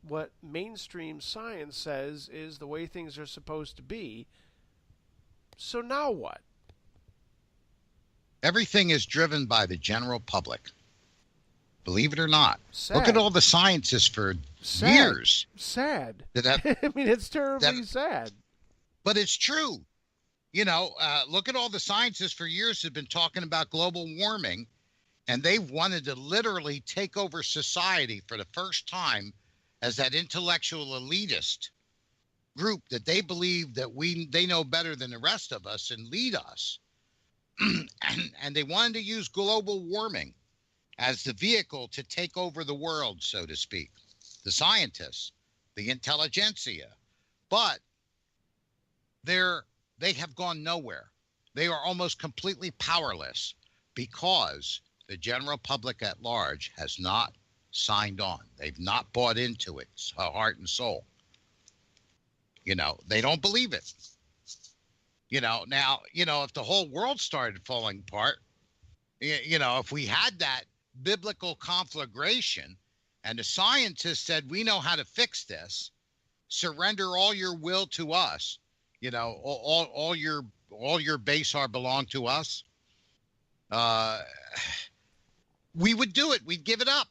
what mainstream science says is the way things are supposed to be. So now what? Everything is driven by the general public. Believe it or not. Sad. Look at all the scientists for years. Sad. I mean, it's terribly sad. But it's true. Look at all the scientists for years have been talking about global warming, and they wanted to literally take over society for the first time as that intellectual elitist group that they believe that they know better than the rest of us and lead us. and they wanted to use global warming as the vehicle to take over the world, so to speak. The scientists, the intelligentsia. But they have gone nowhere. They are almost completely powerless because the general public at large has not signed on. They've not bought into it, heart and soul. They don't believe it. Now, if the whole world started falling apart, if we had that biblical conflagration and the scientists said, we know how to fix this, surrender all your will to us, all your base belong to us, we would do it. We'd give it up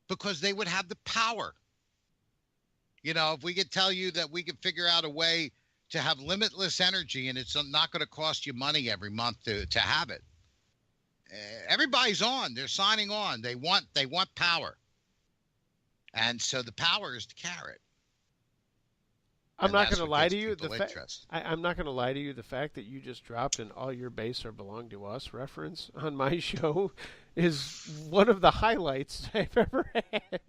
because they would have the power. If we could tell you that we could figure out a way to have limitless energy and it's not going to cost you money every month to have it. Everybody's on. They're signing on. They want power. And so the power is the carrot. I'm not going to lie to you. I'm not going to lie to you. The fact that you just dropped an "all your base are belong to us" reference on my show is one of the highlights I've ever had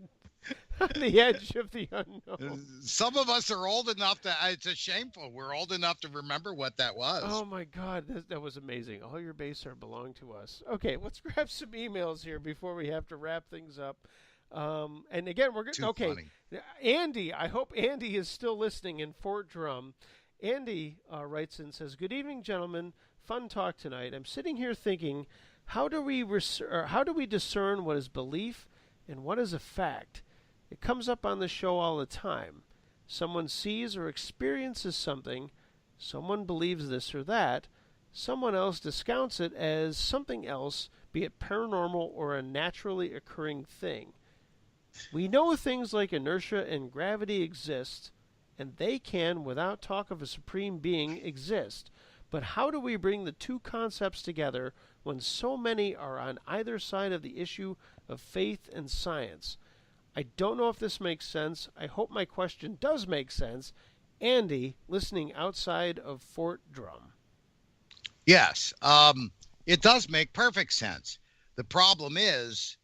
on the edge of the unknown. Some of us are old enough to. It's a shameful. We're old enough to remember what that was. Oh my God, that was amazing. All your base are belong to us. Okay, let's grab some emails here before we have to wrap things up. And again, we're going to, okay, funny. Andy, I hope Andy is still listening in Fort Drum. Andy writes in and says, "Good evening, gentlemen. Fun talk tonight. I'm sitting here thinking, how do we discern what is belief and what is a fact? It comes up on the show all the time. Someone sees or experiences something, someone believes this or that, someone else discounts it as something else, be it paranormal or a naturally occurring thing. We know things like inertia and gravity exist, and they can, without talk of a supreme being, exist. But how do we bring the two concepts together when so many are on either side of the issue of faith and science? I don't know if this makes sense. I hope my question does make sense. Andy, listening outside of Fort Drum." Yes, it does make perfect sense. The problem is,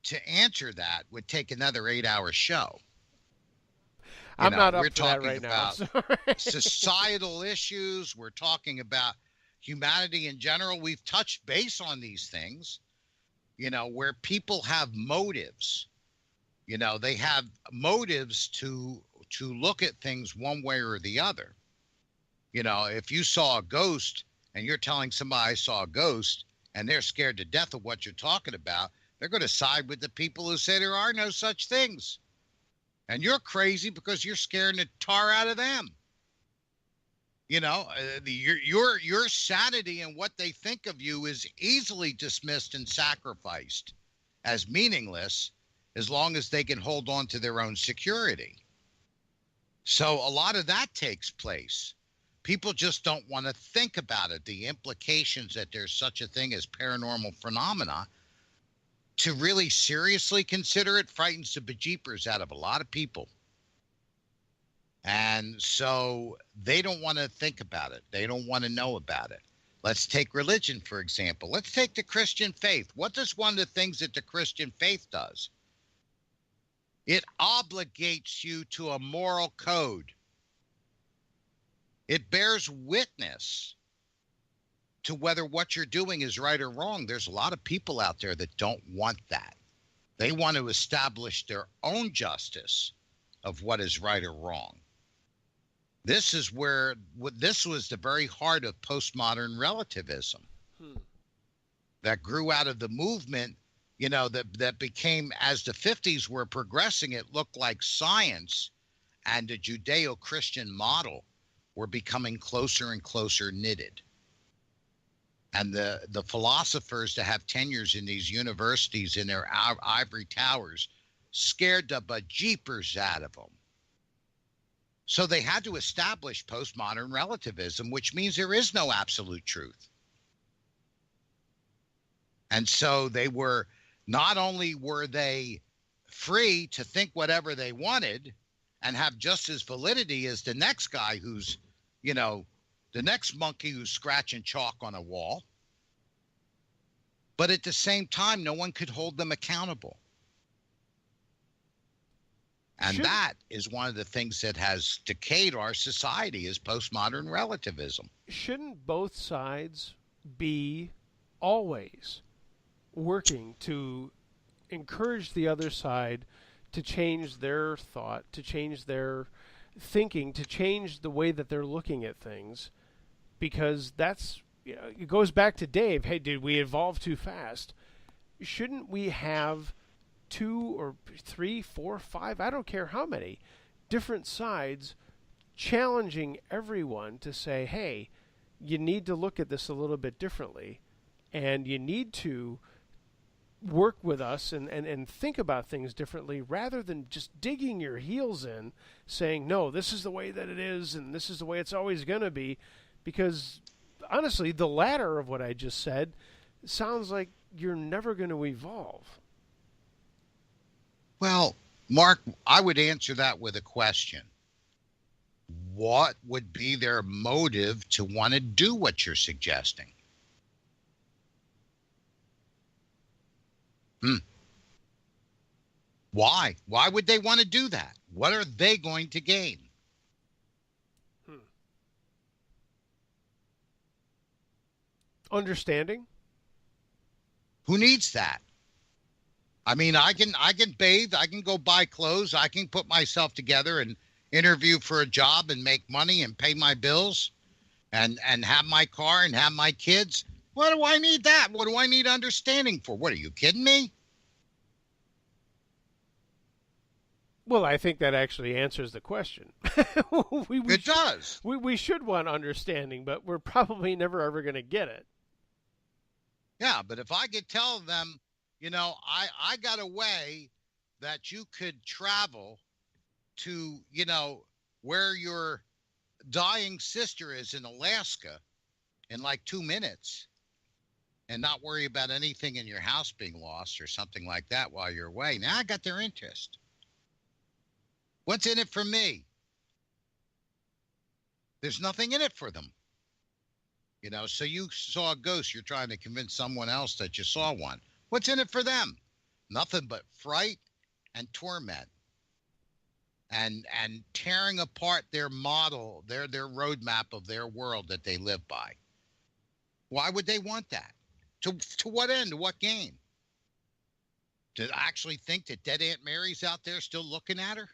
to answer that would take another 8-hour show. I'm not up for that right now. We're talking about societal issues. We're talking about humanity in general. We've touched base on these things, where people have motives. They have motives to look at things one way or the other. If you saw a ghost and you're telling somebody I saw a ghost and they're scared to death of what you're talking about, they're going to side with the people who say there are no such things. And you're crazy because you're scaring the tar out of them. Your sanity and what they think of you is easily dismissed and sacrificed as meaningless as long as they can hold on to their own security. So a lot of that takes place. People just don't want to think about it. The implications that there's such a thing as paranormal phenomena to really seriously consider it frightens the bejeepers out of a lot of people. And so they don't want to think about it. They don't want to know about it. Let's take religion, for example. Let's take the Christian faith. What does one of the things that the Christian faith does? It obligates you to a moral code. It bears witness to whether what you're doing is right or wrong. There's a lot of people out there that don't want that. They want to establish their own justice of what is right or wrong. This is where this was the very heart of postmodern relativism that grew out of the movement, you know, that became, as the 50s were progressing, it looked like science and the Judeo-Christian model were becoming closer and closer knitted. And the philosophers that have tenures in these universities in their ivory towers scared the bejeepers out of them. So they had to establish postmodern relativism, which means there is no absolute truth. And so they were, not only were they free to think whatever they wanted and have just as validity as the next guy who's, you know, the next monkey who's scratching chalk on a wall, but at the same time, no one could hold them accountable. And that is one of the things that has decayed our society, is postmodern relativism. Shouldn't both sides be always working to encourage the other side to change their thought, to change their thinking, to change the way that they're looking at things? Because that's, you know, it goes back to Dave. Hey, did we evolve too fast? Shouldn't we have 2 or 3, 4, 5, I don't care how many, different sides challenging everyone to say, hey, you need to look at this a little bit differently, and you need to work with us and think about things differently, rather than just digging your heels in, saying, no, this is the way that it is, and this is the way it's always going to be. Because, honestly, the latter of what I just said sounds like you're never going to evolve. Well, Mark, I would answer that with a question. What would be their motive to want to do what you're suggesting? Why? Why would they want to do that? What are they going to gain? Understanding? Who needs that? I mean, I can bathe, I can go buy clothes, I can put myself together and interview for a job and make money and pay my bills and have my car and have my kids. What do I need that? What do I need understanding for? What, are you kidding me? Well, I think that actually answers the question. It does. We should want understanding, but we're probably never ever going to get it. Yeah, but if I could tell them, you know, I got a way that you could travel to, you know, where your dying sister is in Alaska in like 2 minutes and not worry about anything in your house being lost or something like that while you're away. Now I got their interest. What's in it for me? There's nothing in it for them. You know, so you saw a ghost, you're trying to convince someone else that you saw one. What's in it for them? Nothing but fright and torment and tearing apart their model, their roadmap of their world that they live by. Why would they want that? To what end? To what gain? To actually think that dead Aunt Mary's out there still looking at her?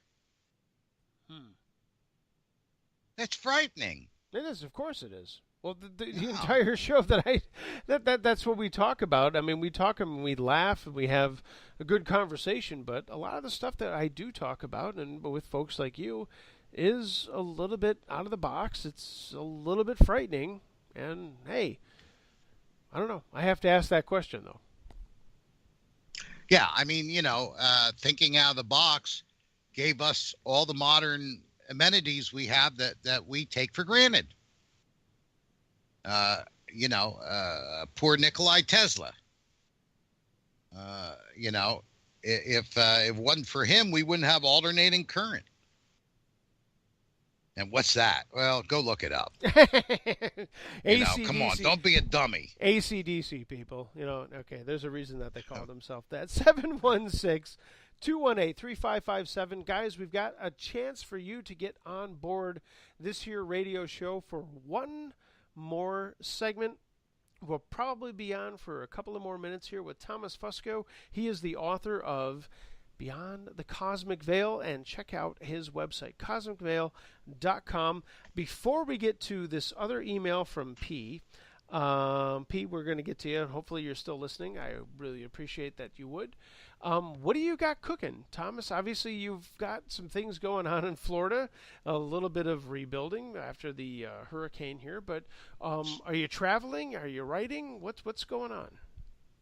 That's frightening. It is, of course it is. Well, the entire show that's what we talk about. I mean, we talk and we laugh and we have a good conversation, but a lot of the stuff that I do talk about, and with folks like you, is a little bit out of the box. It's a little bit frightening, and hey, I don't know. I have to ask that question, though. Yeah, I mean, you know, thinking out of the box gave us all the modern amenities we have that we take for granted. Poor Nikolai Tesla. if it wasn't for him, we wouldn't have alternating current. And what's that? Well, go look it up. Come on, don't be a dummy. AC/DC people, okay, there's a reason that they call themselves that. 716-218-3557. Guys, we've got a chance for you to get on board this here radio show for one more segment. We'll probably be on for a couple of more minutes here with Thomas Fusco. He is the author of Beyond the Cosmic Veil, and check out his website, cosmicveil.com. Before we get to this other email from P, we're going to get to you, and hopefully you're still listening. I really appreciate that you would. What do you got cooking, Thomas? Obviously, you've got some things going on in Florida, a little bit of rebuilding after the hurricane here, but are you traveling? Are you writing? What's going on?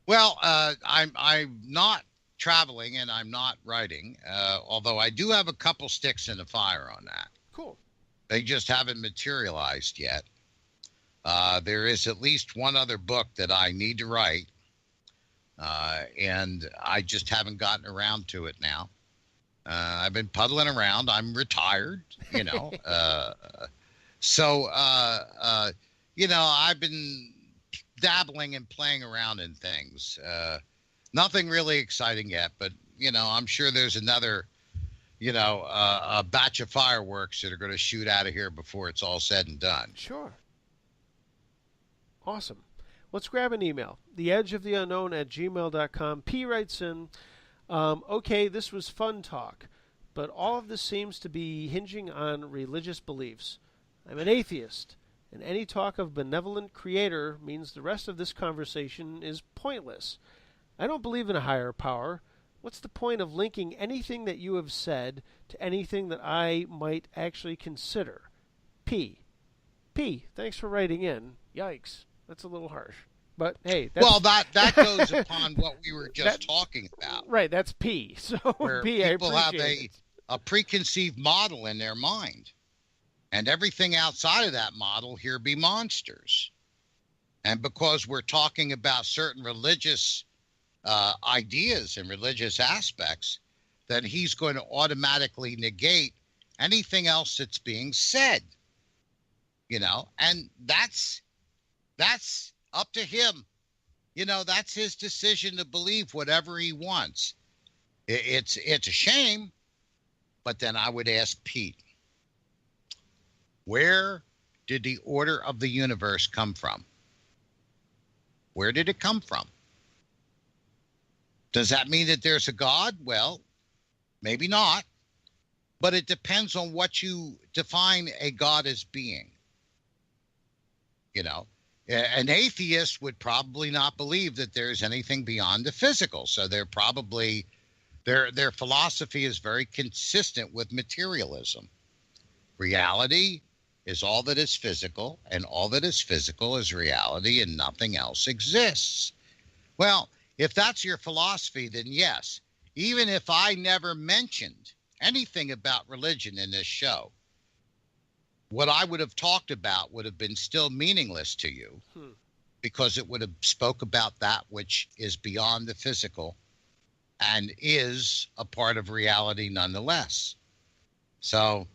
Well, I'm not traveling and I'm not writing, although I do have a couple sticks in the fire on that. Cool. They just haven't materialized yet. There is at least one other book that I need to write, and I just haven't gotten around to it now. I've been puddling around. I'm retired, so I've been dabbling and playing around in things. Nothing really exciting yet, but, I'm sure there's another, a batch of fireworks that are going to shoot out of here before it's all said and done. Sure. Awesome. Let's grab an email. theedgeoftheunknown@gmail.com. P writes in, okay, this was fun talk, but all of this seems to be hinging on religious beliefs. I'm an atheist, and any talk of benevolent creator means the rest of this conversation is pointless. I don't believe in a higher power. What's the point of linking anything that you have said to anything that I might actually consider? P, thanks for writing in. Yikes. That's a little harsh. But, hey. That goes upon what we were just talking about. Right, that's P. So, where P, people I have appreciate a preconceived model in their mind. And everything outside of that model here be monsters. And because we're talking about certain religious ideas and religious aspects, then he's going to automatically negate anything else that's being said, and that's up to him. That's his decision to believe whatever he wants. It's a shame, but then I would ask Pete, where did the order of the universe come from? Where did it come from? Does that mean that there's a God? Well, maybe not. But it depends on what you define a God as being. An atheist would probably not believe that there's anything beyond the physical. So they're probably, their philosophy is very consistent with materialism. Reality is all that is physical, and all that is physical is reality, and nothing else exists. Well, if that's your philosophy, then yes, even if I never mentioned anything about religion in this show, what I would have talked about would have been still meaningless to you, because it would have spoke about that which is beyond the physical and is a part of reality nonetheless. So,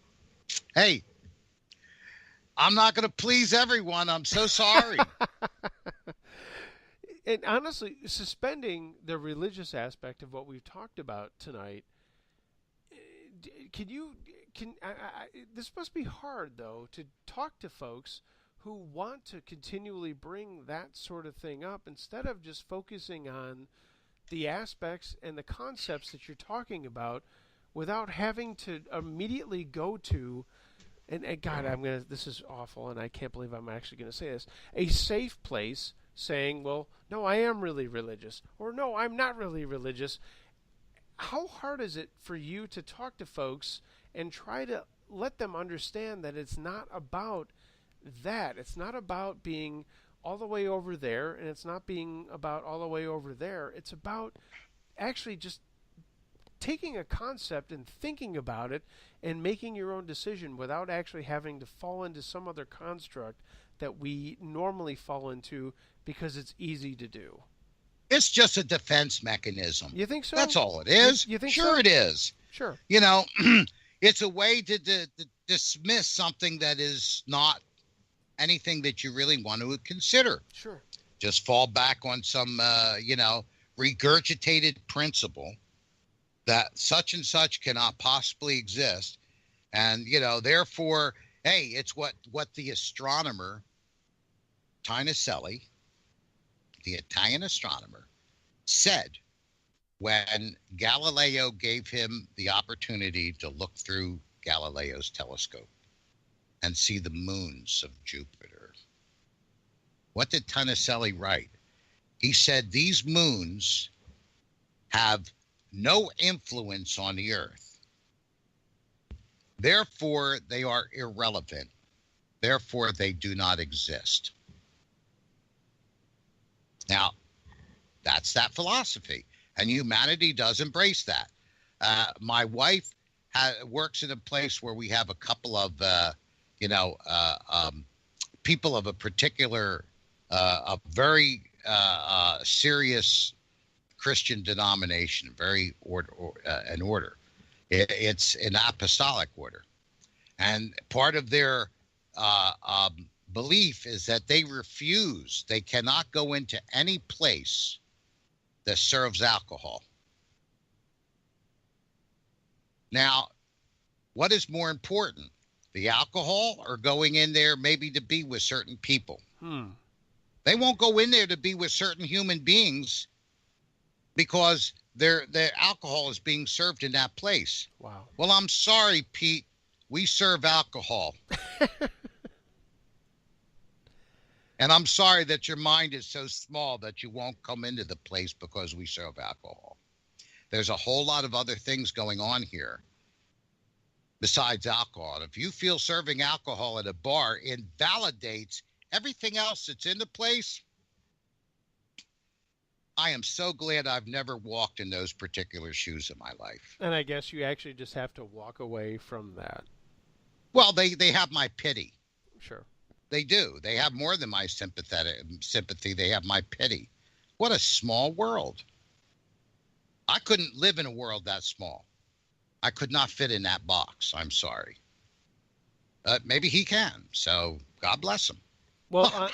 hey, I'm not going to please everyone. I'm so sorry. And honestly, suspending the religious aspect of what we've talked about tonight, this must be hard, though, to talk to folks who want to continually bring that sort of thing up instead of just focusing on the aspects and the concepts that you're talking about without having to immediately go to, and God, this is awful, and I can't believe I'm actually going to say this, a safe place saying, well, no, I am really religious, or no, I'm not really religious. How hard is it for you to talk to folks and try to let them understand that it's not about that? It's not about being all the way over there, and it's not being about all the way over there. It's about actually just taking a concept and thinking about it and making your own decision without actually having to fall into some other construct that we normally fall into because it's easy to do. It's just a defense mechanism. You think so? That's all it is. You think sure so? It is. Sure. You know, it's a way to dismiss something that is not anything that you really want to consider. Sure. Just fall back on some, regurgitated principle that such and such cannot possibly exist. And, therefore, hey, it's what the astronomer, Torricelli, the Italian astronomer, said when Galileo gave him the opportunity to look through Galileo's telescope and see the moons of Jupiter. What did Torricelli write? He said these moons have no influence on the Earth. Therefore, they are irrelevant. Therefore, they do not exist. Now, that's that philosophy, and humanity does embrace that. My wife works in a place where we have a couple of, people of a particular, a very serious Christian denomination, very an order. It's an apostolic order, and part of their belief is that they cannot go into any place that serves alcohol. Now, what is more important, the alcohol or going in there maybe to be with certain people? They won't go in there to be with certain human beings because their alcohol is being served in that place. Wow. Well, I'm sorry, Pete. We serve alcohol. And I'm sorry that your mind is so small that you won't come into the place because we serve alcohol. There's a whole lot of other things going on here besides alcohol. If you feel serving alcohol at a bar invalidates everything else that's in the place, I am so glad I've never walked in those particular shoes in my life. And I guess you actually just have to walk away from that. Well, they have my pity. Sure. They do. They have more than my sympathy. They have my pity. What a small world. I couldn't live in a world that small. I could not fit in that box. I'm sorry. Maybe he can. So God bless him. Well,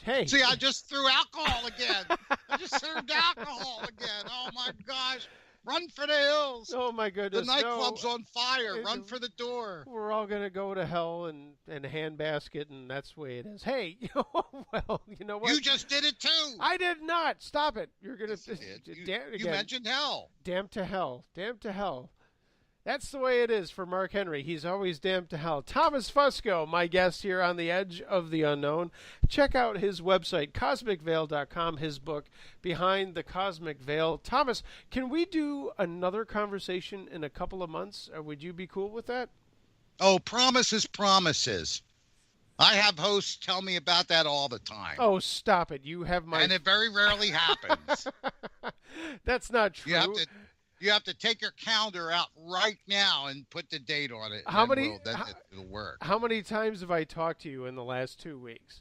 hey. See, I just threw alcohol again. I just served alcohol again. Oh, my gosh. Run for the hills. Oh, my goodness. The nightclub's on fire. Run for the door. We're all going to go to hell and handbasket, and that's the way it is. Hey, well, you know what? You just did it, too. I did not. Stop it. You're going to... You mentioned hell. Damn to hell. Damn to hell. That's the way it is for Mark Henry. He's always damned to hell. Thomas Fusco, my guest here on the Edge of the Unknown. Check out his website, cosmicveil.com, his book, Behind the Cosmic Veil. Thomas, can we do another conversation in a couple of months? Or would you be cool with that? Oh, promises. I have hosts tell me about that all the time. Oh, stop it. You have my... And it very rarely happens. That's not true. You have to take your calendar out right now and put the date on it. It'll work. How many times have I talked to you in the last 2 weeks?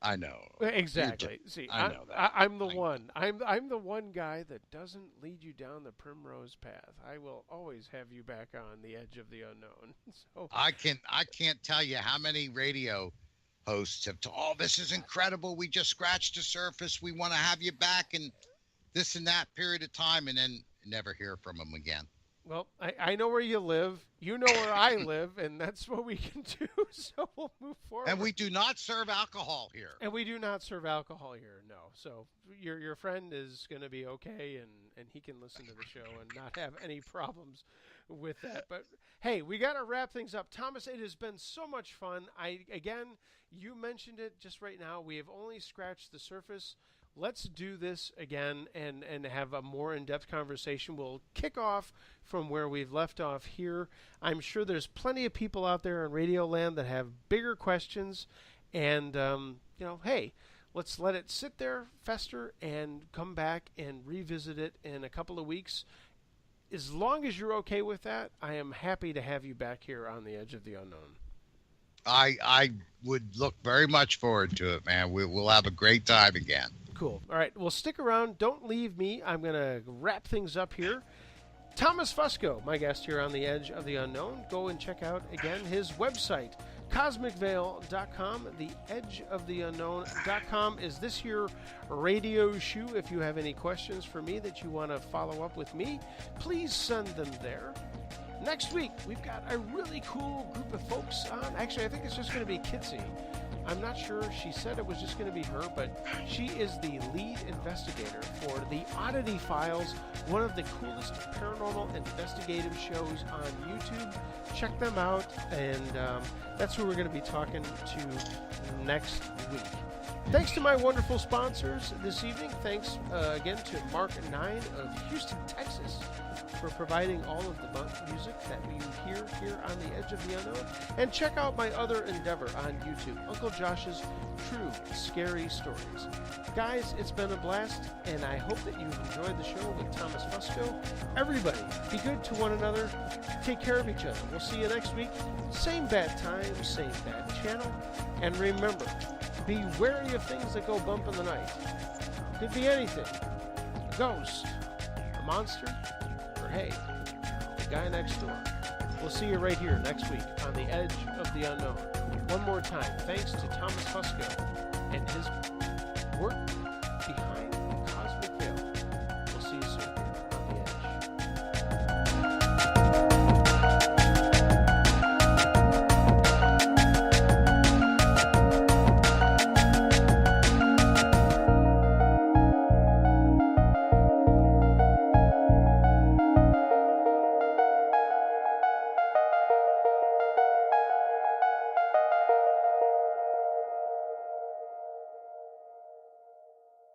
I know. Exactly. See, I know that. I'm the one. I'm the one guy that doesn't lead you down the primrose path. I will always have you back on the Edge of the Unknown. So I can't tell you how many radio hosts have told, oh, this is incredible. We just scratched the surface. We want to have you back in this and that period of time, and then never hear from them again. Well, I know where you live. You know where I live, and that's what we can do. So we'll move forward. And we do not serve alcohol here. And we do not serve alcohol here, no. So your friend is going to be okay, and he can listen to the show and not have any problems with that. But, hey, we got to wrap things up. Thomas, it has been so much fun. Again, you mentioned it just right now. We have only scratched the surface. Let's do this again and have a more in-depth conversation. We'll kick off from where we've left off here. I'm sure there's plenty of people out there in Radio Land that have bigger questions. And, hey, let's let it sit there, fester, and come back and revisit it in a couple of weeks. As long as you're okay with that, I am happy to have you back here on the Edge of the Unknown. I would look very much forward to it, man. We'll have a great time again. cool. All right, well, stick around. Don't leave me. I'm going to wrap things up here. Thomas Fusco, my guest here on the Edge of the Unknown. Go and check out, again, his website, cosmicveil.com. The edgeoftheunknown.com is this your radio shoe. If you have any questions for me that you want to follow up with me, please send them there. Next week, we've got a really cool group of folks on. Actually, I think it's just going to be Kitsy. I'm not sure. She said it was just going to be her, but she is the lead investigator for the Oddity Files, one of the coolest paranormal investigative shows on YouTube. Check them out, and that's who we're going to be talking to next week. Thanks to my wonderful sponsors this evening. Thanks again to Mark 9 of Houston, Texas, for providing all of the music that we hear here on the Edge of the Unknown. And check out my other endeavor on YouTube, Uncle Josh's True Scary Stories. Guys, it's been a blast, and I hope that you've enjoyed the show with Thomas Fusco. Everybody, be good to one another. Take care of each other. We'll see you next week. Same bad time, same bad channel. And remember, be wary of things that go bump in the night. Could be anything. A ghost, a monster, or hey, the guy next door. We'll see you right here next week on the Edge of the Unknown. One more time, thanks to Thomas Fusco and his work behind